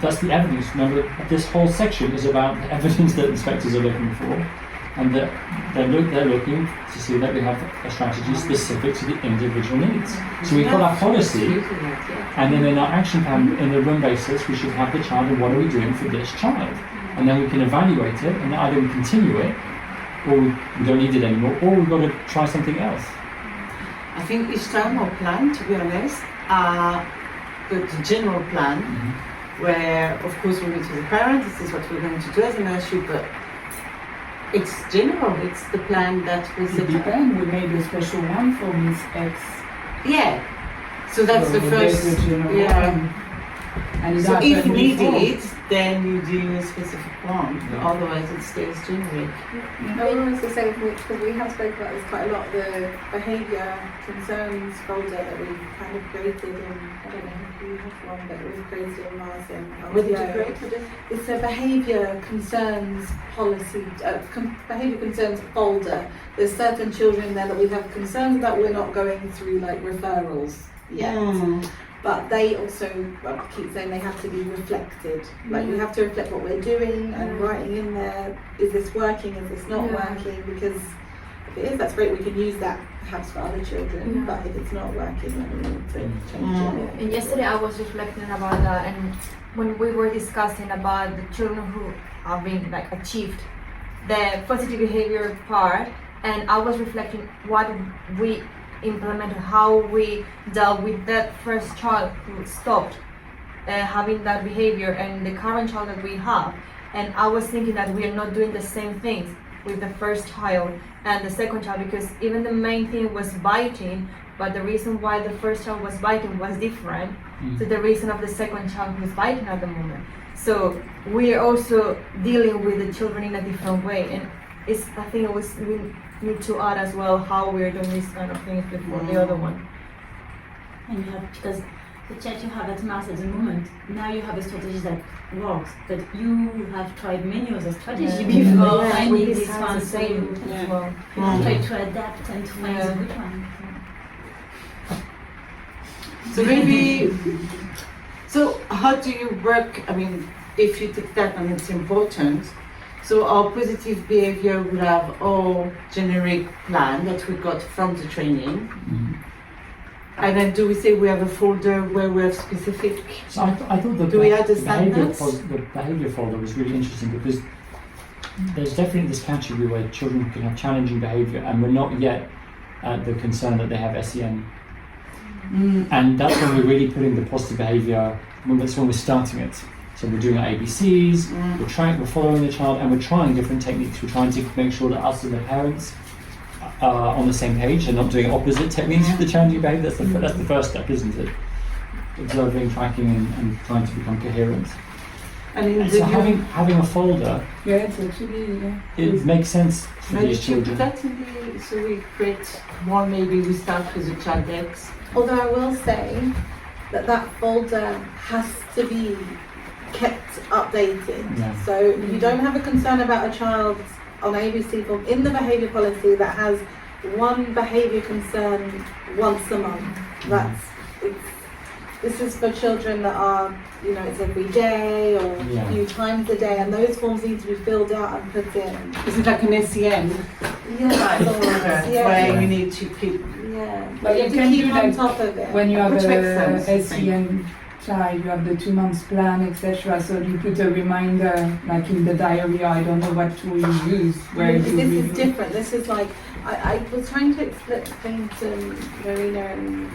that's the evidence. Remember, this whole section is about the evidence that inspectors are looking for, and that they're looking to see that we have a strategy specific to the individual needs. So we've got our policy, and then in our action plan, in the room basis, we should have the child and what are we doing for this child, and then we can evaluate it, and either we continue it, or we don't need it anymore, or we've got to try something else. I think each time our plan, to be honest, the general plan, where of course we meet with the parents, this is what we're going to do as a nursery, but it's general, it's the plan that we It set up. depends. We made a special one for Miss X. Yeah. So that's the there's first, the general yeah. one. And it So if happened before. needed, then you do a specific one, otherwise it stays generic. I would also say, because we have spoken about this quite a lot, the behaviour concerns folder that we've kind of created in, I don't know if you have one, but we've created in Mars and What did you LTO. create? It's a behaviour concerns policy, behaviour concerns folder. There's certain children there that we have concerns about. We're not going through like referrals yet. But they also keep saying they have to be reflected. Like we have to reflect what we're doing and writing in there, is this working, is this not working? Because if it is, that's great, we can use that perhaps for other children, but if it's not working, then we need to change it. And yesterday I was reflecting about that, and when we were discussing about the children who have been like achieved the positive behavior part, and I was reflecting what we implemented, how we dealt with that first child who stopped having that behavior and the current child that we have. And I was thinking that we are not doing the same things with the first child and the second child, because even the main thing was biting, but the reason why the first child was biting was different to the reason of the second child who was biting at the moment. So we are also dealing with the children in a different way, and it's, I think we need to add as well how we're doing these kind of things before the other one. And you have, because the church you have at Mars at the moment, now you have a strategy that works, but you have tried many other strategies before finding this one, so you as well. try to adapt and to find the good one. So maybe, so how do you work, I mean, if you take that and it's important, so our positive behavior will have our generic plan that we got from the training. And then do we say we have a folder where we have specific? So I thought the Do we understand the behaviour folder was really interesting, because there's definitely this category where children can have challenging behaviour, and we're not yet at the concern that they have SEN. And that's when we're really putting the positive behaviour, that's when we're starting it. So we're doing our ABCs, we're following the child, and we're trying different techniques. We're trying to make sure that us and the parents are on the same page and not doing opposite techniques for the challenging behaviour. That's the first step, isn't it? Observing, tracking, and trying to become coherent. And in And the so having a folder, Yeah, it's actually, it makes sense for maybe these should put children. that in the, so we create one, maybe we start with the child X. Although I will say that that folder has to be kept updated. Yeah. So you don't have a concern about a child on ABC form in the behaviour policy that has one behaviour concern once a month. This is for children that are, it's every day or a few times a day, and those forms need to be filled out and put in. Is it like an SEN? Where you need to keep. But you to can keep do on like top of it. when you have Which makes a sense. SEN child, you have the 2 months plan, etc. So you put a reminder, like in the diary. I don't know what tool you use. Where you This review. is different. This is like, I was trying to explain to Marina and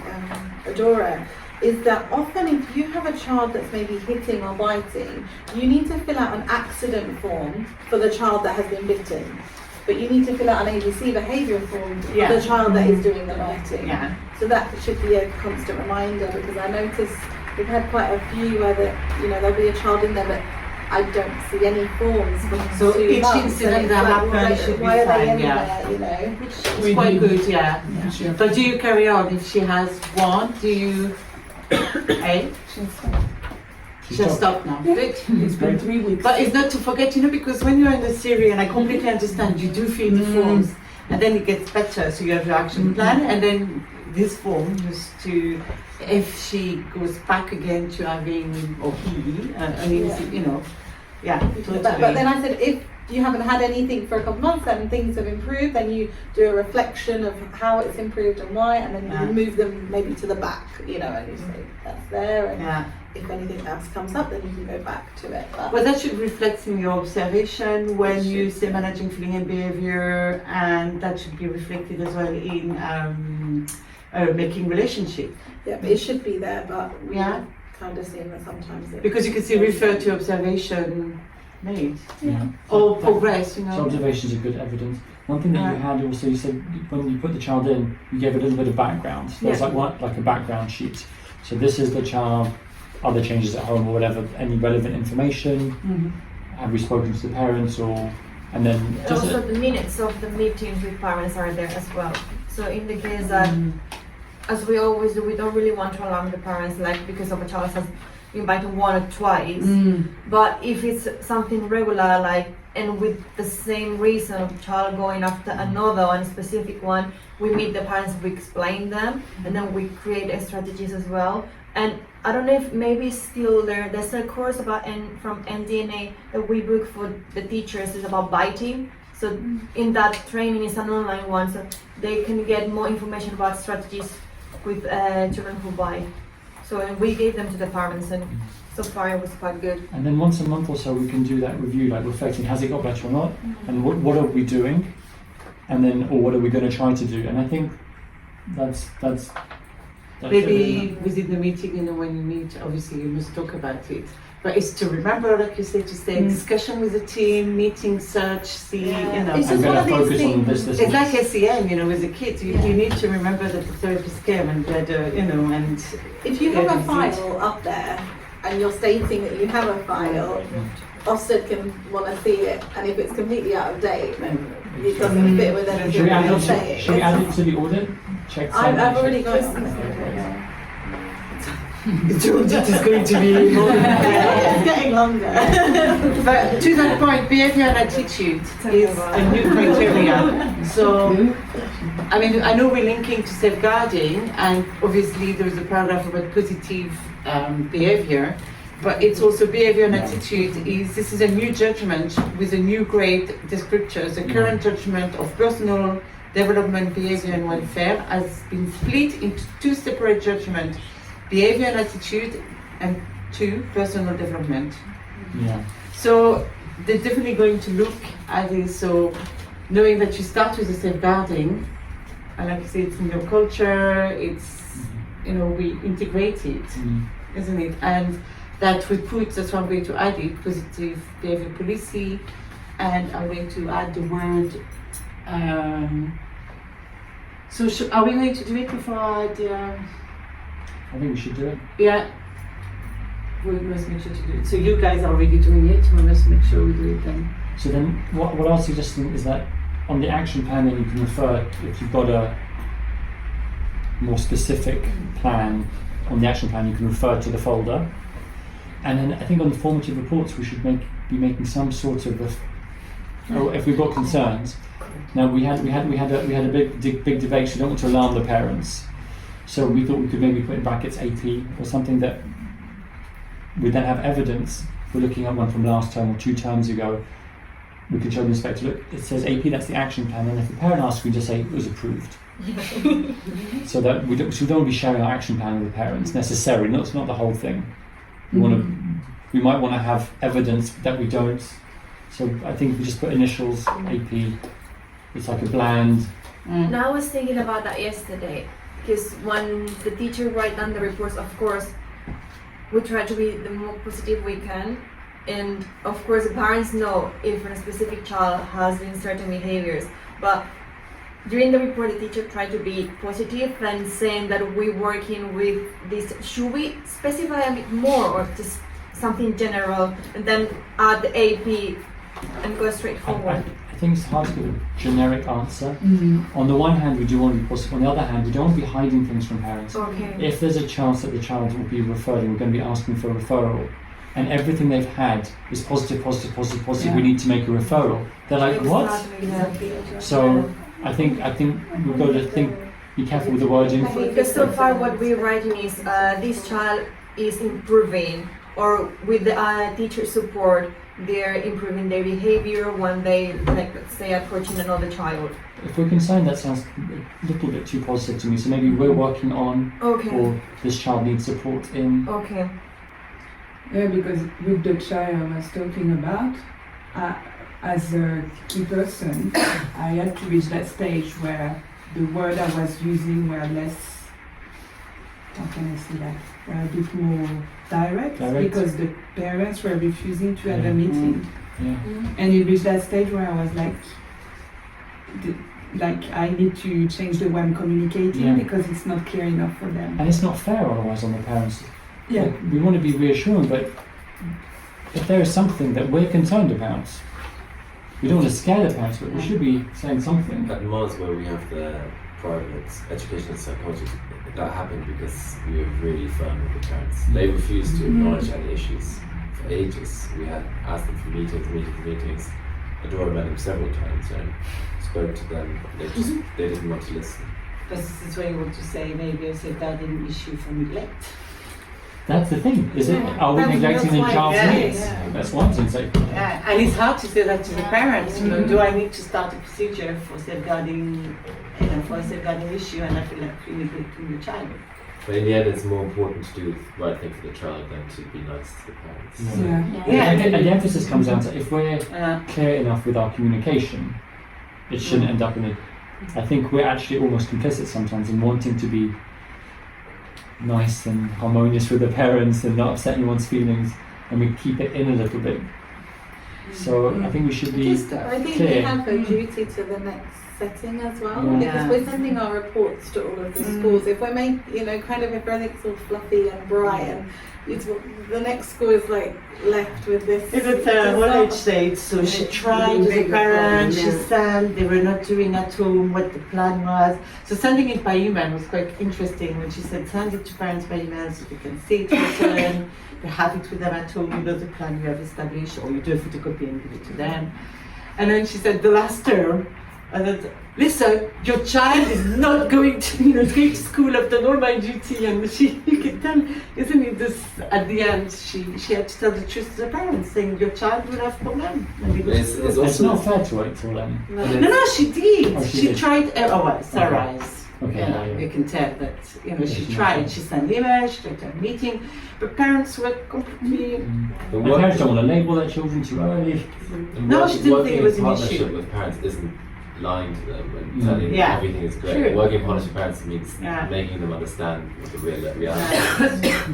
Adora, is that often if you have a child that's maybe hitting or biting, you need to fill out an accident form for the child that has been bitten. But you need to fill out an ABC behaviour form for the child that is doing the biting. Yeah. So that should be a constant reminder, because I noticed we've had quite a few where there'll be a child in there, but I don't see any forms for So 2 each months. incident And that it's like, happens should be why are they fine, in yeah. there, Which is quite good, yeah. But do you carry on if she has one? Do you? She's She'll stopped. stop now. Yeah. Good. It's been 3 weeks. But it's not to forget, because when you're in the Syria, and I completely understand, you do fill the forms, and then it gets better. So you have your action plan, and then this form just to, if she goes back again to having, or he, totally. But then I said, if you haven't had anything for a couple of months and things have improved, then you do a reflection of how it's improved and why, and then you move them maybe to the back, and you say that's there, and if anything else comes up, then you can go back to it. But that should reflect in your observation when you say managing feeling and behavior, and that should be reflected as well in making relationship. Yeah, but it should be there, but we Yeah. kind of seeing that sometimes it, Because you can see refer to observation made Yeah. or progress, So observations are good evidence. One thing that you had also, you said when you put the child in, you gave a little bit of background. So there's like a background sheet. So this is the child, other changes at home or whatever, any relevant information. Have we spoken to the parents and then just Also, the minutes of the meetings with parents are there as well. So in the case that, as we always do, we don't really want to alarm the parents, like because of a child has been biting one or twice. But if it's something regular, like, and with the same reason of child going after another one specific one, we meet the parents, we explain them, and then we create strategies as well. And I don't know if maybe still there's a course about from NDNA that we book for the teachers is about biting. So in that training is an online one, so they can get more information about strategies with children who bite. So and we gave them to the parents, and so far it was quite good. And then once a month or so we can do that review, like reflecting, has it got better or not? And what are we doing? And then, or what are we going to try to do? And I think that's maybe within the meeting, when you meet, obviously you must talk about it. But it's to remember, like you said, to stay in discussion with the team, meeting, search, see, It's I'm just one going of to these focus on things. this. It's like SEN, with the kids. You need to remember that the therapist came and read, and If you have Yeah, a visit. file up there and you're stating that you have a file, Ofsted can want to see it, and if it's completely out of date, then it doesn't fit with anything Should we that add you're it? saying. Should we add it to the audit? Check. I've already got it. George, it is going to be more It's getting longer. But to that point, behavior and attitude is a new criteria. So, I know we're linking to safeguarding, and obviously there's a paragraph about positive behavior, but it's also behavior and attitude. This is a new judgment with a new grade descriptors. The current judgment of personal development, behavior and welfare has been split into two separate judgments. Behavior and attitude, and 2, personal development. Yeah. So they're definitely going to look at this. So knowing that you start with the safeguarding, and like I say, it's in your culture, it's, we integrate it, isn't it? And that we put, that's why I'm going to add it, positive behavior policy, and I'm going to add the word, so are we going to do it before I add I think we should do it. Yeah, we must make sure to do it. So you guys are already doing it, we must make sure we do it then. So then, what I was suggesting is that on the action plan, then you can refer, if you've got a more specific plan on the action plan, you can refer to the folder. And then I think on the formative reports, we should be making some sort of, if we've got concerns. Now we had a big debate. So we don't want to alarm the parents. So we thought we could maybe put in brackets AP or something that we then have evidence. If we're looking at one from last term or 2 terms ago, we can show the inspector, look, it says AP, that's the action plan, and if the parent asks, we just say it was approved. So that we don't be sharing our action plan with the parents necessarily, not the whole thing. We might want to have evidence that we don't. So I think we just put initials, AP, it's like a bland. Now I was thinking about that yesterday, because when the teacher write down the reports, of course, we try to be the more positive we can. And of course, the parents know if a specific child has been certain behaviors. But during the report, the teacher tried to be positive and saying that we're working with this. Should we specify a bit more, or just something general, and then add the AP and go straight forward? I think it's hard to give a generic answer. On the one hand, we do want to be positive. On the other hand, we don't want to be hiding things from parents. Okay. If there's a chance that the child will be referred, and we're going to be asking for a referral, and everything they've had is positive, positive, positive, positive. Yeah. We need to make a referral. They're like, what? Exactly. So I think we've got to be careful with the wording. Because so far what we're writing is this child is improving, or with the teacher support, they're improving their behavior when they, like, let's say, approaching another child. If we can sign, that sounds a little bit too positive to me. So maybe we're working on, Okay. or this child needs support in. Okay. Yeah, because with the child I was talking about, as a key person, I had to reach that stage where the word I was using were less, how can I say that, were a bit more direct. Because the parents were refusing to have a meeting. Yeah. And it reached that stage where I was like, I need to change the way I'm communicating Yeah. because it's not clear enough for them. And it's not fair otherwise on the parents. Yeah. Like, we want to be reassuring, but if there is something that we're concerned about, we don't want to scare the parents, but we should be saying something. At Mars, where we have the private educational psychologist, that happened because we were really firm with the parents. They refused to acknowledge any issues for ages. We had asked them for meetings. Adora met them several times and spoke to them. They didn't want to listen. But this is where you want to say maybe a safeguarding issue for neglect. That's the thing. Is it? Are we That's neglecting the why- child's yeah, needs? yeah. That's one thing. So, Yeah, and it's hard to say that to the parents. You know, do I need to start a procedure for safeguarding, for a safeguarding issue, and I feel like we're neglecting the child. But in the end, it's more important to do the right thing for the child than to be nice to the parents. Yeah. Yeah. And the emphasis comes down to if we're Yeah. clear enough with our communication, it shouldn't end up in a. I think we're actually almost complicit sometimes in wanting to be nice and harmonious with the parents and not upset anyone's feelings, and we keep it in a little bit. So I think we should be I think we clear. have a duty to the next setting as well, Yeah. because we're sending our reports to all of the schools. If we're if everything's all fluffy and bright, and the next school is like left with this. Is it what age stage? So she tried with the parents, she sent, they were not doing at home what the plan was. So sending it by email was quite interesting when she said send it to parents by email so they can see it written, they have it with them at home, you know the plan you have established, or you do a photocopy and give it to them. And then she said the last term, and then, listen, your child is not going to, going to school after normal duty, and you can tell, isn't it? This at the end, she had to tell the truth to the parents, saying your child will have problem when they go to It's school. It's also not fair to wait till then. No, she did. Oh, she she did. tried. Sarah's. Okay, Yeah, yeah. you can tell that she she tried. knows. She sent emails. She tried to have a meeting, but parents were completely. the And parents don't want to label their children too early. No, she didn't think it was working an in partnership issue. with parents isn't lying to them and Mm. telling them Yeah. everything is great. True. Working in partnership with parents means Yeah. making them understand what the reality is.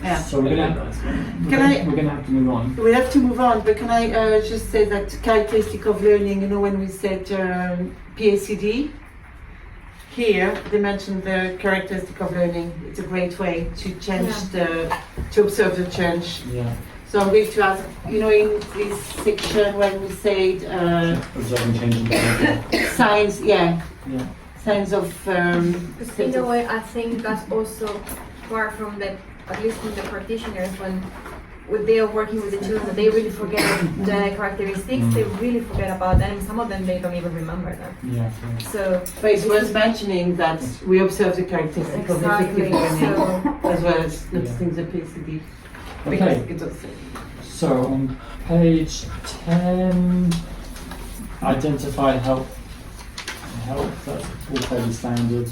Yeah. So we're gonna Nice one. we're gonna have to move on. We have to move on, but can I just say that characteristic of learning, when we said PACD, here they mentioned the characteristic of learning. It's a great way to change to observe the change. Yeah. So I'm going to ask, in this section when we said Observing changing behavior. signs, Yeah. signs of Because in a way, I think that's also far from the, at least from the practitioners, when they are working with the children, they really forget the characteristics, they really forget about them, and some of them they don't even remember them. Yeah. So, But it's worth mentioning that we observe the characteristic of exactly, effective learning so, as well as Yeah. noticing the PACD. Okay. Because it does say. So on page 10, identify help. Help, that's all fairly standard.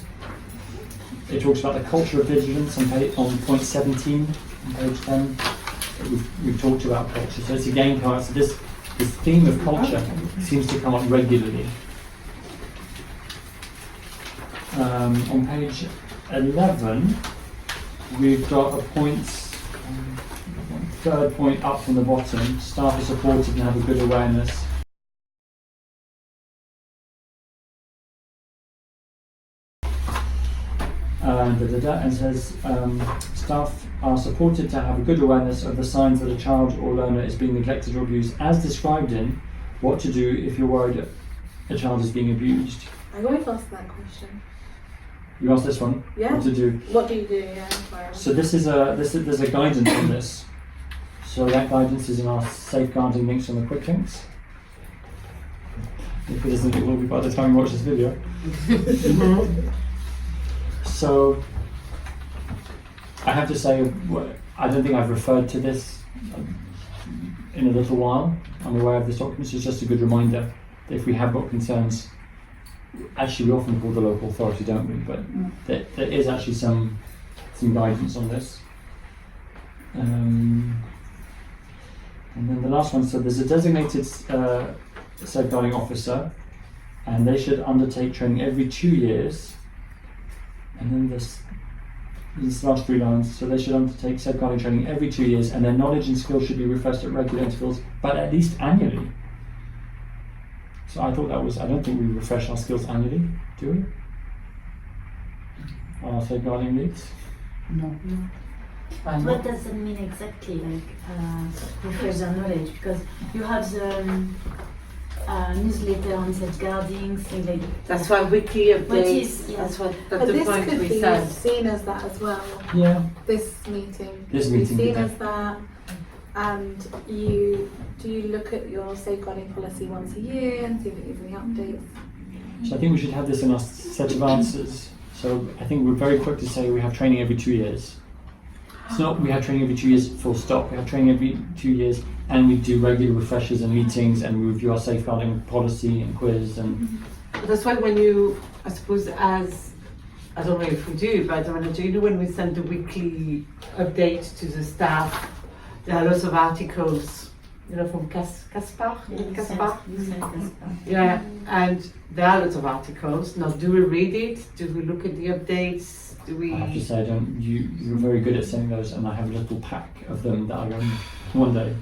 It talks about the culture of vigilance on point 17 on page 10. We've talked about culture, so it's again part. So this theme of culture seems to come up regularly. On page 11, we've got a point. Third point up from the bottom, staff are supported and have a good awareness. And says staff are supported to have a good awareness of the signs that a child or learner is being neglected or abused, as described in what to do if you're worried a child is being abused. I always ask that question. You asked this one. Yeah. What to do. What do you do? Yeah. Fire. So there's a guidance on this. So that guidance is in our safeguarding links on the quick links. If it isn't, it will be by the time you watch this video. So I have to say, I don't think I've referred to this in a little while. I'm aware of this document, so it's just a good reminder that if we have got concerns, actually we often call the local authority, don't we? But there is actually some guidance on this. And then the last one, so there's a designated safeguarding officer, and they should undertake training every 2 years. And then these last 3 lines, so they should undertake safeguarding training every 2 years, and their knowledge and skills should be refreshed at regular intervals, but at least annually. So I thought that was, I don't think we refresh our skills annually, do we? Our safeguarding leads? No. What does that mean exactly, like refresh their knowledge? Because you have the newsletter on safeguarding, things like that. That's why weekly updates. Yes. That's But the this point could we be said. seen as that as well. Yeah. This meeting This could be meeting, seen yeah. as that. And do you look at your safeguarding policy once a year and see if it gives any updates? So I think we should have this in our set of answers. So I think we're very quick to say we have training every 2 years. It's not we have training every 2 years full stop. We have training every 2 years, and we do regular refreshers and meetings, and we review our safeguarding policy and quiz and. That's why when you, I suppose, as I don't know if we do, but when we send the weekly update to the staff, there are lots of articles, from Caspar. Yeah, and there are lots of articles. Now, do we read it? Do we look at the updates? Do we? I have to say, I don't. You're very good at sending those, and I have a little pack of them that I got one day.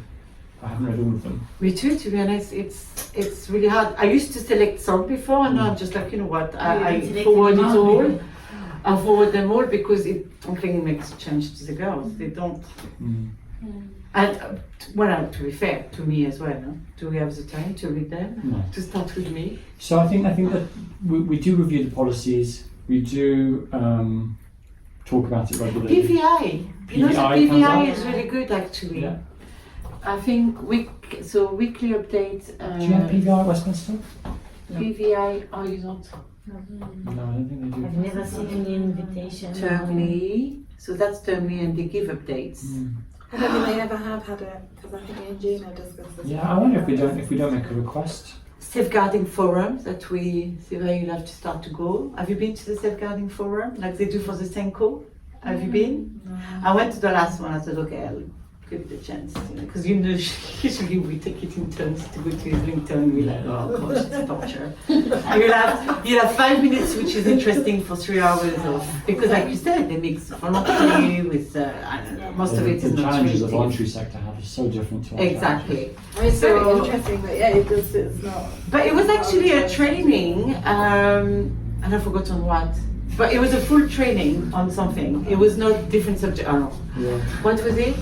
I haven't read all of them. Me too, to be honest. It's really hard. I used to select some before, and now I'm just like, you know what? I forward it all. I forward them all because I don't think it makes a change to the girls. They don't. And to be fair, to me as well. No? Do we have the time to read them? No. To start with me. So I think that we do review the policies. We do talk about it regularly. PVI. You know, the PVI comes PVI up. is really good actually. Yeah. I think weekly updates. Do you have PVI at Westminster? PVI, oh, you don't. No, I don't think they do. I've never seen any invitation. Termly. So that's termly, and they give updates. I don't think they ever have had it because I think me and Gina discussed this. Yeah, I wonder if we don't make a request. Safeguarding forum that Sylvain, you'll have to start to go. Have you been to the safeguarding forum like they do for the Senko? Have you been? No. I went to the last one. I said, okay, I'll give it a chance, because usually we take it in turns to go to Islington. We're like, oh gosh, it's torture. And you'll have 5 minutes, which is interesting, for 3 hours of, because like you said, they mix voluntary with I don't know, most of it is the not challenges the really. voluntary sector have is so different to our Exactly. It's So- very interesting, but yeah, it's not. But it was actually a training, and I've forgotten what. But it was a full training on something. It was not different subject. I don't know. Yeah. What was it?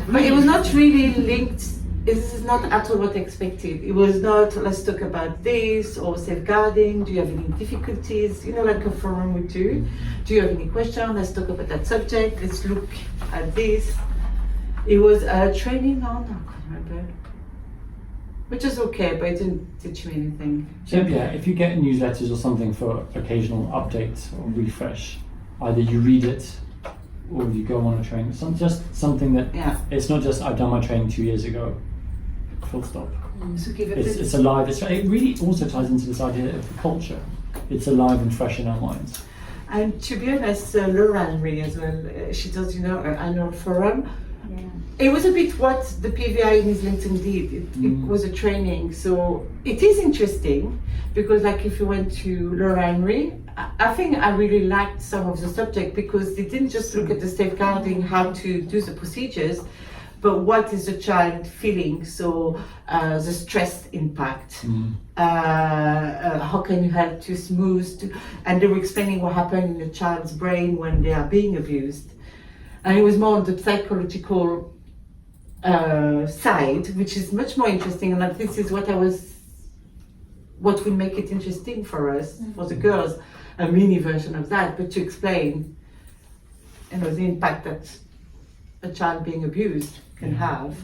But it was not really linked. This is not at all what I expected. It was not, let's talk about this, or safeguarding. Do you have any difficulties? Like a forum would do. Do you have any questions? Let's talk about that subject. Let's look at this. It was a training on, I can't remember. Which is okay, but it didn't teach me anything. So yeah, if you get newsletters or something for occasional updates or refresh, either you read it or you go on a training. Just something that Yeah. it's not just I've done my training 2 years ago. Full stop. So give it It's alive. It really also ties into this idea of the culture. It's alive and fresh in our minds. And to be honest, Laura Henry as well, she does, an annual forum. Yeah. It was a bit what the PVI in Islington did. It was a training, so it is interesting because, like, if you went to Laura Henry, I think I really liked some of the subject because they didn't just look at the safeguarding, how to do the procedures, but what is the child feeling? So the stress impact. How can you help to smooth? And they were explaining what happened in the child's brain when they are being abused. And it was more on the psychological side, which is much more interesting. And like, this is what will make it interesting for us, for the girls, a mini version of that, but to explain, the impact that a child being abused can have.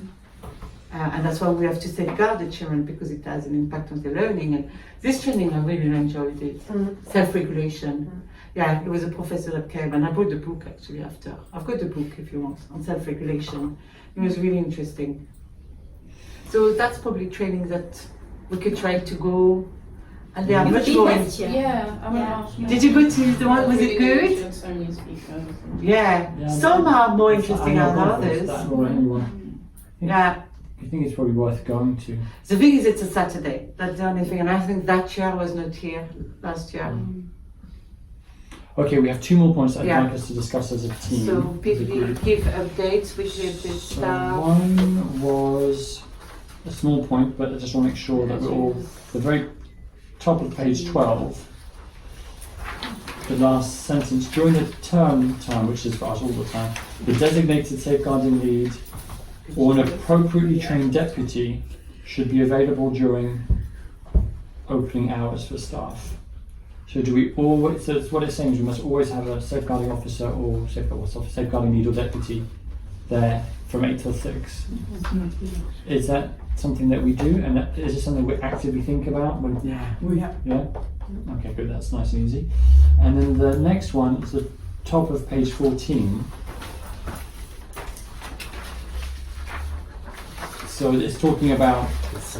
And that's why we have to safeguard the children because it has an impact on their learning. And this training, I really enjoyed it. Self-regulation. Yeah, it was a professor that came, and I brought the book actually after. I've got the book if you want on self-regulation. It was really interesting. So that's probably training that we could try to go, and they are much more. Yeah, I Yeah. mean, Did you go to the one? Was it good? So many speakers. Yeah. Yeah, Some are more I interesting know than Bradford's others. that or anyone. Yeah. I think it's probably worth going to. The thing is, it's a Saturday. That's the only thing, and I think that chair was not here last year. Okay, we have 2 more points that I'd Yeah. like us to discuss as a team. So as a please group. give updates which is the So staff. one was a small point, but I just want to make sure that we're all the very top of page 12. The last sentence, during the term time, which is for us all the time, the designated safeguarding lead or an appropriately trained deputy should be available during opening hours for staff. So do we always, so what it's saying is we must always have a safeguarding officer or safeguarding lead or deputy there from 8 till 6. Is that something that we do, and is it something we actively think about? Yeah, we have. Yeah? Okay, good, that's nice and easy. And then the next one is the top of page 14. So it's talking about, It's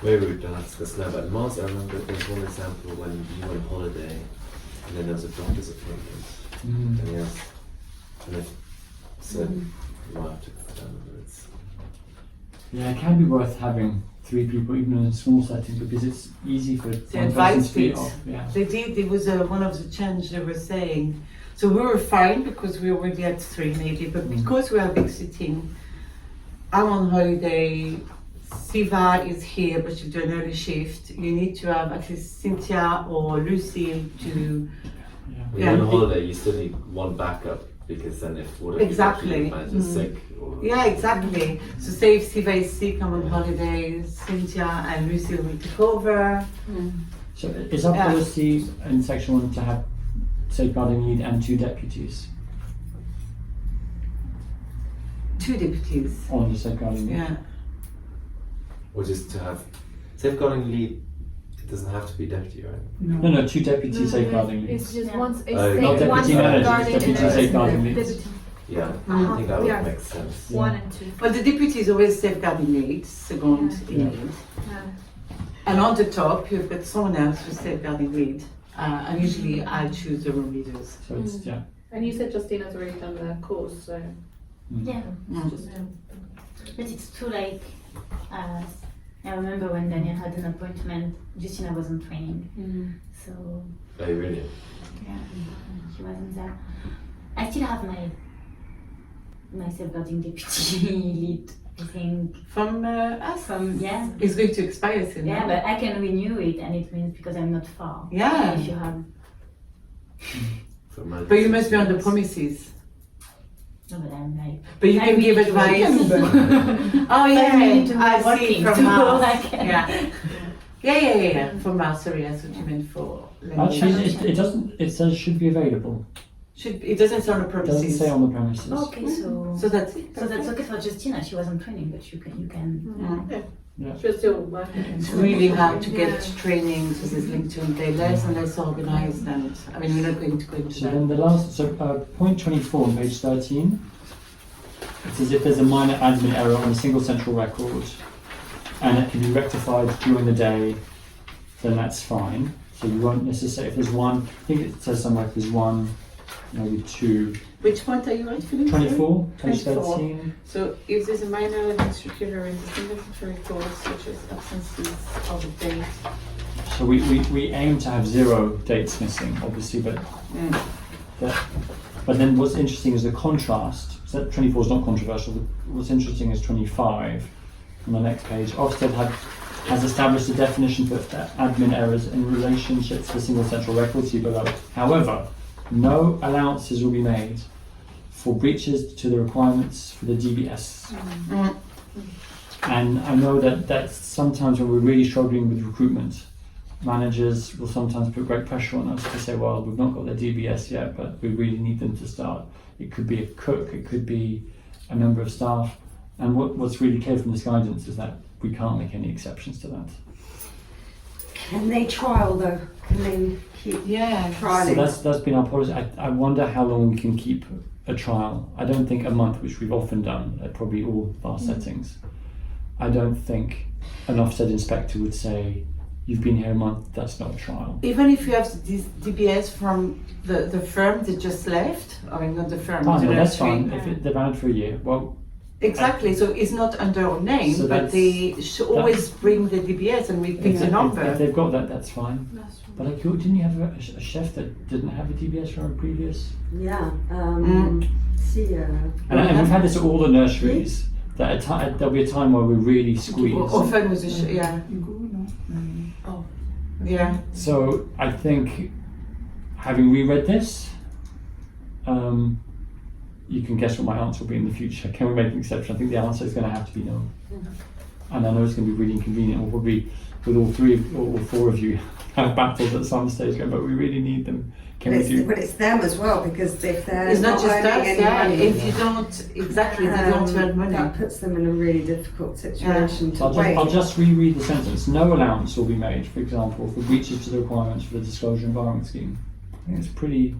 maybe we don't have to discuss now, but Mars, I remember there was one example when you went on holiday and then there was a doctor's appointment. And yes, and it said you might have to put down the words. yeah, it can be worth having 3 people even in a small setting because it's easy for one person advice to be bit. off. Yeah. They did, it was one of the change they were saying. So we were fine because we already had 3 maybe, but because we are big sitting, I'm on holiday, Siva is here but she'll do an early shift. You need to have at least Cynthia or Lucy to. When Yeah. you're on holiday, you still need one backup because then if one of Exactly. the manager's sick or Yeah, exactly. So say if Siva is sick, I'm on holiday, Cynthia and Lucy will take over. So is our Yeah. policy in section 1 to have safeguarding lead and 2 deputies 2 deputies. on the safeguarding lead? Yeah. or just to have safeguarding lead. It doesn't have to be deputy, right? No, 2 deputy safeguarding leads. It's just Yeah. one. It's Not say one deputy manager, safeguarding just deputy and safeguarding then leads. deputy. Yeah, Mhm. I think that would Yeah. make sense. 1 and 2. Well, the deputy is always safeguarding lead, second in Yeah. lead. Yeah. And on the top, you've got someone else who's safeguarding lead. And usually I choose the room leaders. So it's, yeah. And you said Justina's already done the course, so Yeah, Mm. just but it's too like, I remember when Daniel had an appointment, Justina was on training, so Oh, really? yeah, she wasn't there. I still have my safeguarding deputy lead, I think, From us. yeah. It's going to expire soon. Yeah, no? but I can renew it, and it means because I'm not far. Yeah. If you have, For my But you must be on the premises. no, but I'm like. But you I can really give do advice. it. Oh I yeah, really do I see working, from so Mars. I can- Yeah. From Mars, sorry, that's what you meant for. Actually, it doesn't, it says should be available. It doesn't say on the It premises. doesn't say on the premises. Okay, so So that's it. so that's okay for Justina. She was on training, but you can. she's still working. It's really hard to get training because it's linked to they're less and less organized, and I mean we're not going to go into So that. then the last, point 24 on page 13, it says if there's a minor admin error on a single central record and it can be rectified during the day, then that's fine. So you won't necessarily, if there's one, I think it says somewhere if there's 1, maybe 2, Which point are you at, Philip? 24, page 24. 13. So if there's a minor extracurricular in the single central record, such as absences of a date. So we aim to have 0 dates missing, obviously, but but then what's interesting is the contrast. So 24 is not controversial. What's interesting is 25 on the next page. Ofsted has established a definition for admin errors in relationships to the single central record, see below. However, no allowances will be made for breaches to the requirements for the DBS. And I know that that's sometimes when we're really struggling with recruitment, managers will sometimes put great pressure on us to say, well, we've not got the DBS yet, but we really need them to start. It could be a cook, it could be a member of staff. And what's really clear from this guidance is that we can't make any exceptions to that. Can they trial though? Can they keep Yeah. So trialing? that's been our policy. I wonder how long we can keep a trial. I don't think a month, which we've often done at probably all of our settings. I don't think an Ofsted inspector would say, you've been here a month, that's not a trial. Even if you have this DBS from the firm that just left, I mean not the firm, Fine, the well, that's nursery. fine. If they're valid for a year, well, Exactly, so it's not under our name, So but they should always bring the DBS and we pick the if number. they've got that, that's fine. But like, didn't you have a chef that didn't have a DBS from a previous? Yeah. Mm. See, And we've had this at all the nurseries. That there'll be a time where we're really squeezed. Often with the yeah. You go, no? Oh. Yeah. So I think, having reread this, you can guess what my answer will be in the future. Can we make an exception? I think the answer is going to have to be no. And I know it's going to be really inconvenient. We'll probably, with all four of you, have battles at some stage, going, but we really need them. Can we do? but it's them as well, because if they're It's not just earning us, any yeah. money, If you don't exactly, they don't earn money. that puts them in a really difficult situation to wait. I'll just reread the sentence. No allowance will be made, for example, for breaches to the requirements for the disclosure environment scheme. I think it's pretty.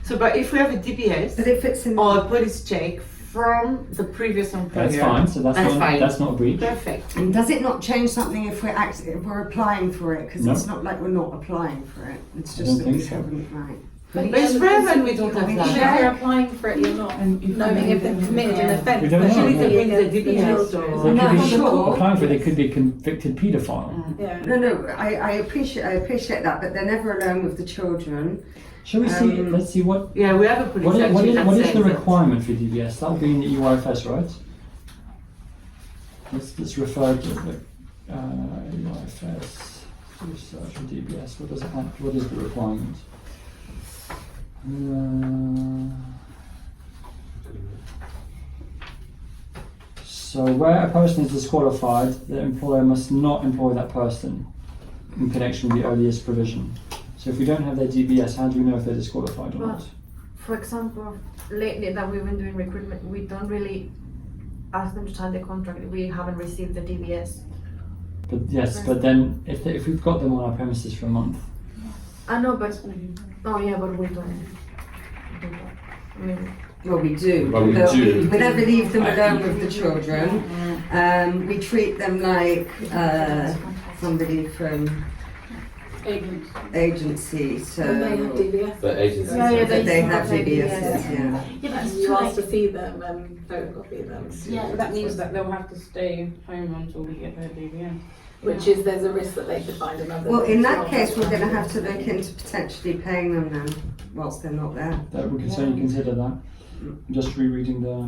So, but if we have a DBS But if it's in or a police check from the previous employer, That's fine. So that's fine. that's not a breach. Perfect. Does it not change something if we're applying for it? Because No. it's not like we're not applying for it. It's I just don't that we think so. haven't, right. But it's rare when we don't have If that. you're applying for it, you're not And if knowing if they've committed an offence. We don't they're know, usually yeah. Bring the against DBS children. or- They No, could be sure. applying for it. They could be a convicted paedophile. Yeah. No, I appreciate that, but they're never alone with the children. Shall we see? Let's see what. Yeah, we have a police What is, check. what you is, can what is say the that. requirement for DBS? That'll be in the EYFS, right? Let's refer to the EYFS research for DBS. What does it have? What is the requirement? So where a person is disqualified, the employer must not employ that person in connection with the earliest provision. So if we don't have their DBS, how do we know if they're disqualified or Well, not? For example, lately that we've been doing recruitment, we don't really ask them to sign the contract. We haven't received the DBS. But yes, but then if we've got them on our premises for a month, I know, but oh yeah, but we don't do that. I mean, Well, we do. Well, we But do. We never leave them alone with the children. We treat them like somebody from agency, so And they have DBS. But agencies. Yeah, that they have have DBSs, DBS. yeah. Yeah, but And it's you too ask to late. see them and photocopy them. Yeah, That means that they'll have to stay home until we get their DBS. Which is, there's a risk that they could find another. Well, in that job. case, we're going to have to look into potentially paying them then, whilst they're not there. that we can certainly consider that. Just rereading the.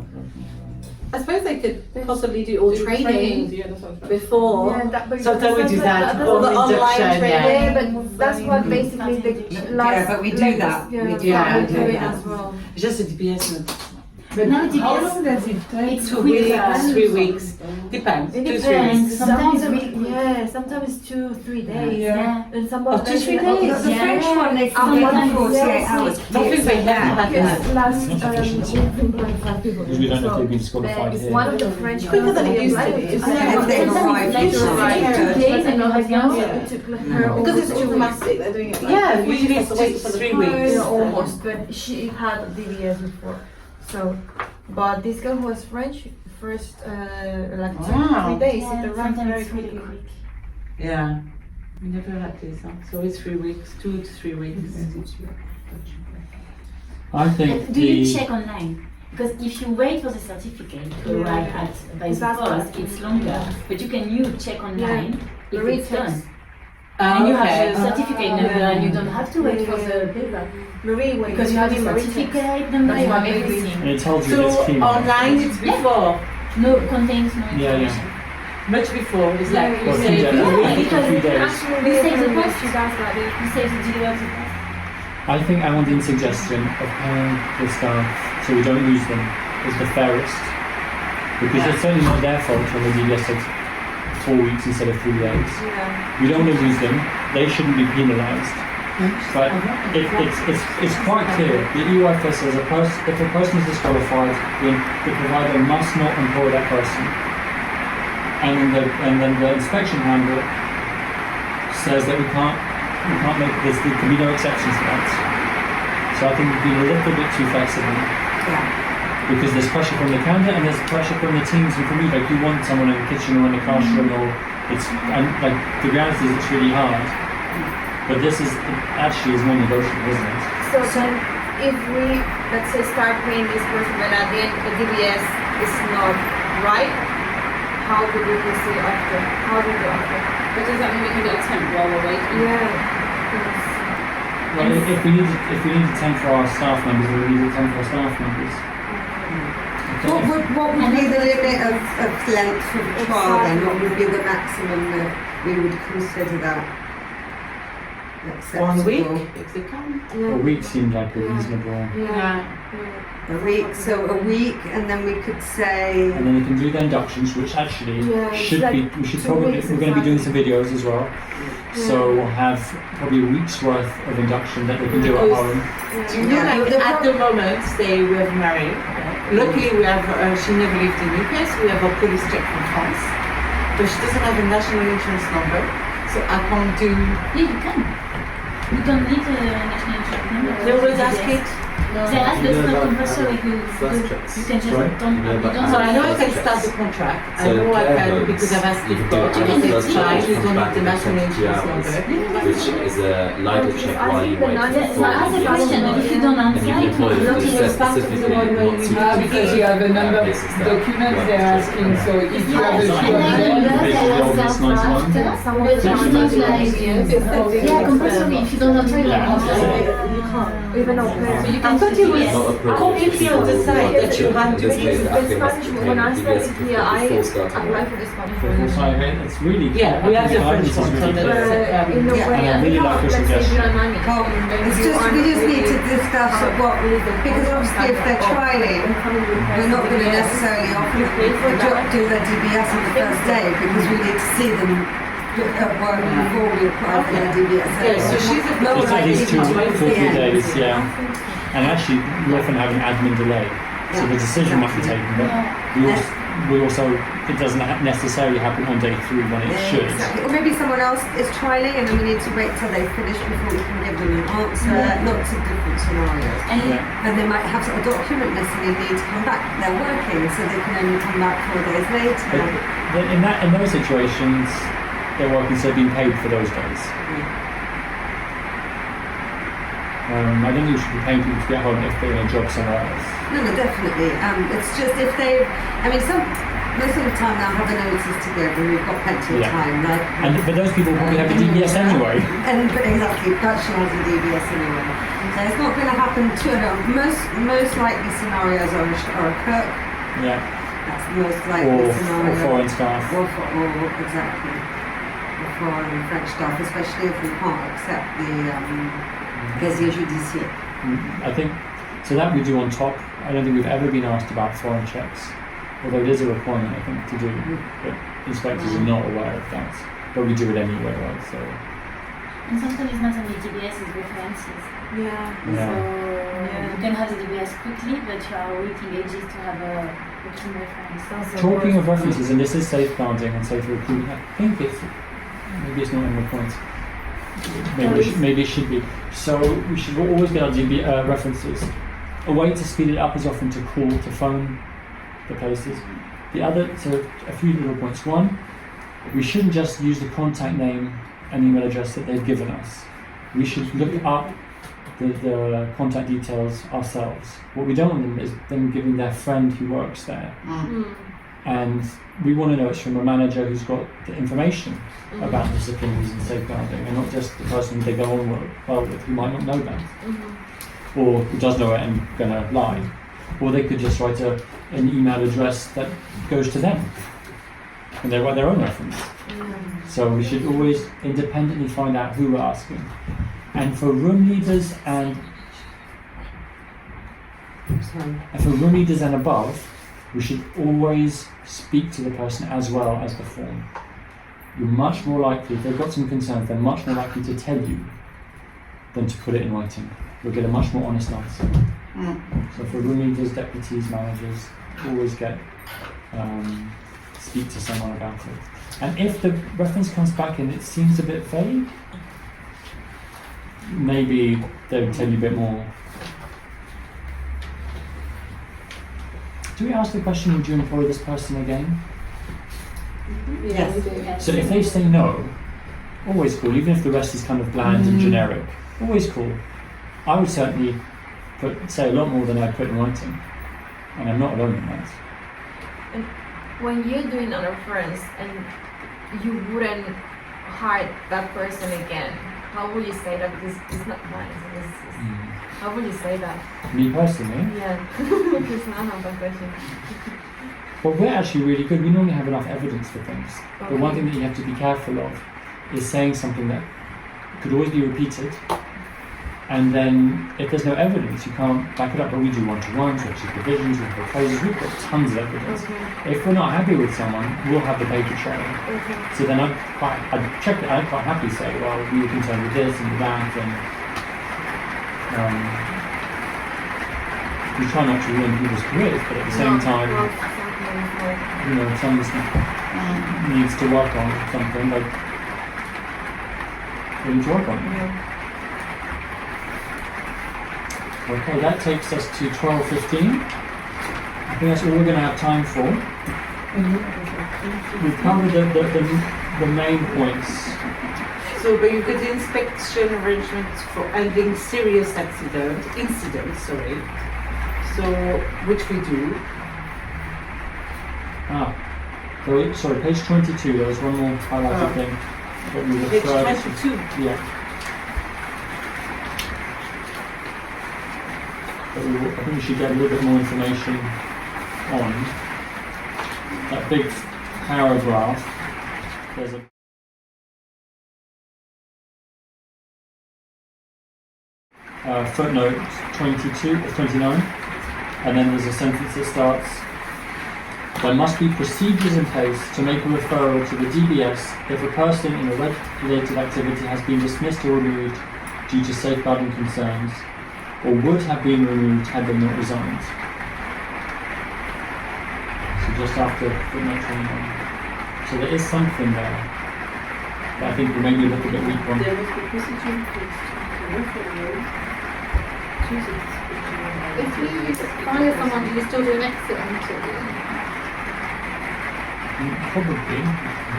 I suppose they could possibly do all training Yeah, that's what I was about. before. yeah, that, but Sometimes we do that. All the online induction, training. Yeah, but that's what basically the last. Yeah, but we do latest- that. Yeah, We that's do what that. we do We do it that. as well. It's just a DBS. No. But No, how DBS long does it take? It's 2 quicker. weeks, 3 weeks. Depends. It 2, 3 depends. weeks. Sometimes Sometimes we- yeah, sometimes 2-3 days. Yeah. And some Oh, of 2-3 them- days? The Yeah. French one, they can Sometimes, get 48 yes. hours. I think they have had Yes, that. last Not sufficient. 1.5 people. Because we don't know if So, they've been disqualified it's here. one of the French Quicker than it used to be. applied. It's And if they've Sometimes arrived, it's it's like alright. 2 days and not as young. Yeah, it took her almost Because it's 2 weeks. automatic, they're doing it like. Yeah, you usually just have to wait it's for the 3 post. weeks. Yeah, almost, but she had DBS before. So, but this girl was French. First, like Wow. 3 days. Yeah, It arrived sometimes very it's really quickly. quick. Yeah. We never had this, huh? So it's 3 weeks, 2 to 3 weeks. I think But do you the. check online? Because if you wait for the certificate to arrive at by the That's post, right. it's longer. But you can check online if Marie it's done. checks. And you okay. have the certificate number yeah. and you don't have to wait for the Marie, when because you have the Marie checks. certificate number, That's you have why we- everything. And it tells you So it's clean. online it's before, No contains no Yeah, yeah. information. much before. It's like Yeah, you Well, say, 3 days. Yeah, because 3 days. Actually, You save the everyone post. she does that. You save the delivery cost. I think Amandine suggestion of paying the staff so we don't lose them is the fairest. Because it's certainly not their fault when the DBS takes 4 weeks instead of 3 days. Yeah. We don't want to lose them. They shouldn't be penalised. But it's quite clear. The EYFS says if a person is disqualified, then the provider must not employ that person. And then the inspection handbook says that we can't make this. There can be no exceptions to that. So I think we've been a little bit too flexible. Yeah. Because there's pressure from the candidate and there's pressure from the teams and from you. Like you want someone in the kitchen or in the classroom, or like the reality is it's really hard. But this is actually is non-negotiable, isn't it? So then, if we, let's say, start paying this person and at the end the DBS is not right, how do we proceed after? How do we do after? But does that mean we can get a temp while we're waiting? Yeah. Well, if we need a temp for our staff members, then we need a temp for our staff members. What would be the limit of length of the trial then? What would be the maximum that we would consider that acceptable? 1 week, if they can. A week seemed like a reasonable. Yeah. A week, so a week, and then we could say. And then we can do the inductions, which actually it's should like be. We should 2 probably. weeks We're going to be doing exactly. some videos as well, so we'll have probably a week's worth of induction that they can do at home. You know, like at the moment, say we have married. Luckily, we have. She never lived in UK, so we have a police check from France, but she doesn't have a national insurance number, so I can't do. Yeah, you can. You don't need a national insurance number. They always ask it. They ask, but it's not compulsory. You can just Sorry? don't. You don't So I know I have can to. start the contract. I So know I care can homes, because I've asked you if can do God, it if on the it's first child, day, you come don't back need the in national 22 insurance hours, number. which is a lighter check while you wait Yeah, for so I ask a question, but if you don't And answer, you you employ can't. them Looking at part of the specifically one where not you- to Because you have a number of documents they're asking, so if you have a few of And then them, the Basically, other all this self nice draft, one. but it's not like, yeah, compulsory, if you don't answer, you Yeah. can't. You can't. Even our parents. So you I can thought it was yes. Not appropriate. completely on the side that you had to. In this case, I think that's When I DBS started here, I before starting applied work. for this one. So it's really. Yeah, we have the French one, so Really that's clear. In a Yeah, way, and I really like your let's say suggestion. you're a nanny. Well, it's just we just need to discuss what because obviously if they're trialing, we're not going to necessarily offer do their DBS on the first day because we need to see them at work before we apply for their DBS. Yeah, so she's a not It's at likely least to 2 wait or for the 3 end. days, yeah. And actually, we often have an admin delay, so the decision must be taken. But we also it doesn't necessarily happen on day 3 when it should. Exactly. Or maybe someone else is trialing and then we need to wait till they finish before we can give them an answer. Lots of different scenarios. And Yeah. And they might have a document missing and need to come back. They're working, so they can only come back 4 days later. But in those situations, they're working, so they're being paid for those days. I don't think you should be paying people to get home if they're in a job somewhere else. No, definitely. It's just if they, most of the time they'll have a notice to give and we've got plenty of Yeah. time. Like, And but those people probably have a DBS anyway. but exactly, Dutch has a DBS anyway. So it's not going to happen too often. Most likely scenarios are a cook. Yeah. That's the most likely Or scenario. foreign staff. Or exactly. Or foreign and French staff, especially if we can't accept the casier judiciaire. I think so that we do on top. I don't think we've ever been asked about foreign checks, although it is a requirement I think to do. But inspectors are not aware of that, but we do it anyway, right? So and sometimes it's not only DBS, it's references. Yeah. yeah. So you can have the DBS quickly, but you are waiting ages to have a written reference. Talking of references, and this is safeguarding and safer recruitment. I think maybe it's not in the points. Maybe it should be. So we should always get our references. A way to speed it up is often to call, to phone the places. The other, so a few little points. One, we shouldn't just use the contact name and email address that they've given us. We should look up the contact details ourselves. What we don't want them is them giving their friend who works there. And we want to know it's from a manager who's got the information about disciplinaries and safeguarding, and not just the person they go on well with who might not know that, or who does know it and going to lie. Or they could just write an email address that goes to them, and they write their own reference. So we should always independently find out who we're asking. And for room leaders and above, we should always speak to the person as well as the form. You're much more likely, if they've got some concerns, they're much more likely to tell you than to put it in writing. We'll get a much more honest answer. So for room leaders, deputies, managers, always speak to someone about it. And if the reference comes back and it seems a bit vague, maybe they'll tell you a bit more. Do we ask the question, would you employ this person again? Yeah, Yes. we do. So if they say no, always cool, even if the rest is kind of bland and generic, always cool. I would certainly say a lot more than I put in writing, and I'm not alone in that. When you're doing a reference and you wouldn't hire that person again, how would you say that this is not nice? How would you say that? Me personally, Yeah, because now I have that question. well, we're actually really good. We normally have enough evidence for things. The one thing that you have to be careful of is saying something that could always be repeated, and then if there's no evidence, you can't back it up. But we do one-to-ones, we have supervisions, we have proposals, we've got tons of evidence. If we're not happy with someone, we'll have the paper trail. So then I'd quite happily say, well, we were concerned with this and with that, and we try not to ruin people's careers, but at the same time, you know, if someone needs to work on something, like, we need to work on it. Okay, that takes us to 12:15. I think that's all we're going to have time for. We've covered the main points. So, but you've got the inspection arrangements for ending serious incidents, sorry. So, which we do. So, sorry, page 22, there was one more highlighted thing that we Page referred to. 22. Yeah. But I think we should get a little bit more information on that big paragraph. There's a footnote 29, and then there's a sentence that starts, there must be procedures in place to make a referral to the DBS if a person in a regulated activity has been dismissed or removed due to safeguarding concerns, or would have been removed had they not resigned. So just after footnote 29. So there is something there that I think will maybe look a bit weak on. There was the procedure in place to referral to the If you fire someone, do you still do an exit interview? Probably,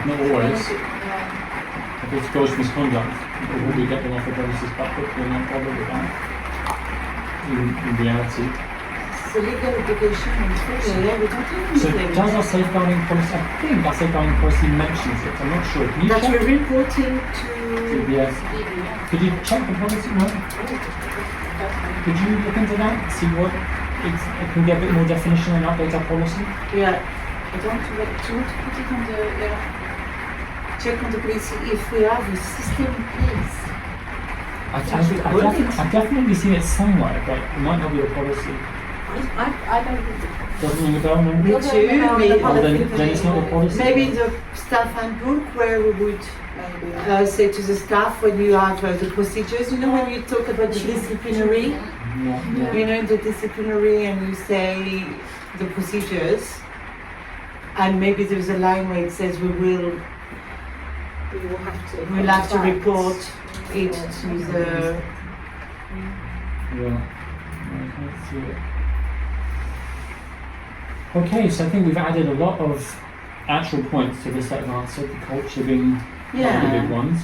not always. Yeah. If it's gross misconduct, we'll probably get them off the premises quite quickly and not bother with that. In reality. So legal obligation and yeah, we don't have So anything. does our safeguarding policy, I think our safeguarding policy mentions it, I'm not sure. Can you That check? we're reporting to Yes. Could you check the policy? No? Could you look into that? See what it can get a bit more definition and update our policy? Yeah, I don't want to put it on the check on the policy if we have a system in place. I've definitely seen it somewhere, but it might not be a policy. I don't Doesn't ring a bell, no? Me too. Then it's not a policy. Maybe in the staff handbook where we would say to the staff when you have the procedures, you know, when you talk about the disciplinary, Yeah. you know, in the disciplinary and you say the procedures, and maybe there's a line where it says we'll have to report it to the. Yeah. I can't see it. Okay, so I think we've added a lot of actual points to this set of answer, the culture being one of the big ones.